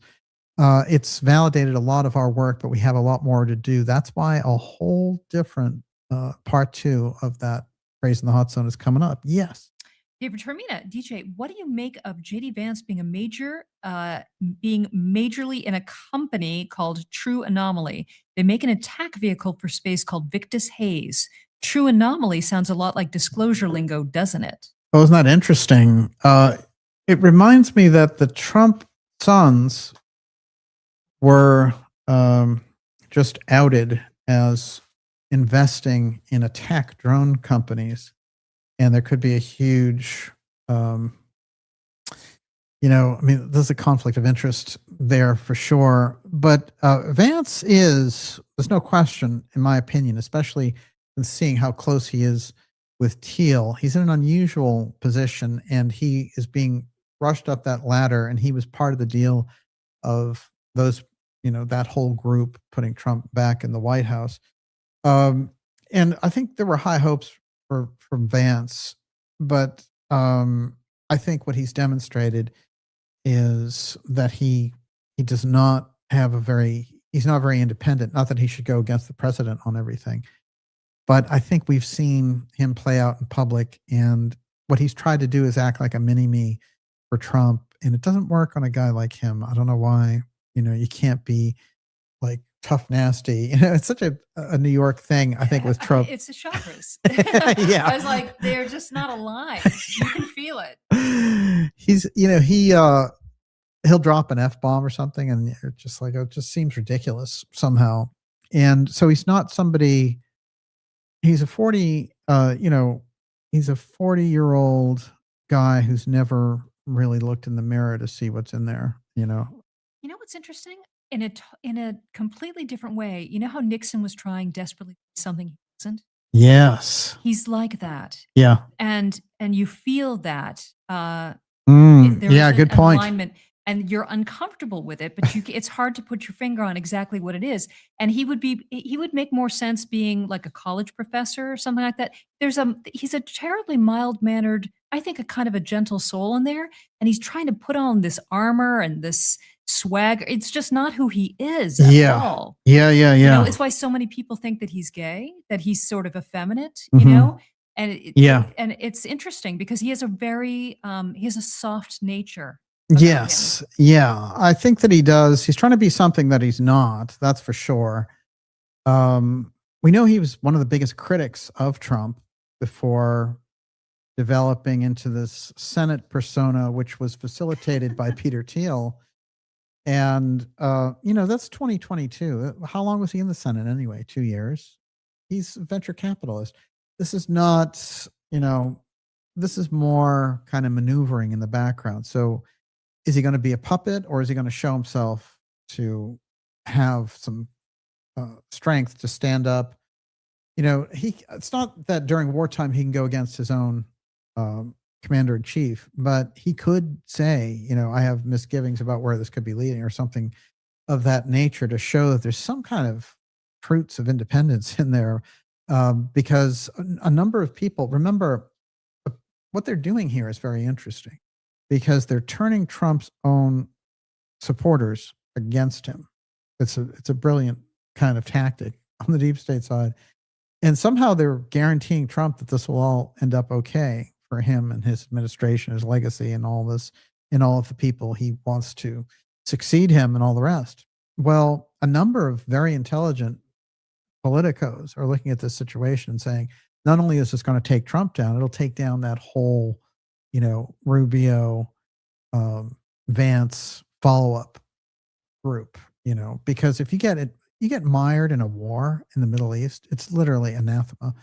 It's validated a lot of our work, but we have a lot more to do. That's why a whole different part 2 of that Craze in the Hot Zone is coming up. Yes. David Termina, DJ, what do you make of JD Vance being being majorly in a company called True Anomaly? They make an attack vehicle for space called Victus Haze. True Anomaly sounds a lot like disclosure lingo, doesn't it? Oh, isn't that interesting? It reminds me that the Trump sons were just outed as investing in attack drone companies. And there could be a huge I mean, there's a conflict of interest there for sure. But Vance there's no question, in my opinion, especially in seeing how close he is with Thiel. He's in an unusual position, and he is being rushed up that ladder, and he was part of the deal of those, that whole group putting Trump back in the White House. And I think there were high hopes from Vance, but I think what he's demonstrated is that he does not have he's not very independent. Not that he should go against the president on everything, but I think we've seen him play out in public, and what he's tried to do is act like a mini-me for Trump, and it doesn't work on a guy like him. I don't know why. You can't be like tough, nasty. It's such a New York thing, I think, with Trump. It's the chakras. Yeah. I was like, they're just not aligned. You can feel it. He's, he'll drop an F-bomb or something, and you're just like, it just seems ridiculous somehow. And so he's not somebody. He's a 40-year-old guy who's never really looked in the mirror to see what's in there. You know what's interesting? In a completely different way, you know how Nixon was trying desperately to be something he wasn't? Yes. He's like that. Yeah. And you feel that. Yeah, good point. Alignment, and you're uncomfortable with it, but it's hard to put your finger on exactly what it is. And he would make more sense being like a college professor or something like that. He's a terribly mild-mannered, I think, a kind of a gentle soul in there, and he's trying to put on this armor and this swag. It's just not who he is at all. Yeah. It's why so many people think that he's gay, that he's sort of effeminate, Mhm. and and it's interesting because he has a soft nature. Yes. Yeah. I think that he does. He's trying to be something that he's not. That's for sure. We know he was one of the biggest critics of Trump before developing into this Senate persona, which was facilitated by Peter Thiel. And, that's 2022. How long was he in the Senate anyway? 2 years. He's a venture capitalist. This is not, this is more kind of maneuvering in the background. So is he going to be a puppet, or is he going to show himself to have some strength to stand up? It's not that during wartime he can go against his own commander in chief, but he could say, I have misgivings about where this could be leading, or something of that nature, to show that there's some kind of fruits of independence in there. Because a number of people, remember, what they're doing here is very interesting, because they're turning Trump's own supporters against him. It's a brilliant kind of tactic on the deep state side. And somehow they're guaranteeing Trump that this will all end up okay for him and his administration, his legacy, and all this, and all of the people he wants to succeed him, and all the rest. Well, a number of very intelligent politicos are looking at this situation and saying, not only is this going to take Trump down, it'll take down that whole, Rubio, Vance follow-up group, because if you get mired in a war in the Middle East, it's literally anathema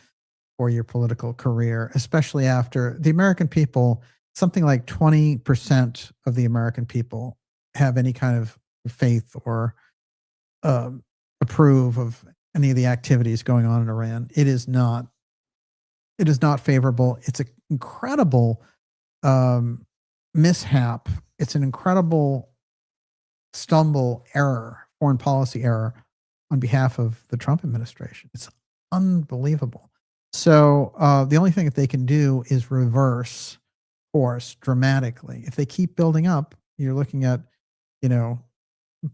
for your political career, especially after the American people. Something like 20% of the American people have any kind of faith or approve of any of the activities going on in Iran. It is not favorable. It's an incredible mishap. It's an incredible foreign policy error on behalf of the Trump administration. It's unbelievable. So the only thing that they can do is reverse course dramatically. If they keep building up, you're looking at,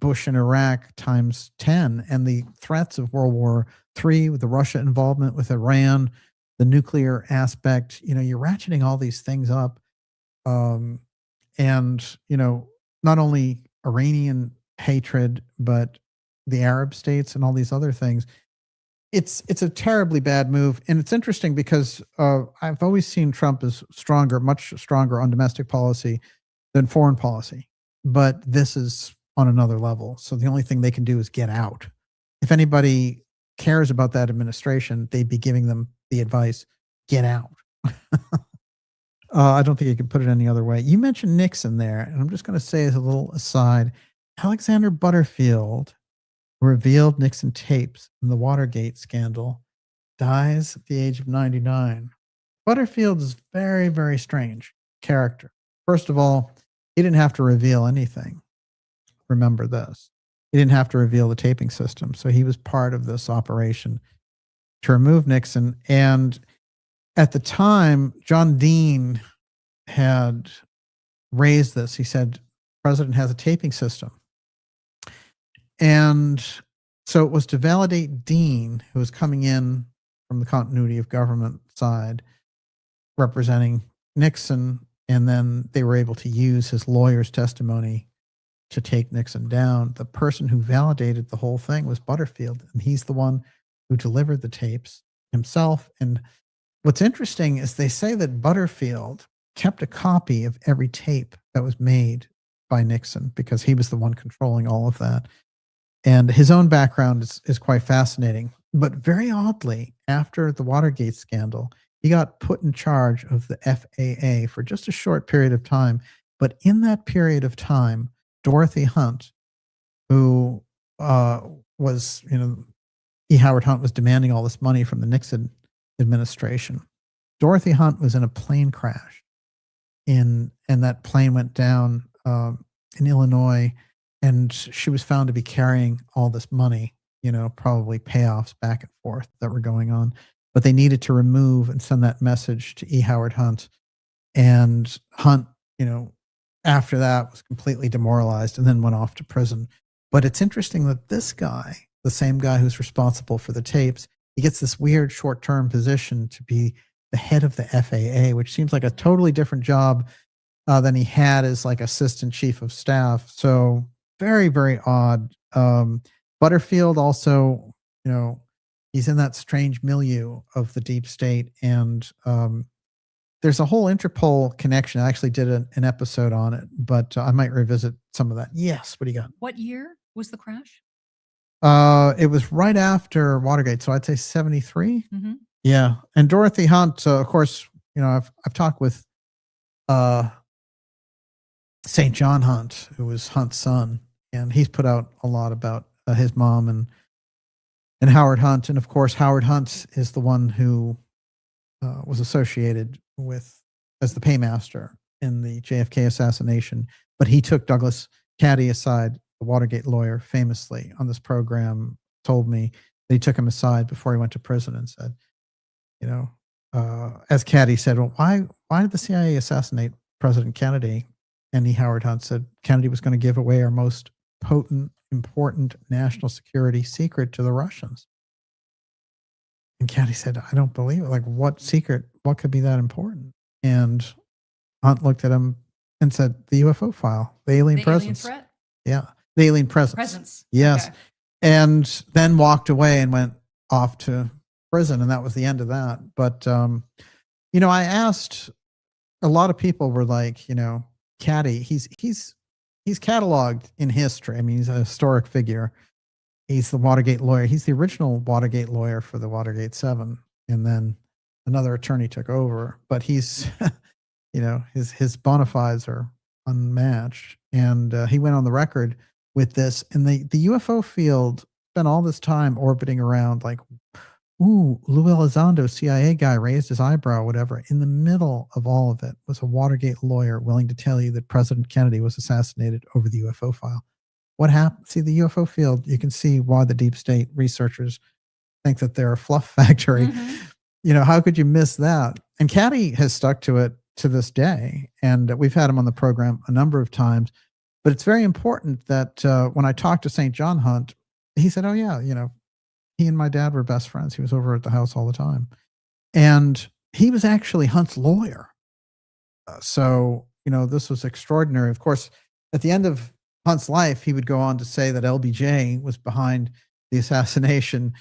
Bush in Iraq times 10, and the threats of World War III, with the Russia involvement with Iran, the nuclear aspect, you're ratcheting all these things up. And, not only Iranian hatred, but the Arab states and all these other things. It's a terribly bad move. And it's interesting because I've always seen Trump as much stronger on domestic policy than foreign policy. But this is on another level. So the only thing they can do is get out. If anybody cares about that administration, they'd be giving them the advice, get out. I don't think you could put it any other way. You mentioned Nixon there, and I'm just going to say as a little aside, Alexander Butterfield revealed Nixon tapes in the Watergate scandal, dies at the age of 99. Butterfield is very, very strange character. First of all, he didn't have to reveal anything. Remember this. He didn't have to reveal the taping system. So he was part of this operation to remove Nixon. And at the time, John Dean had raised this. He said, the president has a taping system. And so it was to validate Dean, who was coming in from the continuity of government side, representing Nixon. And then they were able to use his lawyer's testimony to take Nixon down. The person who validated the whole thing was Butterfield, and he's the one who delivered the tapes himself. And what's interesting is they say that Butterfield kept a copy of every tape that was made by Nixon because he was the one controlling all of that. And his own background is quite fascinating. But very oddly, after the Watergate scandal, he got put in charge of the FAA for just a short period of time. But in that period of time, Dorothy Hunt, who was, E. Howard Hunt was demanding all this money from the Nixon administration. Dorothy Hunt was in a plane crash, and that plane went down in Illinois, and she was found to be carrying all this money, probably payoffs back and forth that were going on. But they needed to remove and send that message to E. Howard Hunt. And Hunt, after that was completely demoralized and then went off to prison. But it's interesting that this guy, the same guy who's responsible for the tapes, he gets this weird short-term position to be the head of the FAA, which seems like a totally different job than he had as like assistant chief of staff. So very, very odd. Butterfield also, he's in that strange milieu of the deep state. And there's a whole Interpol connection. I actually did an episode on it, but I might revisit some of that. Yes. What do you got? What year was the crash? It was right after Watergate. So I'd say 73. Mm-hmm. Yeah. And Dorothy Hunt, of course, I've talked with St. John Hunt, who was Hunt's son, and he's put out a lot about his mom and Howard Hunt. And of course, Howard Hunt is the one who was associated with as the paymaster in the JFK assassination. But he took Douglas Caddy aside, the Watergate lawyer, famously on this program, told me that he took him aside before he went to prison and said, as Caddy said, well, why did the CIA assassinate President Kennedy? And E. Howard Hunt said, Kennedy was going to give away our most potent, important national security secret to the Russians. And Caddy said, I don't believe it. Like, what secret? What could be that important? And Hunt looked at him and said, the UFO file, the alien presence. Alien threat? Yeah, the alien presence. Presence. Yes. Okay. And then walked away and went off to prison, and that was the end of that. But, I asked, a lot of people were like, Caddy, he's cataloged in history. I mean, he's a historic figure. He's the Watergate lawyer. He's the original Watergate lawyer for the Watergate 7. And then another attorney took over. But he's, his bona fides are unmatched. And he went on the record with this. And the UFO field spent all this time orbiting around like, ooh, Lou Elizondo, CIA guy, raised his eyebrow, whatever. In the middle of all of it was a Watergate lawyer willing to tell you that President Kennedy was assassinated over the UFO file. What happened? See, the UFO field, you can see why the deep state researchers think that they're a fluff factory. Mm-hmm. How could you miss that? And Caddy has stuck to it to this day. And we've had him on the program a number of times. But it's very important that when I talked to St. John Hunt, he said, oh, yeah, he and my dad were best friends. He was over at the house all the time. And he was actually Hunt's lawyer. So, this was extraordinary. Of course, at the end of Hunt's life, he would go on to say that LBJ was behind the assassination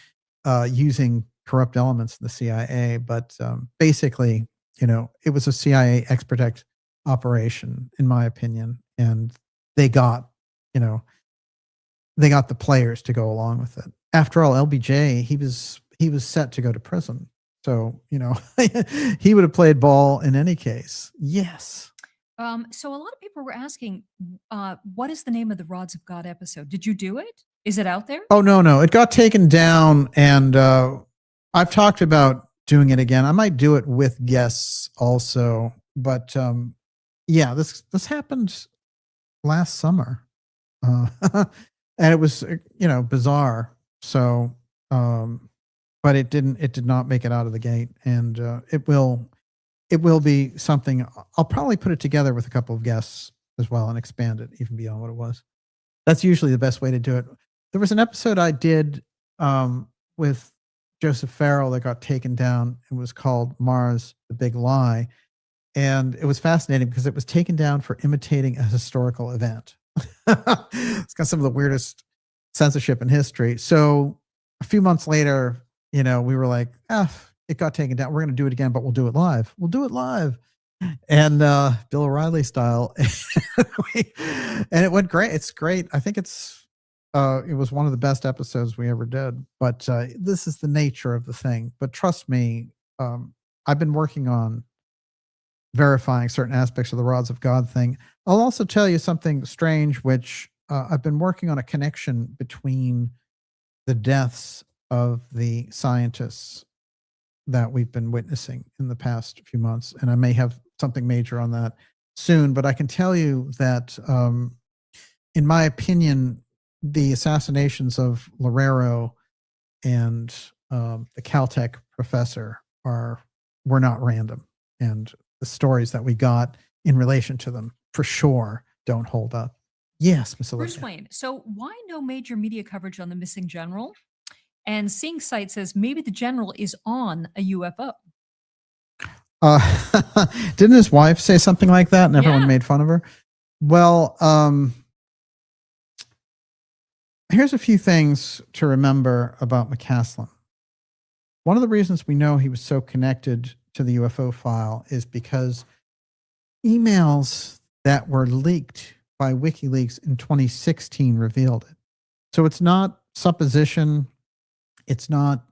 using corrupt elements in the CIA. But basically, it was a CIA X-Protect operation, in my opinion. And they got the players to go along with it. After all, LBJ, he was set to go to prison. So, he would have played ball in any case. Yes. So a lot of people were asking, what is the name of the Rods of God episode? Did you do it? Is it out there? Oh, no. It got taken down, and I've talked about doing it again. I might do it with guests also, but yeah, this happened last summer, and it was bizarre. So, but it did not make it out of the gate, and it will be something. I'll probably put it together with a couple of guests as well and expand it even beyond what it was. That's usually the best way to do it. There was an episode I did with Joseph Farrell that got taken down. It was called Mars, the Big Lie. And it was fascinating because it was taken down for imitating a historical event. It's got some of the weirdest censorship in history. So a few months later, we were like, it got taken down. We're going to do it again, but we'll do it live. We'll do it live. And Bill O'Reilly style. And it went great. It's great. I think it was one of the best episodes we ever did. But this is the nature of the thing. But trust me, I've been working on verifying certain aspects of the Rods of God thing. I'll also tell you something strange, which I've been working on a connection between the deaths of the scientists that we've been witnessing in the past few months. And I may have something major on that soon, but I can tell you that, in my opinion, the assassinations of Loureiro and the Caltech professor were not random. And the stories that we got in relation to them for sure don't hold up. Yes, Miss Olivia. Bruce Wayne, so why no major media coverage on the missing general? And Seeing Sight says maybe the general is on a UFO. Didn't his wife say something like that and everyone made fun of her? Well, here's a few things to remember about McCasland. One of the reasons we know he was so connected to the UFO file is because emails that were leaked by WikiLeaks in 2016 revealed it. So it's not supposition. It's not,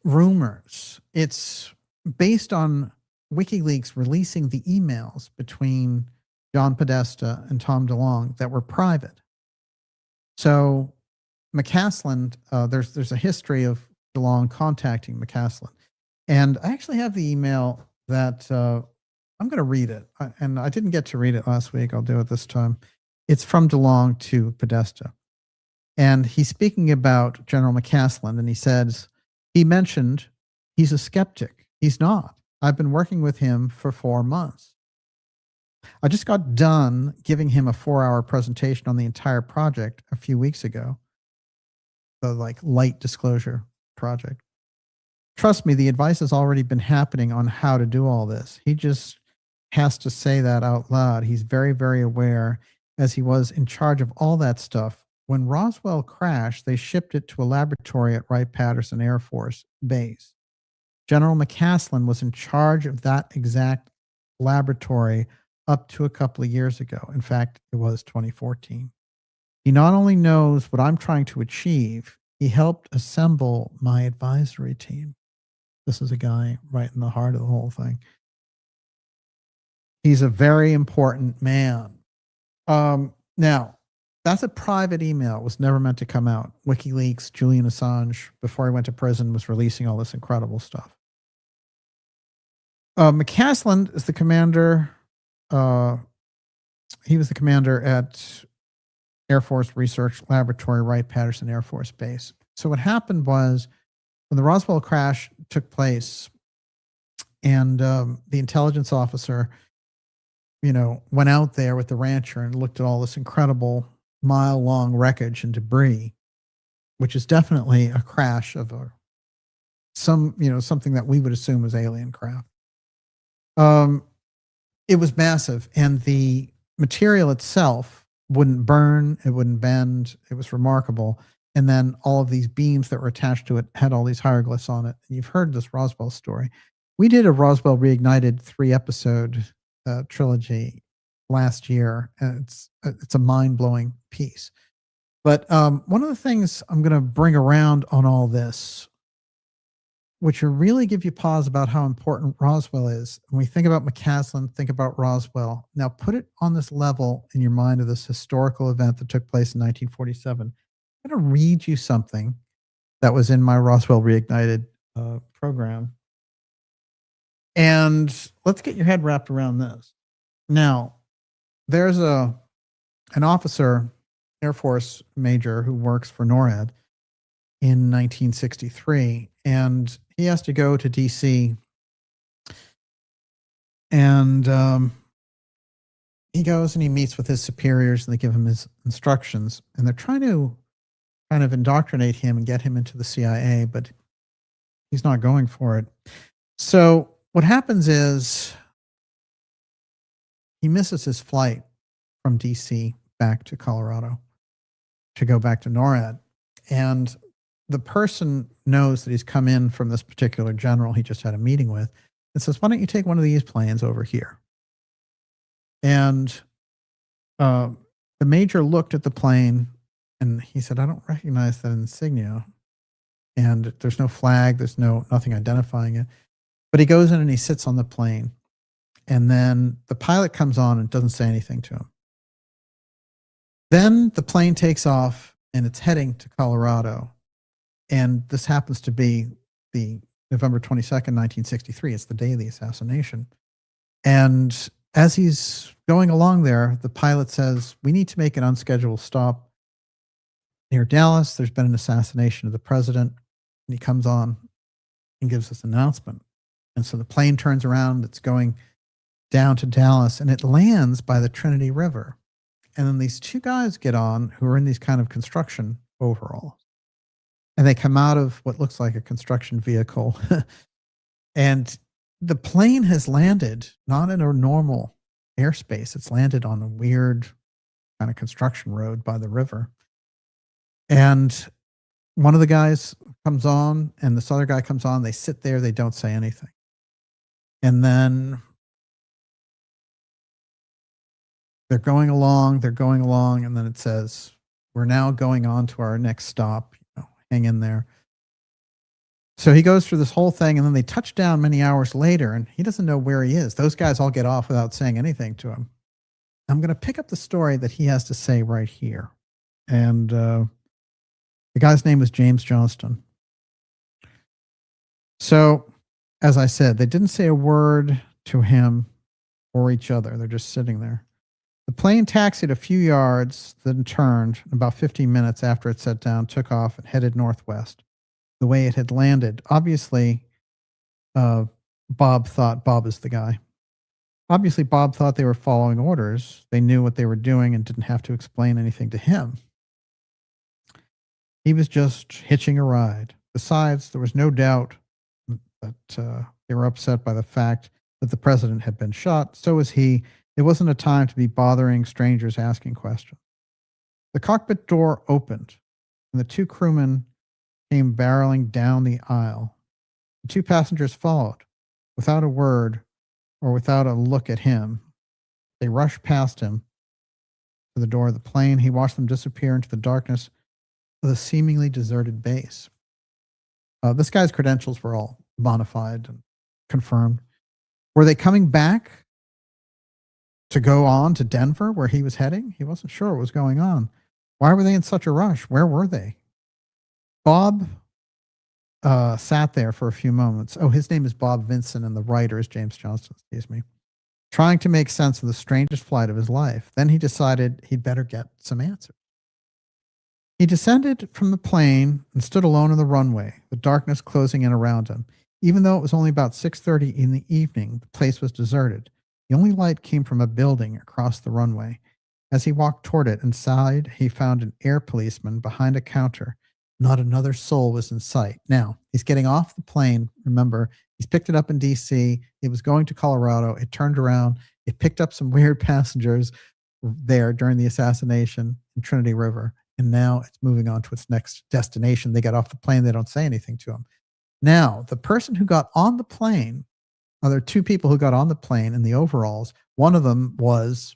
rumors. It's based on WikiLeaks releasing the emails between John Podesta and Tom DeLonge that were private. So McCasland, there's a history of DeLonge contacting McCasland. And I actually have the email that I'm going to read it. And I didn't get to read it last week. I'll do it this time. It's from DeLonge to Podesta. And he's speaking about General McCasland, and he mentioned he's a skeptic. He's not. I've been working with him for 4 months. I just got done giving him a 4-hour presentation on the entire project a few weeks ago. The light disclosure project. Trust me, the advice has already been happening on how to do all this. He just has to say that out loud. He's very, very aware, as he was in charge of all that stuff. When Roswell crashed, they shipped it to a laboratory at Wright-Patterson Air Force Base. General McCasland was in charge of that exact laboratory up to a couple of years ago. In fact, it was 2014. He not only knows what I'm trying to achieve, he helped assemble my advisory team. This is a guy right in the heart of the whole thing. He's a very important man. Now, that's a private email. It was never meant to come out. WikiLeaks, Julian Assange, before he went to prison, was releasing all this incredible stuff. McCasland is the commander. He was the commander at Air Force Research Laboratory, Wright-Patterson Air Force Base. So what happened was, when the Roswell crash took place, and the intelligence officer, went out there with the rancher and looked at all this incredible mile-long wreckage and debris, which is definitely a crash of something that we would assume was alien craft. It was massive, and the material itself wouldn't burn, it wouldn't bend. It was remarkable. And then all of these beams that were attached to it had all these hieroglyphs on it. And you've heard this Roswell story. We did a Roswell Reignited 3-episode trilogy last year, and it's a mind-blowing piece. But one of the things I'm going to bring around on all this which will really give you pause about how important Roswell is. When we think about McCasland, think about Roswell. Now put it on this level in your mind of this historical event that took place in 1947. I'm going to read you something that was in my Roswell Reignited program. And let's get your head wrapped around this. Now, there's an officer, Air Force major, who works for NORAD in 1963, and he has to go to DC, and he goes and he meets with his superiors, and they give him his instructions, and they're trying to kind of indoctrinate him and get him into the CIA, but he's not going for it. So what happens is he misses his flight from DC back to Colorado to go back to NORAD, and the person knows that he's come in from this particular general he just had a meeting with and says, why don't you take one of these planes over here? And the major looked at the plane and he said, I don't recognize that insignia. And there's no flag, there's nothing identifying it. But he goes in and he sits on the plane. And then the pilot comes on and doesn't say anything to him. Then the plane takes off and it's heading to Colorado. And this happens to be the November 22nd, 1963. It's the day of the assassination. And as he's going along there, the pilot says, we need to make an unscheduled stop near Dallas. There's been an assassination of the president. And he comes on and gives this announcement. And so the plane turns around. It's going down to Dallas, and it lands by the Trinity River. And then these two guys get on who are in these kind of construction overalls. And they come out of what looks like a construction vehicle. And the plane has landed not in a normal airspace. It's landed on a weird kind of construction road by the river. And one of the guys comes on and this other guy comes on. They sit there. They don't say anything. And then they're going along. And then it says, we're now going on to our next stop. Hang in there. So he goes through this whole thing, and then they touch down many hours later, and he doesn't know where he is. Those guys all get off without saying anything to him. I'm going to pick up the story that he has to say right here. And the guy's name was James Johnston. So, as I said, they didn't say a word to him or each other. They're just sitting there. The plane taxied a few yards, then turned. About 15 minutes after it set down, took off and headed northwest, the way it had landed. Obviously, Bob is the guy. Obviously, Bob thought they were following orders. They knew what they were doing and didn't have to explain anything to him. He was just hitching a ride. Besides, there was no doubt that they were upset by the fact that the president had been shot. So was he. It wasn't a time to be bothering strangers asking questions. The cockpit door opened, and the two crewmen came barreling down the aisle. The two passengers followed, without a word or without a look at him. They rushed past him to the door of the plane. He watched them disappear into the darkness of the seemingly deserted base. This guy's credentials were all bona fide and confirmed. Were they coming back to go on to Denver, where he was heading? He wasn't sure what was going on. Why were they in such a rush? Where were they? Bob sat there for a few moments. Oh, his name is Bob Vincent, and the writer is James Johnston, trying to make sense of the strangest flight of his life. Then he decided he'd better get some answers. He descended from the plane and stood alone on the runway, the darkness closing in around him. Even though it was only about 6:30 in the evening, the place was deserted. The only light came from a building across the runway. As he walked toward it, inside, he found an air policeman behind a counter. Not another soul was in sight. Now, he's getting off the plane. Remember, he's picked it up in DC. It was going to Colorado. It turned around. It picked up some weird passengers there during the assassination in Trinity River. And now it's moving on to its next destination. They get off the plane. They don't say anything to him. Now, the person who got on the plane, there are two people who got on the plane in the overalls. One of them was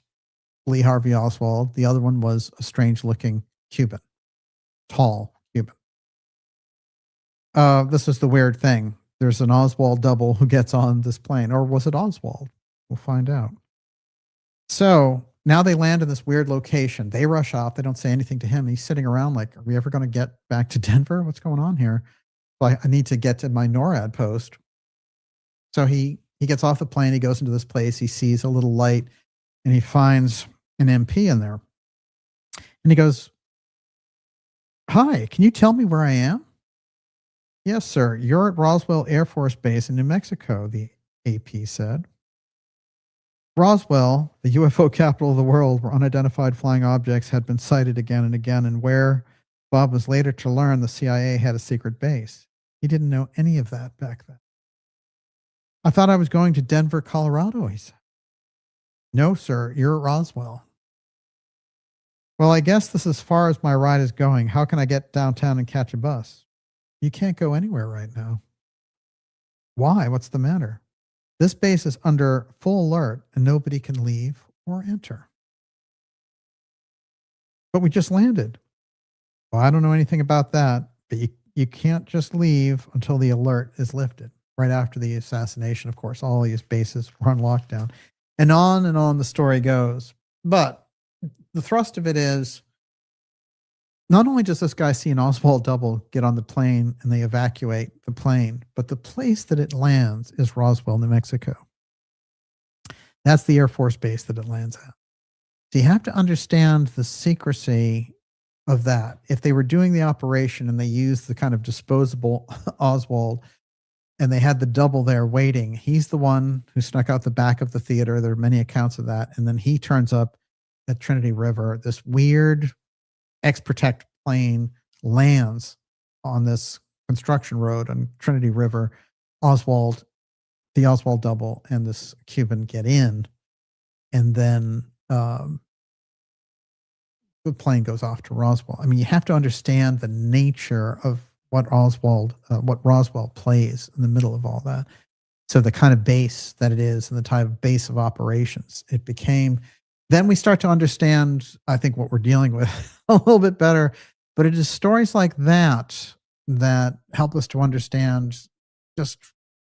Lee Harvey Oswald. The other one was a strange-looking Cuban, tall Cuban. This is the weird thing. there's an Oswald double who gets on this plane. Or was it Oswald? We'll find out. So now they land in this weird location. They rush off. They don't say anything to him. He's sitting around like, are we ever going to get back to Denver? What's going on here? Well, I need to get to my NORAD post. So he gets off the plane. He goes into this place. He sees a little light and he finds an MP in there. And he goes, hi, can you tell me where I am? Yes, sir. You're at Roswell Air Force Base in New Mexico, the AP said. Roswell, the UFO capital of the world, where unidentified flying objects had been sighted again and again, and where Bob was later to learn the CIA had a secret base. He didn't know any of that back then. I thought I was going to Denver, Colorado, he said. No, sir, you're at Roswell. Well, I guess this is as far as my ride is going. How can I get downtown and catch a bus? You can't go anywhere right now. Why? What's the matter? This base is under full alert and nobody can leave or enter. But we just landed. Well, I don't know anything about that, but you can't just leave until the alert is lifted. Right after the assassination, of course, all these bases were on lockdown. And on the story goes. But the thrust of it is, not only does this guy see an Oswald double get on the plane and they evacuate the plane, but the place that it lands is Roswell, New Mexico. That's the Air Force base that it lands at. So you have to understand the secrecy of that. If they were doing the operation and they used the kind of disposable Oswald and they had the double there waiting, he's the one who snuck out the back of the theater. There are many accounts of that. And then he turns up at Trinity River. This weird X-Protect plane lands on this construction road on Trinity River. The Oswald double and this Cuban get in, and then the plane goes off to Roswell. I mean, you have to understand the nature of what Roswell plays in the middle of all that. So the kind of base that it is and the type of base of operations it became. Then we start to understand, I think, what we're dealing with a little bit better. But it is stories like that that help us to understand just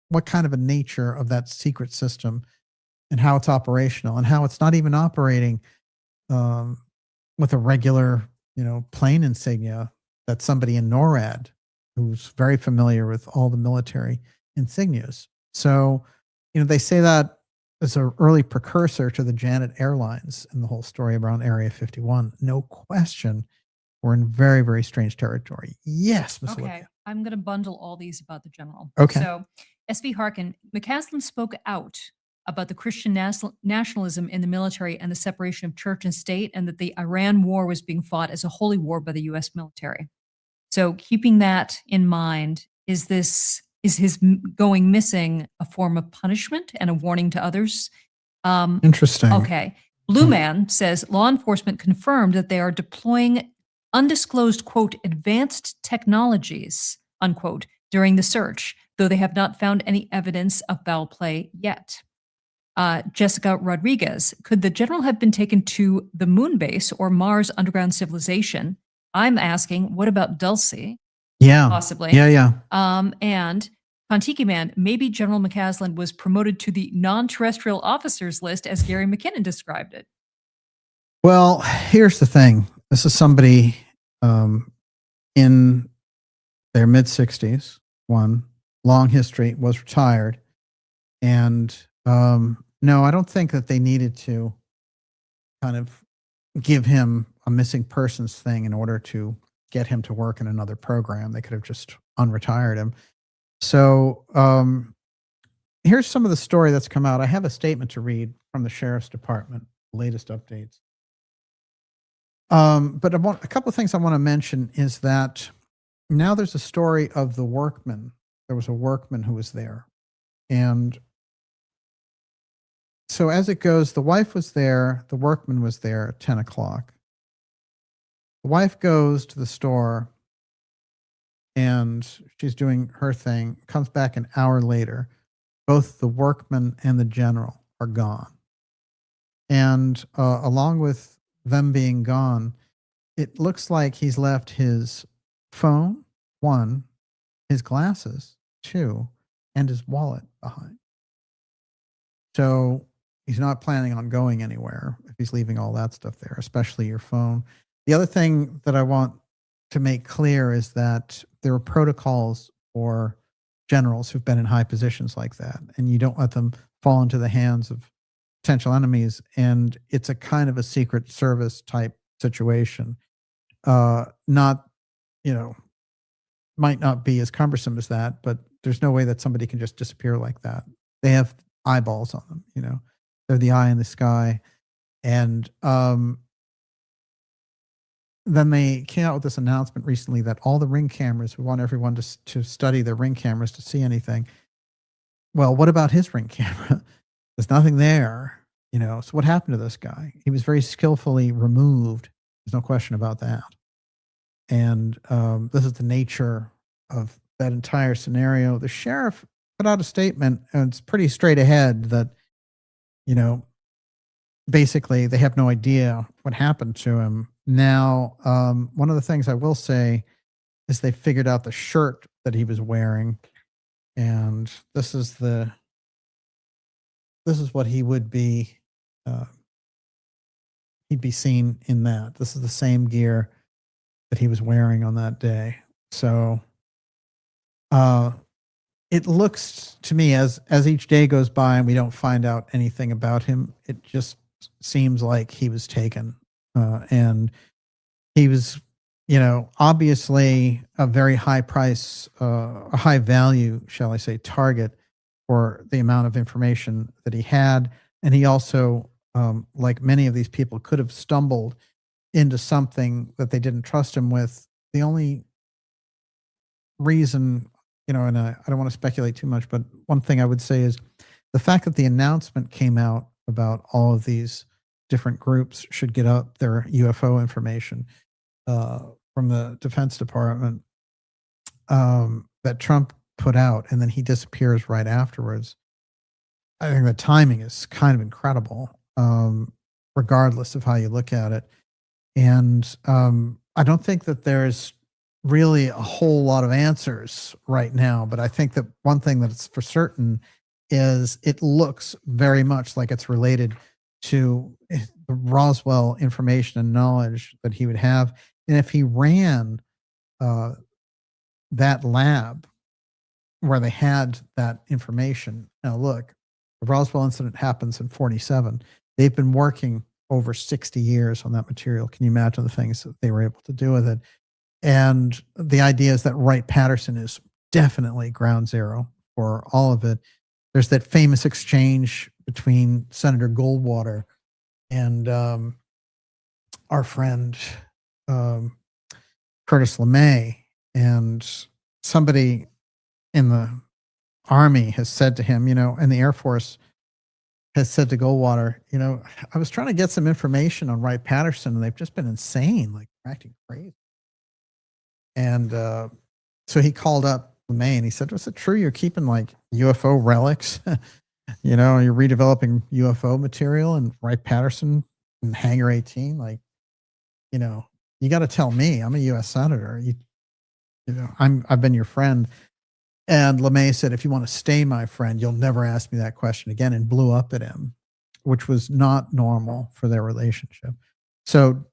what kind of a nature of that secret system and how it's operational and how it's not even operating with a regular, plane insignia that somebody in NORAD who's very familiar with all the military insignias. So, they say that as an early precursor to the Janet Airlines and the whole story around Area 51. No question, we're in very, very strange territory. Yes, Ms. Okay, Olivia. I'm going to bundle all these about the general. Okay. So, S.V. Harkin, McCasland spoke out about the Christian nationalism in the military and the separation of church and state, and that the Iran war was being fought as a holy war by the U.S. military. So, keeping that in mind, is his going missing a form of punishment and a warning to others? Interesting. Okay. Blue Man says law enforcement confirmed that they are deploying undisclosed, quote, advanced technologies, unquote, during the search, though they have not found any evidence of foul play yet. Jessica Rodriguez, could the general have been taken to the moon base or Mars underground civilization? I'm asking, what about Dulcie? Yeah. Possibly. Yeah. And Kontiki Man, maybe General McCasland was promoted to the non-terrestrial officers list as Gary McKinnon described it. Well, here's the thing. This is somebody in their mid-60s, long history, was retired. And no, I don't think that they needed to kind of give him a missing persons thing in order to get him to work in another program. They could have just unretired him. So here's some of the story that's come out. I have a statement to read from the Sheriff's Department, latest updates. But a couple of things I want to mention is that now there's a story of the workman. There was a workman who was there. And so as it goes, the wife was there, the workman was there at 10 o'clock. The wife goes to the store and she's doing her thing, comes back an hour later. Both the workman and the general are gone. And along with them being gone, it looks like he's left his phone, 1, his glasses, 2, and his wallet behind. So he's not planning on going anywhere if he's leaving all that stuff there, especially your phone. The other thing that I want to make clear is that there are protocols for generals who've been in high positions like that, and you don't let them fall into the hands of potential enemies. And it's a kind of a secret service type situation. Not, might not be as cumbersome as that, but there's no way that somebody can just disappear like that. They have eyeballs on them, they're the eye in the sky. And then they came out with this announcement recently that all the Ring cameras, we want everyone to study their Ring cameras to see anything. Well, what about his Ring camera? There's nothing there, So what happened to this guy? He was very skillfully removed. There's no question about that. And this is the nature of that entire scenario. The sheriff put out a statement, and it's pretty straight ahead that, basically they have no idea what happened to him. Now, one of the things I will say is they figured out the shirt that he was wearing, and this is what he would be. He'd be seen in that. This is the same gear that he was wearing on that day. So, it looks to me as each day goes by and we don't find out anything about him, it just seems like he was taken. And he was, obviously a very high price, a high value, shall I say, target for the amount of information that he had. And he also, like many of these people, could have stumbled into something that they didn't trust him with. The only reason, and I don't want to speculate too much, but one thing I would say is the fact that the announcement came out about all of these different groups should get up their UFO information from the Defense Department that Trump put out, and then he disappears right afterwards. I think the timing is kind of incredible, regardless of how you look at it. And I don't think that there's really a whole lot of answers right now, but I think that one thing that's for certain is it looks very much like it's related to the Roswell information and knowledge that he would have. And if he ran that lab where they had that information, now look, the Roswell incident happens in 47. They've been working over 60 years on that material. Can you imagine the things that they were able to do with it? And the idea is that Wright-Patterson is definitely ground zero for all of it. There's that famous exchange between Senator Goldwater and our friend Curtis LeMay. And somebody in the Army has said to him, and the Air Force has said to Goldwater, I was trying to get some information on Wright-Patterson, and they've just been insane, like they're acting crazy. And so he called up LeMay and he said, "Was it true you're keeping like UFO relics? You're redeveloping UFO material and Wright-Patterson and Hangar 18? Like, you got to tell me. I'm a U.S. senator. I've been your friend." And LeMay said, "If you want to stay my friend, you'll never ask me that question again," and blew up at him, which was not normal for their relationship. So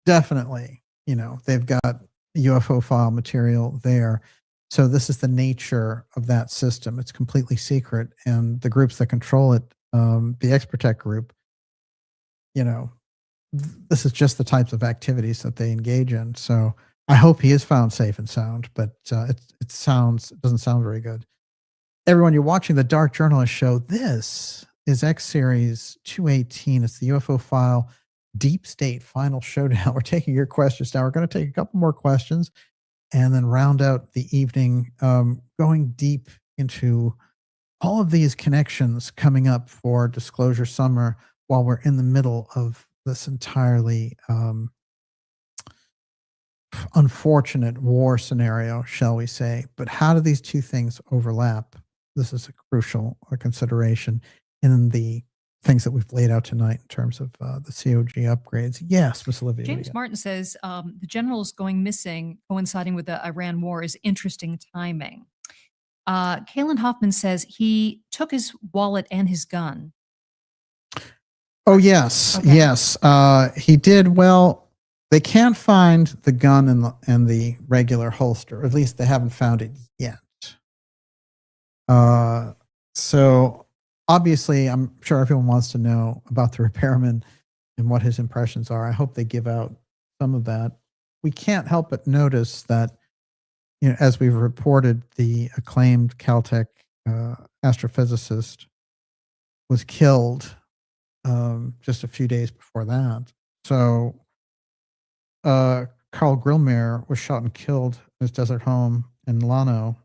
definitely, they've got UFO file material there. So this is the nature of that system. It's completely secret. And the groups that control it, the X-Protect group, this is just the types of activities that they engage in. So I hope he is found safe and sound, but it doesn't sound very good. Everyone, you're watching the Dark Journalist Show. This is X Series 218. It's the UFO file Deep State Final Showdown. We're taking your questions now. We're going to take a couple more questions and then round out the evening, going deep into all of these connections coming up for Disclosure Summer while we're in the middle of this entirely unfortunate war scenario, shall we say. But how do these two things overlap? This is a crucial consideration in the things that we've laid out tonight in terms of the COG upgrades. Yes, Miss Olivia. James Martin says the generals going missing coinciding with the Iran war is interesting timing. Kalen Hoffman says he took his wallet and his gun. Oh, yes. Okay. Yes. He did. Well, they can't find the gun and the regular holster. At least they haven't found it yet. So obviously, I'm sure everyone wants to know about the repairman and what his impressions are. I hope they give out some of that. We can't help but notice that, you know, as we've reported, the acclaimed Caltech astrophysicist was killed just a few days before that. So Carl Grillmere was shot and killed in his desert home in Llano.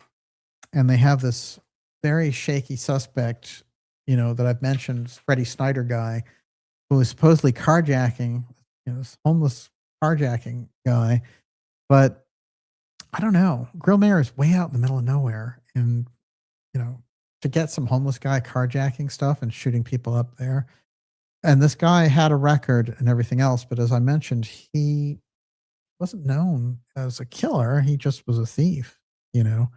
And they have this very shaky suspect, you know, that I've mentioned, Freddie Snyder guy, who was supposedly carjacking, you know, this homeless carjacking guy. But I don't know. Grillmere is way out in the middle of nowhere. And, you know, to get some homeless guy carjacking stuff and shooting people up there. And this guy had a record and everything else. But as I mentioned, he wasn't known as a killer. He just was a thief, you know.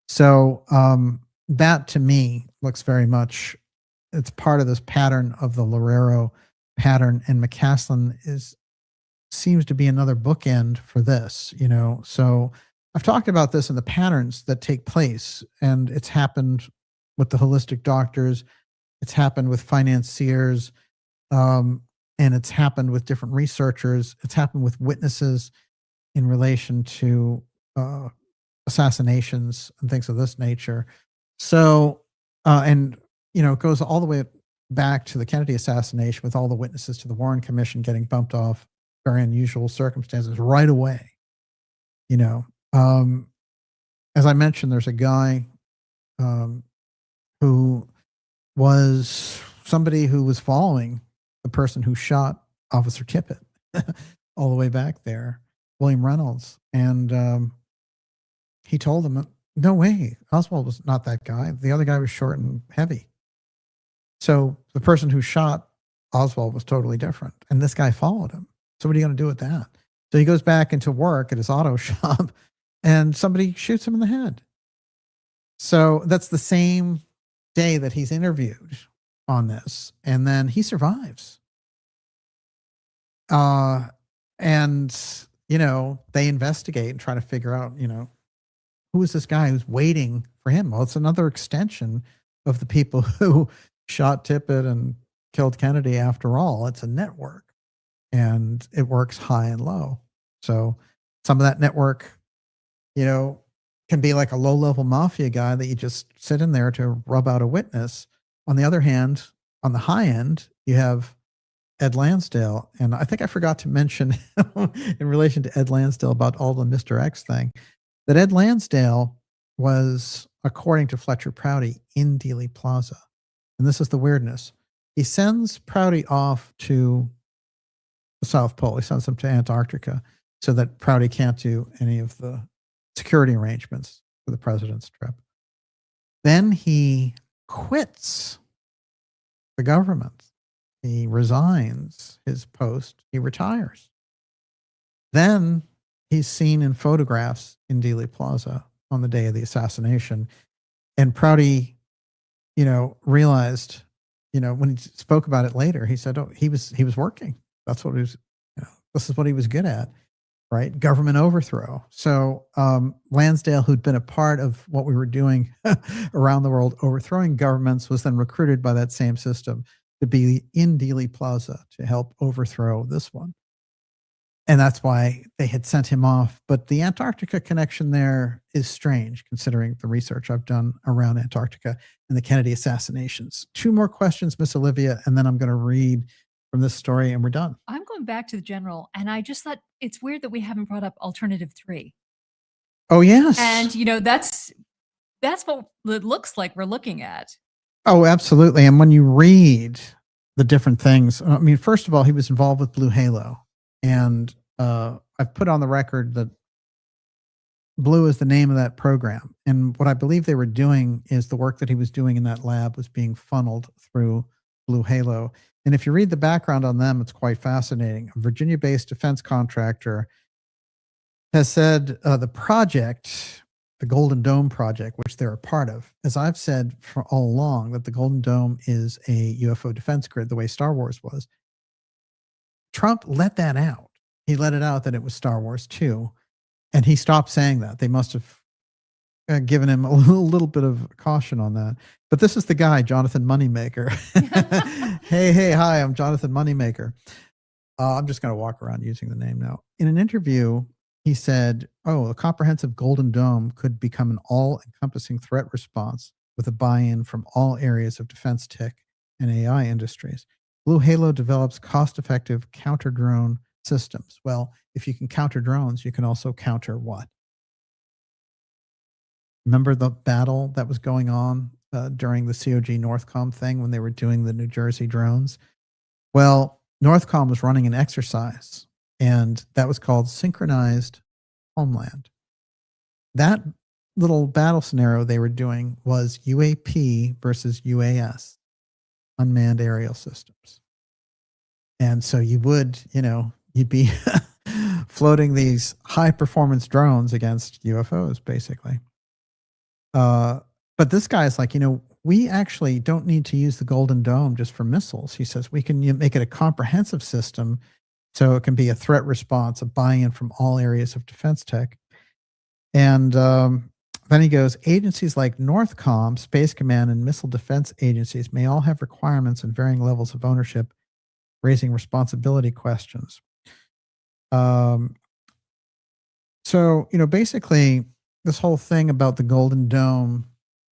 So that to me looks very much, it's part of this pattern of the Lorero pattern, and McCasland seems to be another bookend for this, you know. So I've talked about this in the patterns that take place, and it's happened with the holistic doctors, it's happened with financiers, and it's happened with different researchers, it's happened with witnesses in relation to assassinations and things of this nature. So, and, you know, it goes all the way back to the Kennedy assassination with all the witnesses to the Warren Commission getting bumped off very unusual circumstances right away. You know, as I mentioned, there's a guy who was somebody who was following the person who shot Officer Tippit all the way back there, William Reynolds. And he told them, no way, Oswald was not that guy. The other guy was short and heavy. So the person who shot Oswald was totally different. And this guy followed him. So what are you going to do with that? So he goes back into work at his auto shop and somebody shoots him in the head. So that's the same day that he's interviewed on this. And then he survives. And, you know, they investigate and try to figure out, you know, who is this guy who's waiting for him? Well, it's another extension of the people who shot Tippit and killed Kennedy. After all, it's a network, and it works high and low. So some of that network, you know, can be like a low-level mafia guy that you just sit in there to rub out a witness. On the other hand, on the high end, you have Ed Lansdale. And I think I forgot to mention in relation to Ed Lansdale about all the Mr. X thing, that Ed Lansdale was, according to Fletcher Prouty, in Dealey Plaza. And this is the weirdness. He sends Prouty off to the South Pole. He sends him to Antarctica so that Prouty can't do any of the security arrangements for the president's trip. Then he quits the government. He resigns his post. He retires. Then he's seen in photographs in Dealey Plaza on the day of the assassination. And Prouty, you know, realized, you know, when he spoke about it later, he said, oh, he was working. That's what he was, you know, this is what he was good at, right? Government overthrow. So Lansdale, who'd been a part of what we were doing around the world, overthrowing governments, was then recruited by that same system to be in Dealey Plaza to help overthrow this one. And that's why they had sent him off. But the Antarctica connection there is strange, considering the research I've done around Antarctica and the Kennedy assassinations. Two more questions, Miss Olivia, and then I'm going to read from this story and we're done. I'm going back to the general, and I just thought it's weird that we haven't brought up alternative 3. Oh, yes. And, you know, that's what it looks like we're looking at. Oh, absolutely. And when you read the different things, I mean, first of all, he was involved with Blue Halo. And I've put on the record that Blue is the name of that program. And what I believe they were doing is the work that he was doing in that lab was being funneled through Blue Halo. And if you read the background on them, it's quite fascinating. A Virginia-based defense contractor has said the project the Golden Dome project, which they're a part of. As I've said for all along, that the Golden Dome is a UFO defense grid, the way Star Wars was. Trump let that out. He let it out that it was Star Wars too, and he stopped saying that. They must have given him a little bit of caution on that. But this is the guy, Jonathan Moneymaker. Hey, hi, I'm Jonathan Moneymaker. I'm just going to walk around using the name now. In an interview, he said, a comprehensive Golden Dome could become an all-encompassing threat response with a buy-in from all areas of defense tech and AI industries. Blue Halo develops cost-effective counter-drone systems. Well, if you can counter drones, you can also counter what? Remember the battle that was going on during the COG Northcom thing when they were doing the New Jersey drones? Well, Northcom was running an exercise, and that was called Synchronized Homeland. That little battle scenario they were doing was UAP versus UAS, unmanned aerial systems. And so you would, you'd be floating these high performance drones against UFOs, basically. But this guy's like, we actually don't need to use the Golden Dome just for missiles. He says we can make it a comprehensive system so it can be a threat response, a buy-in from all areas of defense tech. And then he goes, agencies like Northcom, Space Command, and missile defense agencies may all have requirements and varying levels of ownership, raising responsibility questions. So, basically, this whole thing about the Golden Dome,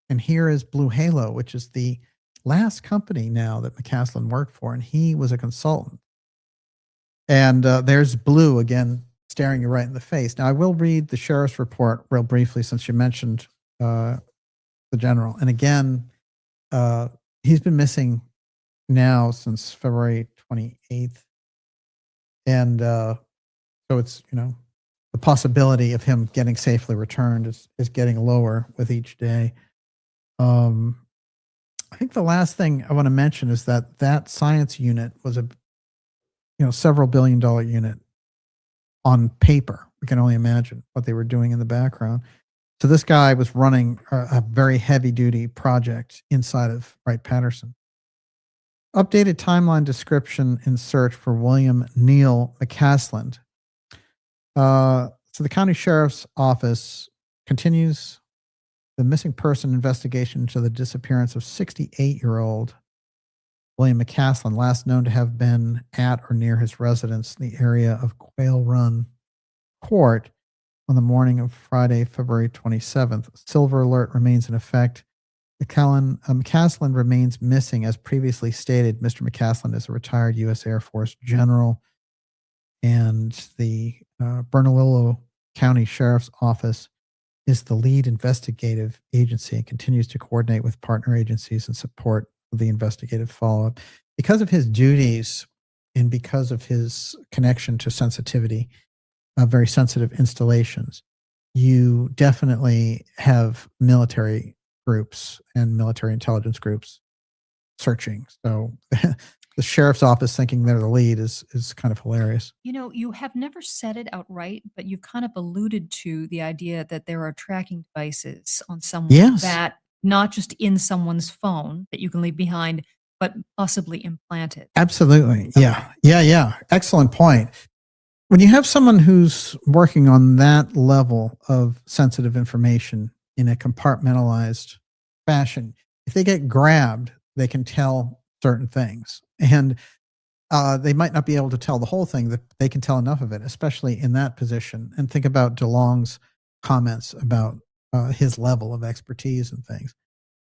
and here is Blue Halo, which is the last company now that McCasland worked for, and he was a consultant. And there's Blue again, staring you right in the face. Now, I will read the sheriff's report real briefly since you mentioned the general. And again, he's been missing now since February 28th. And so it's, the possibility of him getting safely returned is getting lower with each day. I think the last thing I want to mention is that science unit was a several $billion unit on paper. We can only imagine what they were doing in the background. So this guy was running a very heavy duty project inside of Wright-Patterson. Updated timeline description in search for William Neal McCasland. So the county sheriff's office continues the missing person investigation into the disappearance of 68-year-old William McCasland, last known to have been at or near his residence in the area of Quail Run Court on the morning of Friday, February 27th. Silver alert remains in effect. McCasland remains missing. As previously stated, Mr. McCasland is a retired U.S. Air Force general, and the Bernalillo County Sheriff's Office is the lead investigative agency and continues to coordinate with partner agencies in support of the investigative follow-up. Because of his duties and because of his connection to sensitivity, very sensitive installations, you definitely have military groups and military intelligence groups searching. So the sheriff's office thinking they're the lead is kind of hilarious. You have never said it outright, but you've kind of alluded to the idea that there are tracking devices on someone that not just in someone's phone that you can leave behind, but possibly implanted. Absolutely. Okay. Yeah. Excellent point. When you have someone who's working on that level of sensitive information in a compartmentalized fashion, if they get grabbed, they can tell certain things. And they might not be able to tell the whole thing, that they can tell enough of it, especially in that position. And think about DeLong's comments about his level of expertise and things.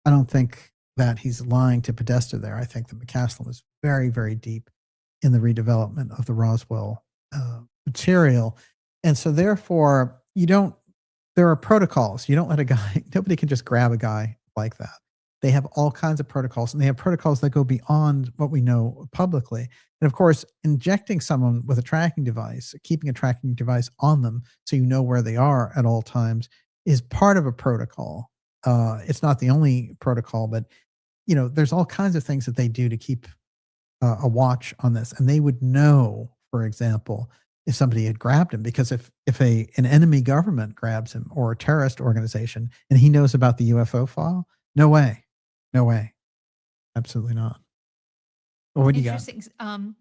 I don't think that he's lying to Podesta there. I think that McCasland was very, very deep in the redevelopment of the Roswell material. And so therefore, there are protocols. You don't let a guy, nobody can just grab a guy like that. They have all kinds of protocols, and they have protocols that go beyond what we know publicly. And of course, injecting someone with a tracking device, keeping a tracking device on them so you know where they are at all times, is part of a protocol. It's not the only protocol, but there's all kinds of things that they do to keep a watch on this. And they would know, for example, if somebody had grabbed him, because if an enemy government grabs him or a terrorist organization and he knows about the UFO file, no way, absolutely not. Well, what do you got? Interesting.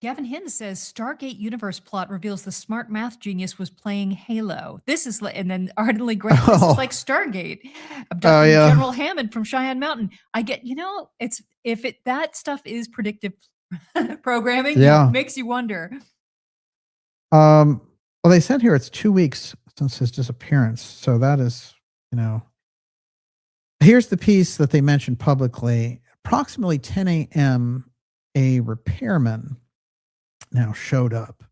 Gavin Hinz says Stargate universe plot reveals the smart math genius was playing Halo. This is and then ardently great. This is like Stargate. Abducting General Hammond from Cheyenne Mountain. I get, it's that stuff is predictive programming. Yeah, it makes you wonder. Well, they said here it's 2 weeks since his disappearance, so that is, Here's the piece that they mentioned publicly. Approximately 10 a.m., a repairman now showed up.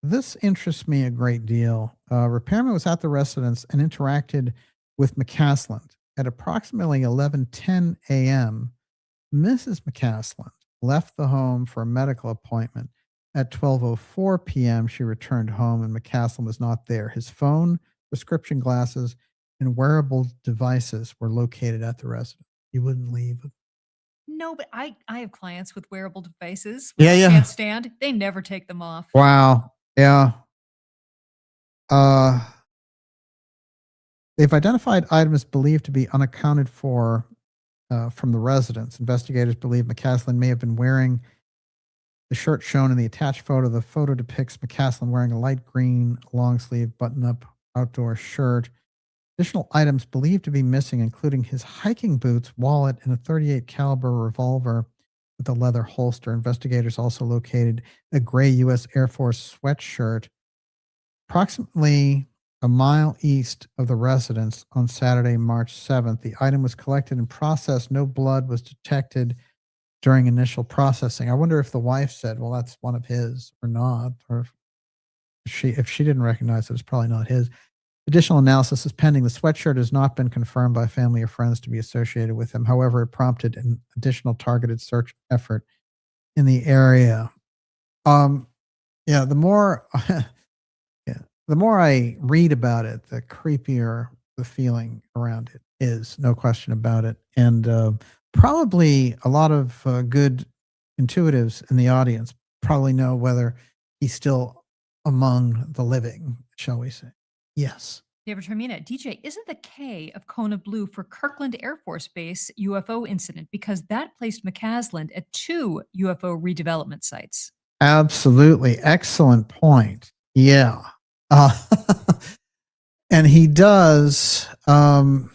This interests me a great deal. Repairman was at the residence and interacted with McCasland. At approximately 11:10 a.m., Mrs. McCasland left the home for a medical appointment. At 12:04 p.m., she returned home and McCasland was not there. His phone, prescription glasses, and wearable devices were located at the residence. He wouldn't leave. No, but I have clients with wearable devices. Yeah. Can't stand. They never take them off. Wow. Yeah. They've identified items believed to be unaccounted for from the residence. Investigators believe McCasland may have been wearing the shirt shown in the attached photo. The photo depicts McCasland wearing a light green long sleeve button-up outdoor shirt. Additional items believed to be missing, including his hiking boots, wallet, and a .38 caliber revolver with a leather holster. Investigators also located a gray U.S. Air Force sweatshirt approximately a mile east of the residence on Saturday, March 7th. The item was collected and processed. No blood was detected during initial processing. I wonder if the wife said, well, that's one of his or not, or if she didn't recognize it, it's probably not his. Additional analysis is pending. The sweatshirt has not been confirmed by family or friends to be associated with him. However, it prompted an additional targeted search effort in the area. The more the more I read about it, the creepier the feeling around it is, no question about it. And probably a lot of good intuitives in the audience probably know whether he's still among the living, shall we say. Yes. David Termina, DJ, isn't the K of Kona blue for Kirkland Air Force Base UFO incident because that placed McCasland at 2 UFO redevelopment sites? Absolutely. Excellent point. Yeah. And he does fit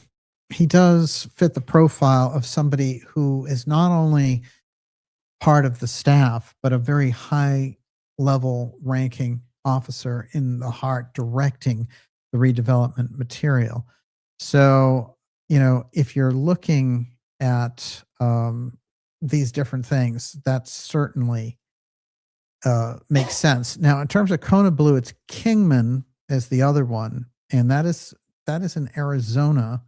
the profile of somebody who is not only part of the staff, but a very high level ranking officer in the heart directing the redevelopment material. So, if you're looking at these different things, that certainly makes sense. Now, in terms of Kona Blue, it's Kingman as the other one, and that is in Arizona,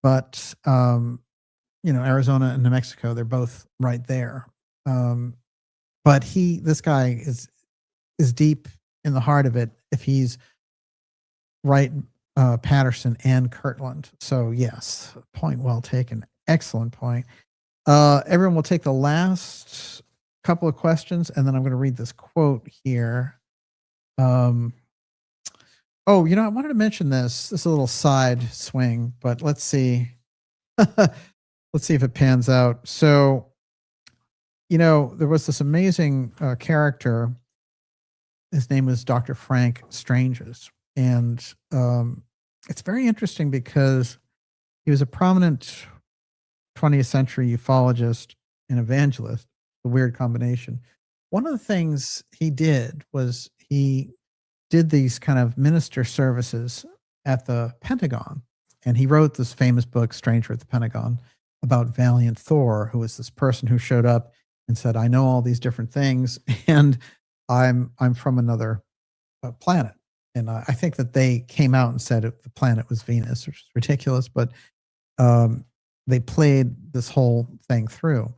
but Arizona and New Mexico, they're both right there. But this guy is deep in the heart of it. If he's right, Patterson and Kirtland. So yes, point well taken. Excellent point. Everyone will take the last couple of questions, and then I'm going to read this quote here. I wanted to mention this. This is a little side swing, but let's see. Let's see if it pans out. So, there was this amazing character. His name was Dr. Frank Stranges. And it's very interesting because he was a prominent 20th century ufologist and evangelist, a weird combination. One of the things he did was he did these kind of minister services at the Pentagon. And he wrote this famous book, Stranger at the Pentagon, about Valiant Thor, who was this person who showed up and said, I know all these different things, and I'm from another planet. And I think that they came out and said the planet was Venus, which is ridiculous, but they played this whole thing through.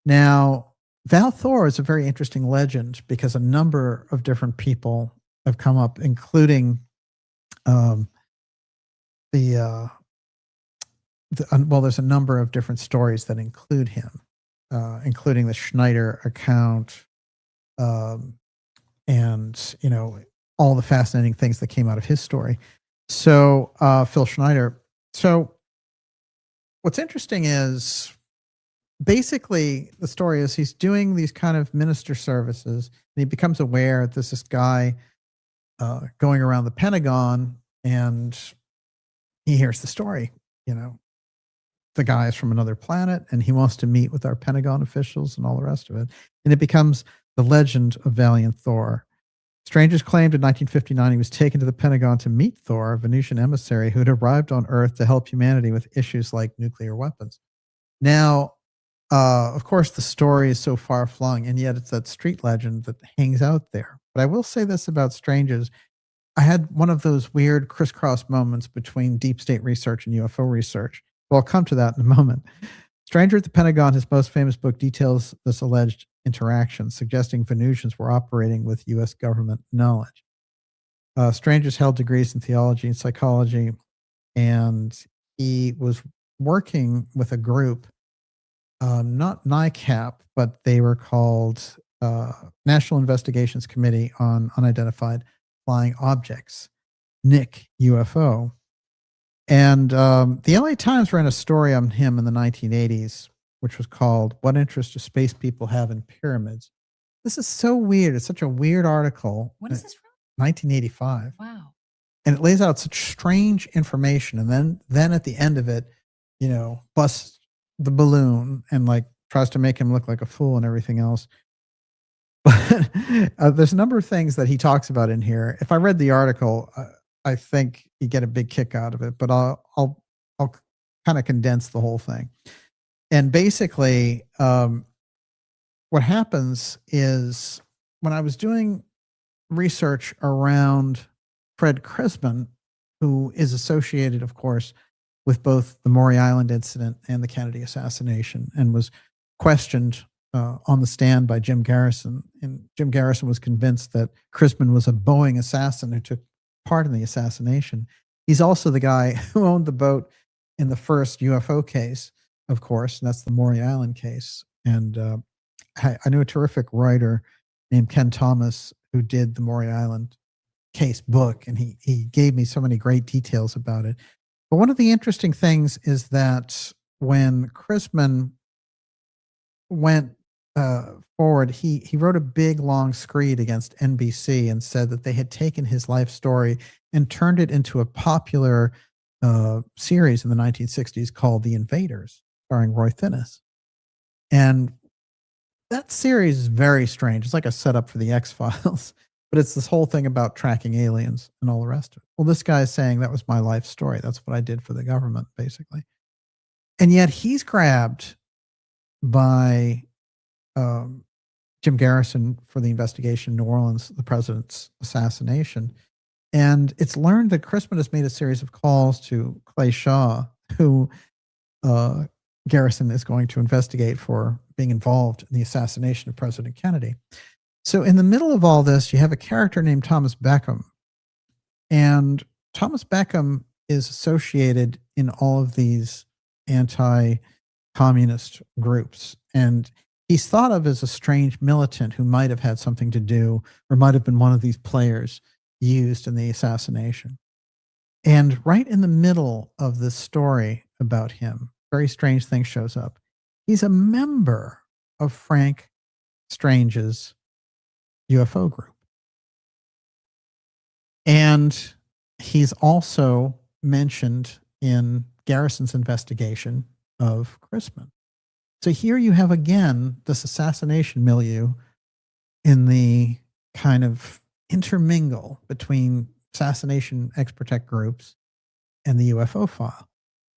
Now, Val Thor is a very interesting legend because a number of different people have come up, including there's a number of different stories that include him, including the Schneider account, and, all the fascinating things that came out of his story. So, Phil Schneider. So, what's interesting is basically the story is he's doing these kind of minister services, and he becomes aware that there's this guy going around the Pentagon, and he hears the story. The guy is from another planet, and he wants to meet with our Pentagon officials and all the rest of it. And it becomes the legend of Valiant Thor. Strangers claimed in 1959 he was taken to the Pentagon to meet Thor, a Venusian emissary who had arrived on Earth to help humanity with issues like nuclear weapons. Now, of course, the story is so far-flung, and yet it's that street legend that hangs out there. But I will say this about Strangers. I had one of those weird crisscross moments between deep state research and UFO research. Well, I'll come to that in a moment. Stranger at the Pentagon, his most famous book, details this alleged interaction, suggesting Venusians were operating with U.S. government knowledge. Strangers held degrees in theology and psychology, and he was working with a group, not NICAP, but they were called National Investigations Committee on Unidentified Flying Objects, NIC UFO. And the LA Times ran a story on him in the 1980s, which was called "What Interest Do Space People Have in Pyramids?" This is so weird. It's such a weird article. What is this from? 1985. Wow. And it lays out such strange information. And then at the end of it, busts the balloon and tries to make him look like a fool and everything else. But there's a number of things that he talks about in here. If I read the article, I think you get a big kick out of it, but I'll kind of condense the whole thing. And basically, what happens is when I was doing research around Fred Crisman, who is associated, of course, with both the Maury Island incident and the Kennedy assassination, and was questioned on the stand by Jim Garrison. And Jim Garrison was convinced that Crisman was a Boeing assassin who took part in the assassination. He's also the guy who owned the boat in the first UFO case, of course, and that's the Maury Island case. And I knew a terrific writer named Ken Thomas who did the Maury Island case book, and he gave me so many great details about it. But one of the interesting things is that when Crisman went forward, he wrote a big long screed against NBC and said that they had taken his life story and turned it into a popular series in the 1960s called The Invaders, starring Roy Thinnes. And that series is very strange. It's like a setup for the X-Files, but it's this whole thing about tracking aliens and all the rest of it. Well, this guy is saying that was my life story. That's what I did for the government, basically. And yet he's grabbed by Jim Garrison for the investigation in New Orleans, the president's assassination. And it's learned that Crisman has made a series of calls to Clay Shaw, who Garrison is going to investigate for being involved in the assassination of President Kennedy. So in the middle of all this, you have a character named Thomas Beckham. And Thomas Beckham is associated in all of these anti-communist groups. And he's thought of as a strange militant who might have had something to do or might have been one of these players used in the assassination. And right in the middle of this story about him, very strange thing shows up. He's a member of Frank Strange's UFO group. And he's also mentioned in Garrison's investigation of Crisman. So here you have again this assassination milieu in the kind of intermingle between assassination ex-protect groups and the UFO file.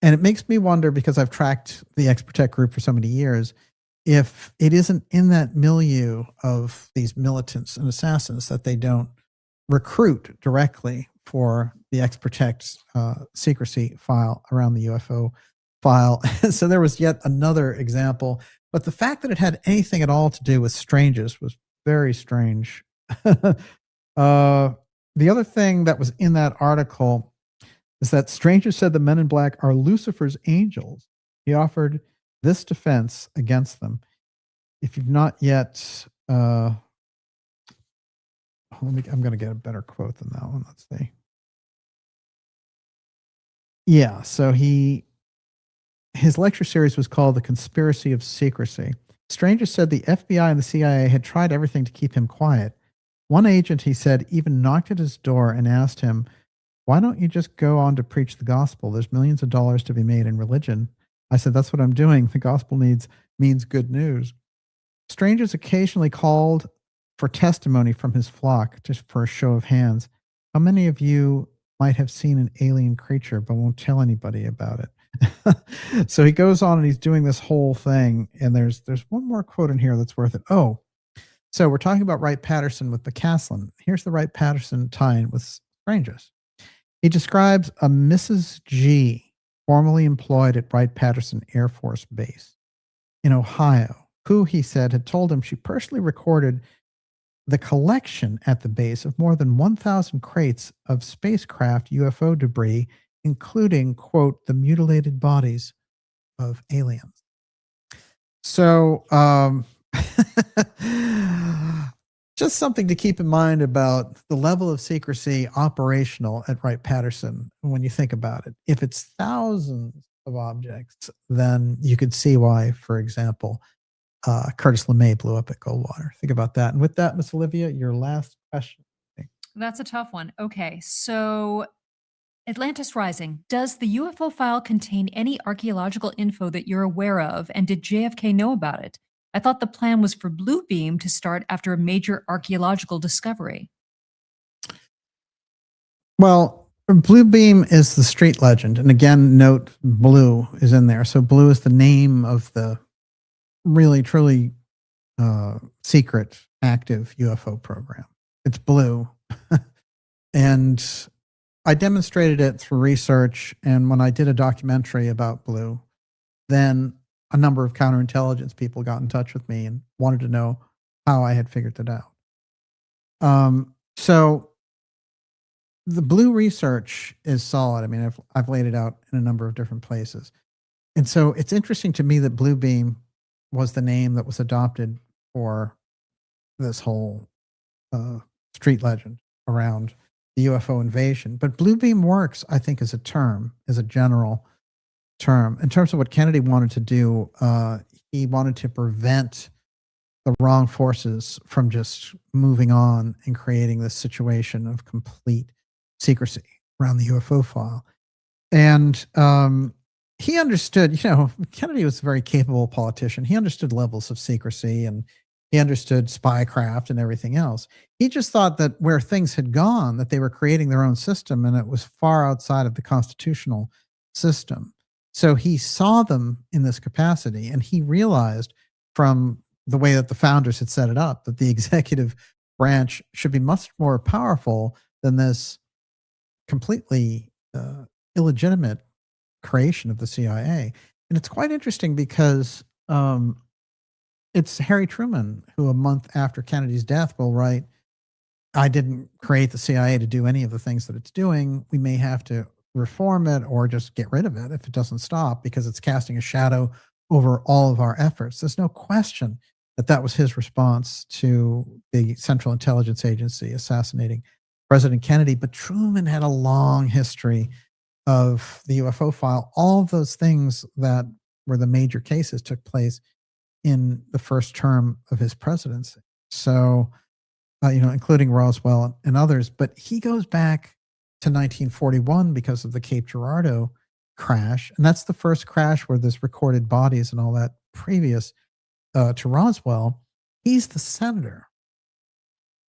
And it makes me wonder, because I've tracked the ex-protect group for so many years, if it isn't in that milieu of these militants and assassins that they don't recruit directly for the ex-protect secrecy file around the UFO file. So there was yet another example. But the fact that it had anything at all to do with Strangers was very strange. The other thing that was in that article is that Strangers said the men in black are Lucifer's angels. He offered this defense against them. If you've not yet I'm going to get a better quote than that one. Let's see. Yeah. So his lecture series was called The Conspiracy of Secrecy. Strangers said the FBI and the CIA had tried everything to keep him quiet. One agent, he said, even knocked at his door and asked him, "Why don't you just go on to preach the gospel? There's millions of dollars to be made in religion." I said, "That's what I'm doing. The gospel means good news." Strangers occasionally called for testimony from his flock, just for a show of hands. How many of you might have seen an alien creature but won't tell anybody about it? So he goes on and he's doing this whole thing. And there's one more quote in here that's worth it. Oh, so we're talking about Wright-Patterson with McCasland. Here's the Wright-Patterson tie-in with Strangers. He describes a Mrs. G, formerly employed at Wright-Patterson Air Force Base in Ohio, who, he said, had told him she personally recorded the collection at the base of more than 1,000 crates of spacecraft UFO debris, including, quote, the mutilated bodies of aliens. So, just something to keep in mind about the level of secrecy operational at Wright-Patterson when you think about it. If it's thousands of objects, then you could see why, for example, Curtis LeMay blew up at Goldwater. Think about that. And with that, Miss Olivia, your last question. That's a tough one. Okay, so Atlantis Rising. Does the UFO file contain any archaeological info that you're aware of, and did JFK know about it? I thought the plan was for Bluebeam to start after a major archaeological discovery. Well, Bluebeam is the street legend. And again, note Blue is in there. So Blue is the name of the really, truly secret, active UFO program. It's Blue. And I demonstrated it through research. And when I did a documentary about Blue, then a number of counterintelligence people got in touch with me and wanted to know how I had figured it out. So the Blue research is solid. I mean, I've laid it out in a number of different places. And so it's interesting to me that Bluebeam was the name that was adopted for this whole street legend around the UFO invasion. But Bluebeam works, I think, as a term, as a general term. In terms of what Kennedy wanted to do, he wanted to prevent the wrong forces from just moving on and creating this situation of complete secrecy around the UFO file. And he understood, Kennedy was a very capable politician. He understood levels of secrecy and he understood spycraft and everything else. He just thought that where things had gone, that they were creating their own system and it was far outside of the constitutional system. So he saw them in this capacity and he realized from the way that the founders had set it up that the executive branch should be much more powerful than this completely illegitimate creation of the CIA. And it's quite interesting because it's Harry Truman who, a month after Kennedy's death, will write, "I didn't create the CIA to do any of the things that it's doing. We may have to reform it or just get rid of it if it doesn't stop because it's casting a shadow over all of our efforts." There's no question that that was his response to the Central Intelligence Agency assassinating President Kennedy. But Truman had a long history of the UFO file. All of those things that were the major cases took place in the first term of his presidency. So, including Roswell and others. But he goes back to 1941 because of the Cape Girardeau crash. And that's the first crash where there's recorded bodies and all that previous to Roswell. He's the senator.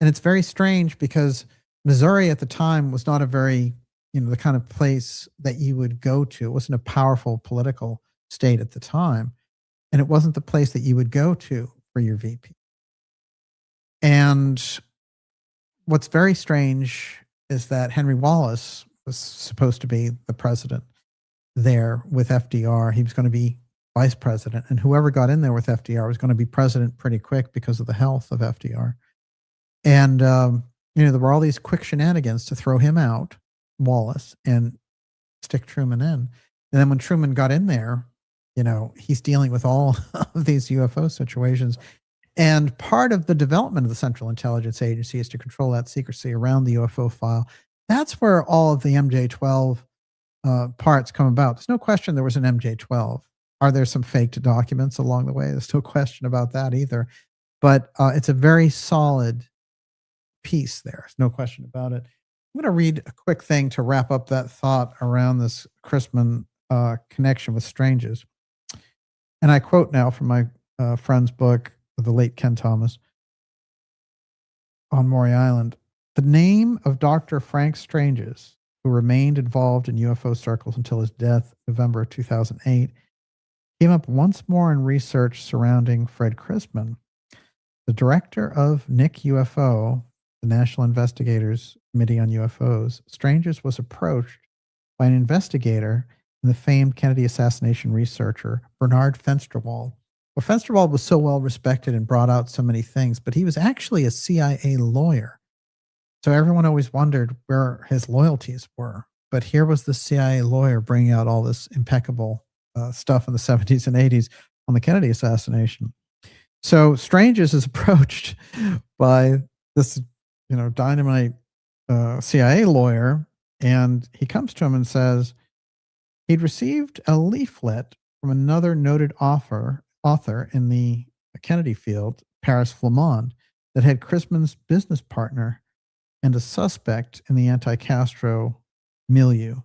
And it's very strange because Missouri at the time was not a very, the kind of place that you would go to. It wasn't a powerful political state at the time. And it wasn't the place that you would go to for your VP. And what's very strange is that Henry Wallace was supposed to be the president there with FDR. He was going to be vice president. And whoever got in there with FDR was going to be president pretty quick because of the health of FDR. And, there were all these quick shenanigans to throw him out, Wallace, and stick Truman in. And then when Truman got in there, he's dealing with all of these UFO situations. And part of the development of the Central Intelligence Agency is to control that secrecy around the UFO file. That's where all of the MJ-12 parts come about. There's no question there was an MJ-12. Are there some faked documents along the way? There's no question about that either. But it's a very solid piece there. There's no question about it. I'm going to read a quick thing to wrap up that thought around this Chrisman connection with strangers. And I quote now from my friend's book, the late Ken Thomas, on Maury Island. The name of Dr. Frank Stranges, who remained involved in UFO circles until his death in November of 2008, came up once more in research surrounding Fred Chrisman. The director of NIC UFO, the National Investigators Committee on UFOs, Stranges was approached by an investigator and the famed Kennedy assassination researcher, Bernard Fensterwald. Well, Fensterwald was so well respected and brought out so many things, but he was actually a CIA lawyer. So everyone always wondered where his loyalties were. But here was the CIA lawyer bringing out all this impeccable stuff in the 70s and 80s on the Kennedy assassination. So Stranges is approached by this, dynamite CIA lawyer, and he comes to him and says he'd received a leaflet from another noted author in the Kennedy field, Paris Flamand, that had Chrisman's business partner and a suspect in the anti-Castro milieu,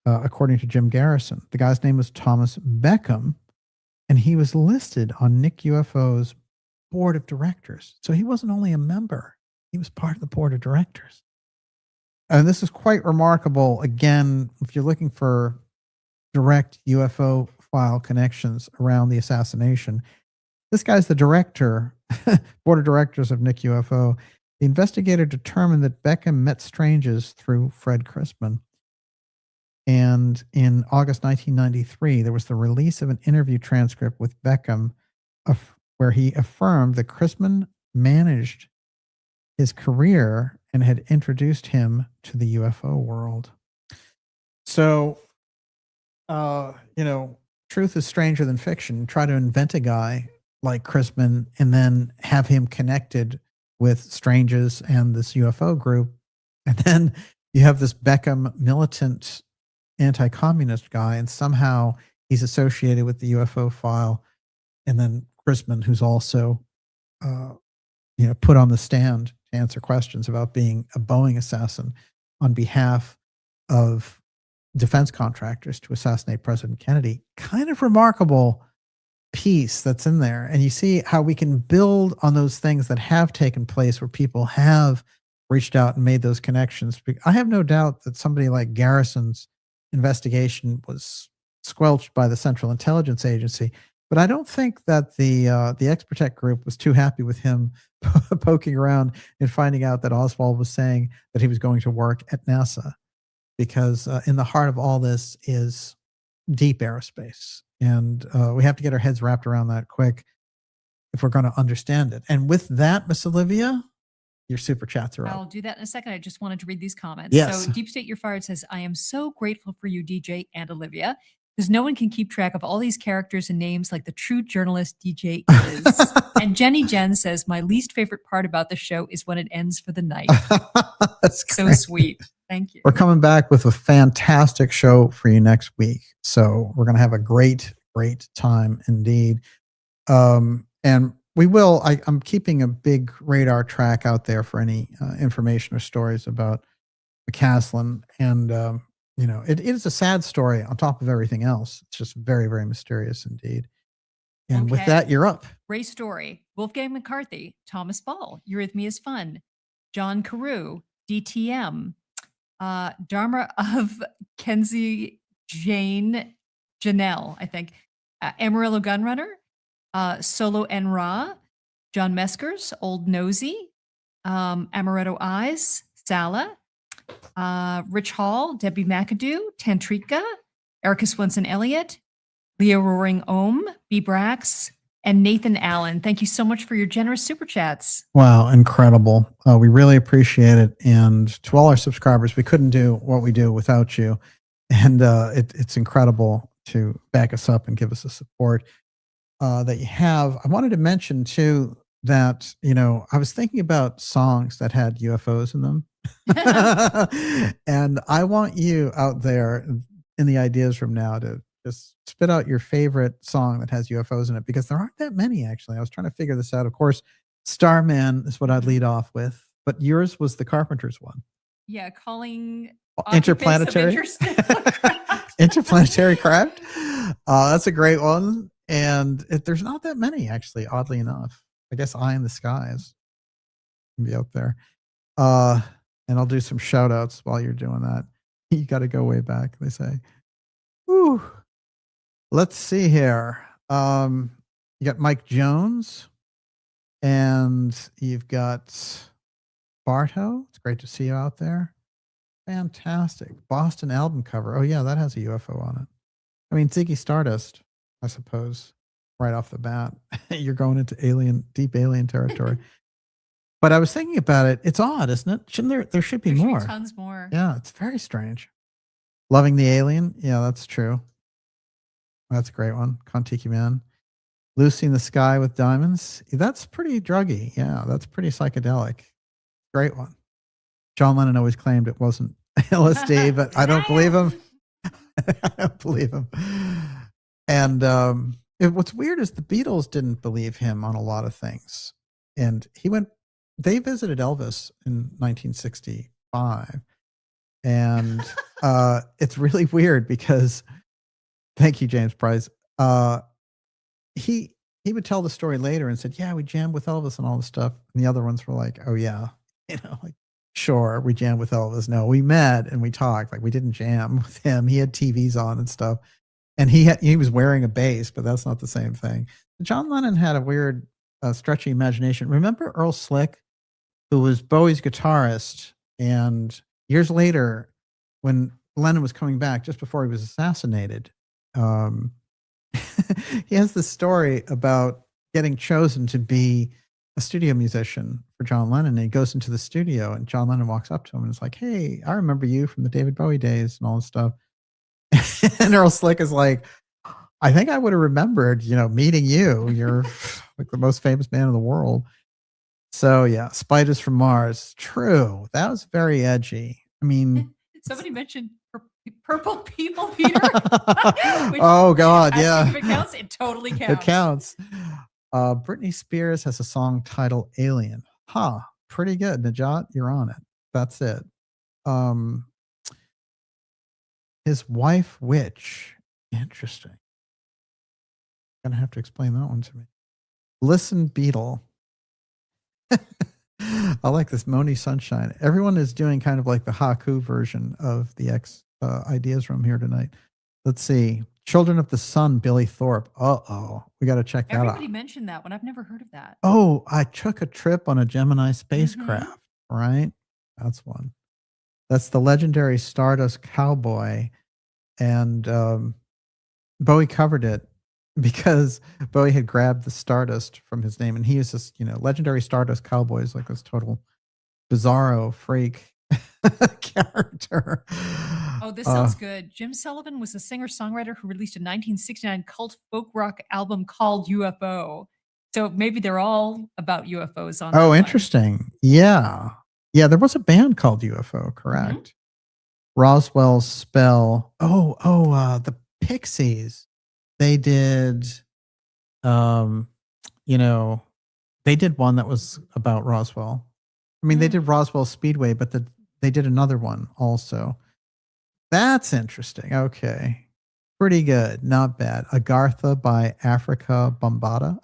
according to Jim Garrison. The guy's name was Thomas Beckham, and he was listed on NIC UFO's board of directors. So he wasn't only a member, he was part of the board of directors. And this is quite remarkable. Again, if you're looking for direct UFO file connections around the assassination, this guy's the director, board of directors of NIC UFO. The investigator determined that Beckham met Stranges through Fred Chrisman. And in August 1993, there was the release of an interview transcript with Beckham where he affirmed that Chrisman managed his career and had introduced him to the UFO world. So, truth is stranger than fiction. Try to invent a guy like Chrisman and then have him connected with Stranges and this UFO group. And then you have this Beckham militant anti-communist guy, and somehow he's associated with the UFO file. And then Chrisman, who's also, put on the stand to answer questions about being a Boeing assassin on behalf of defense contractors to assassinate President Kennedy. Kind of remarkable piece that's in there. And you see how we can build on those things that have taken place where people have reached out and made those connections. I have no doubt that somebody like Garrison's investigation was squelched by the Central Intelligence Agency, but I don't think that the X-Protect group was too happy with him poking around and finding out that Oswald was saying that he was going to work at NASA, because in the heart of all this is deep aerospace. And we have to get our heads wrapped around that quick if we're going to understand it. And with that, Miss Olivia, your super chats are up. I'll do that in a second. I just wanted to read these comments. Yes. So Deep State You're Fired says, I am so grateful for you, DJ and Olivia, because no one can keep track of all these characters and names like the true journalist DJ is. And Jenny Jen says, my least favorite part about the show is when it ends for the night. That's so great. Sweet. Thank you. We're coming back with a fantastic show for you next week. So we're going to have a great time indeed. And we will, I'm keeping a big radar track out there for any information or stories about McCasland. And, it is a sad story on top of everything else. It's just very, very mysterious indeed. And with that, you're up. Ray Story, Wolfgang McCarthy, Thomas Ball, Eurythmy is Fun, John Carew, DTM, Dharma of Kenzie Janelle, I think, Amarillo Gunrunner, Solo N. Ra, John Meskers, Old Nosy, Amaretto Eyes, Sala, Rich Hall, Debbie McAdoo, Tantrika, Erica Swenson Elliott, Leo Roaring Ohm, B. Brax, and Nathan Allen. Thank you so much for your generous super chats. Wow, incredible. We really appreciate it. And to all our subscribers, we couldn't do what we do without you. And it's incredible to back us up and give us the support. that you have. I wanted to mention too that, I was thinking about songs that had UFOs in them. And I want you out there in the ideas room now to just spit out your favorite song that has UFOs in it, because there aren't that many, actually. I was trying to figure this out. Of course, Starman is what I'd lead off with, but yours was the Carpenters one. Yeah, calling Interplanetary. Interplanetary craft. That's a great one. And there's not that many, actually, oddly enough. I guess Eye in the Skies can be out there. And I'll do some shout outs while you're doing that. You got to go way back, they say. Whew. Let's see here. You got Mike Jones, and you've got Barto. It's great to see you out there. Fantastic. Boston album cover. Oh, yeah, that has a UFO on it. I mean, Ziggy Stardust, I suppose, right off the bat. You're going into deep alien territory. But I was thinking about it. It's odd, isn't it? Shouldn't there should be more. Should be tons more. Yeah, it's very strange. Loving the Alien. Yeah, that's true. That's a great one. Kontiki Man. Lucy in the Sky with Diamonds. That's pretty druggy. Yeah, that's pretty psychedelic. Great one. John Lennon always claimed it wasn't LSD, but I don't believe him. I don't believe him. And what's weird is the Beatles didn't believe him on a lot of things. And they visited Elvis in 1965. And it's really weird because, thank you, James Price. He would tell the story later and said, yeah, we jammed with Elvis and all this stuff. And the other ones were like, oh yeah, sure, we jammed with Elvis. No, we met and we talked. Like, we didn't jam with him. He had TVs on and stuff. And he was wearing a bass, but that's not the same thing. John Lennon had a weird, stretchy imagination. Remember Earl Slick, who was Bowie's guitarist? And years later, when Lennon was coming back, just before he was assassinated, he has this story about getting chosen to be a studio musician for John Lennon. And he goes into the studio, and John Lennon walks up to him and is like, hey, I remember you from the David Bowie days and all this stuff. And Earl Slick is like, I think I would have remembered, meeting you. You're like the most famous man in the world. So yeah, Spiders from Mars. True. That was very edgy. I mean, somebody mentioned Purple People, Peter. Oh God, yeah. If it counts, it totally counts. It counts. Britney Spears has a song titled Alien. Pretty good. Najat, you're on it. That's it. His wife, witch. Interesting. Gonna have to explain that one to me. Listen, Beetle. I like this. Moni Sunshine. Everyone is doing kind of like the Haku version of the ideas room here tonight. Let's see. Children of the Sun, Billy Thorpe. We got to check that out. Everybody mentioned that one. I've never heard of that. Oh, I took a trip on a Gemini spacecraft, right? That's one. That's the legendary Stardust Cowboy. And Bowie covered it because Bowie had grabbed the Stardust from his name. And he is this, legendary Stardust Cowboy is like this total bizarro freak character. Oh, this sounds good. Jim Sullivan was a singer-songwriter who released a 1969 cult folk rock album called UFO. So maybe they're all about UFOs on. Oh, interesting. Yeah. Yeah, there was a band called UFO, correct? Roswell's Spell. The Pixies. They did they did one that was about Roswell. I mean, they did Roswell Speedway, but they did another one also. That's interesting. Okay. Pretty good. Not bad. Agartha by Africa Bombata.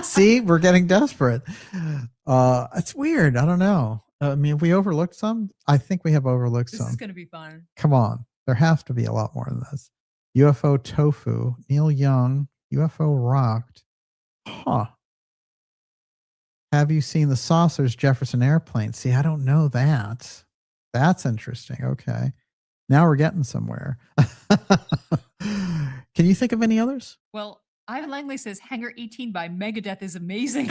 See, we're getting desperate. It's weird. I don't know. I mean, have we overlooked some? I think we have overlooked some. This is going to be fun. Come on. There has to be a lot more than this. UFO Tofu. Neil Young. UFO Rocked. Have you seen the Saucers Jefferson Airplane? See, I don't know that. That's interesting. Okay. Now we're getting somewhere. Can you think of any others? Well, Ivan Langley says Hangar 18 by Megadeth is amazing.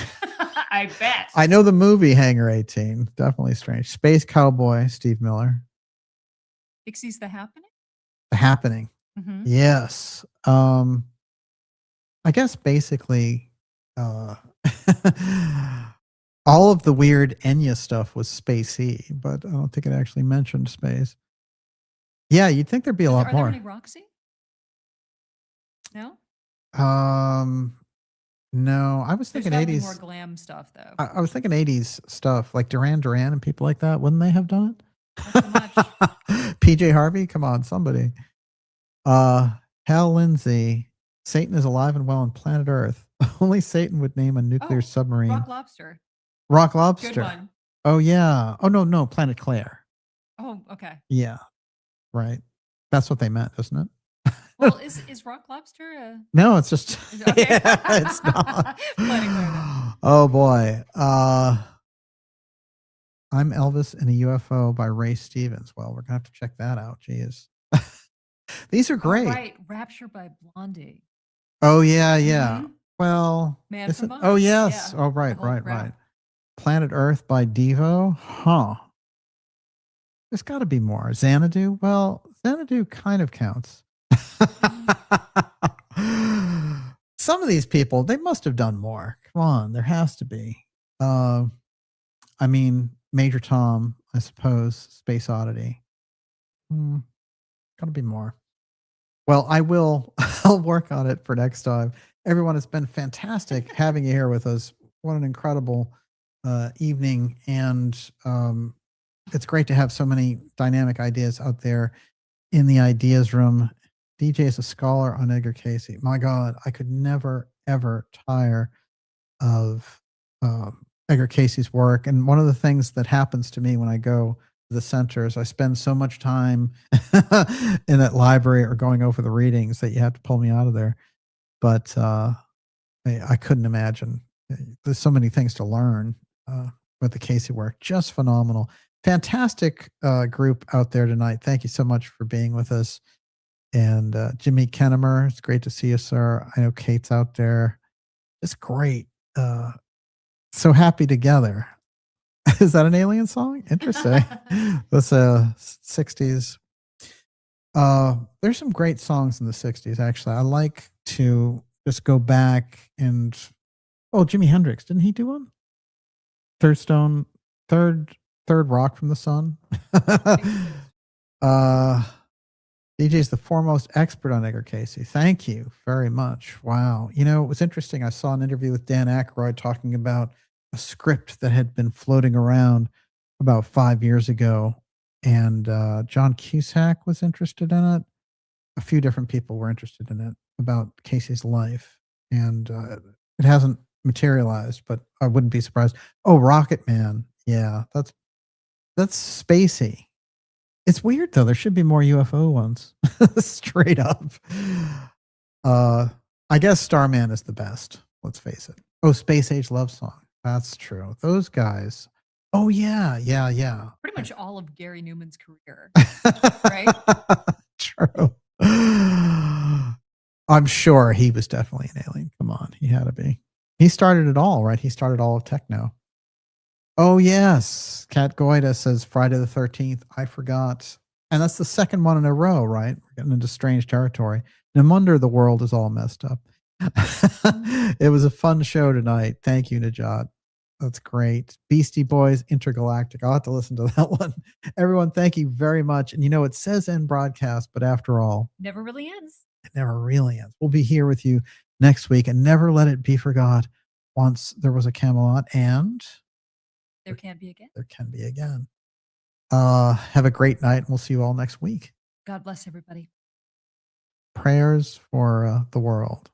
I bet. I know the movie Hangar 18. Definitely strange. Space Cowboy, Steve Miller. Pixies The Happening? The Happening. Yes. I guess basically, uh, all of the weird Enya stuff was spacey, but I don't think it actually mentioned space. Yeah, you'd think there'd be a lot Are more. there any Roxy? No? No, I was There's thinking gotta be more 80s. glam stuff, though. I was thinking 80s stuff like Duran Duran and people like that. Wouldn't they have done Not so much. it? PJ Harvey, come on, somebody. Hal Lindsey, Satan is alive and well on planet Earth. Only Satan would name a nuclear Oh, submarine. Rock Lobster. Rock Good Lobster. one. Oh yeah. Oh no, Planet Claire. Oh, okay. Yeah, right. That's what they meant, isn't it? Well, is Rock Lobster a No, it's just okay? it's not. Planet Claire then. Oh boy. I'm Elvis in a UFO by Ray Stevens. Well, we're gonna have to check that out. Jeez. These are Oh, great. right. Rapture by Blondie. Oh yeah, yeah. Mhm. Well, Man is from it? Mars. Oh yes. Yeah. Oh right, The whole right, crowd. right. Planet Earth by Devo. Huh. There's got to be more. Xanadu. Well, Xanadu kind of counts. Some of these people, they must have done more. Come on, there has to be. I mean, Major Tom, I suppose, Space Oddity. Gotta be more. Well, I will. I'll work on it for next time. Everyone, it's been fantastic having you here with us. What an incredible evening, and it's great to have so many dynamic ideas out there in the ideas room. DJ is a scholar on Edgar Casey. My God, I could never ever tire of Edgar Casey's work. And one of the things that happens to me when I go to the center is I spend so much time in that library or going over the readings that you have to pull me out of there. But I couldn't imagine. There's so many things to learn with the Casey work. Just phenomenal. Fantastic group out there tonight. Thank you so much for being with us. And Jimmy Kennemer, it's great to see you, sir. I know Kate's out there. It's great. So happy together. Is that an alien song? Interesting. That's 60s. There's some great songs in the 60s, actually. I like to just go back and Jimi Hendrix, didn't he do one? Third Stone, third Rock from the Sun. DJ's the foremost expert on Edgar Casey. Thank you very much. Wow. You know, it was interesting. I saw an interview with Dan Aykroyd talking about a script that had been floating around about 5 years ago. And John Cusack was interested in it. A few different people were interested in it about Casey's life. And it hasn't materialized, but I wouldn't be surprised. Oh, Rocket Man. Yeah, that's spacey. It's weird though. There should be more UFO ones. Straight up. I guess Starman is the best. Let's face it. Oh, Space Age Love Song. That's true. Those guys. Oh yeah. Pretty much all of Gary Newman's career, right? True. I'm sure he was definitely an alien. Come on, he had to be. He started it all, right? He started all of techno. Oh, yes. Kat Goida says Friday the 13th. I forgot. And that's the second one in a row, right? We're getting into strange territory. No wonder the world is all messed up. It was a fun show tonight. Thank you, Najat. That's great. Beastie Boys, Intergalactic. I'll have to listen to that one. Everyone, thank you very much. And you know, it says end broadcast, but after all, Never really ends. it never really ends. We'll be here with you next week, and never let it be forgot. Once there was a Camelot, and There can be again. there can be again. Have a great night, and we'll see you all next week. God bless everybody. Prayers for the world.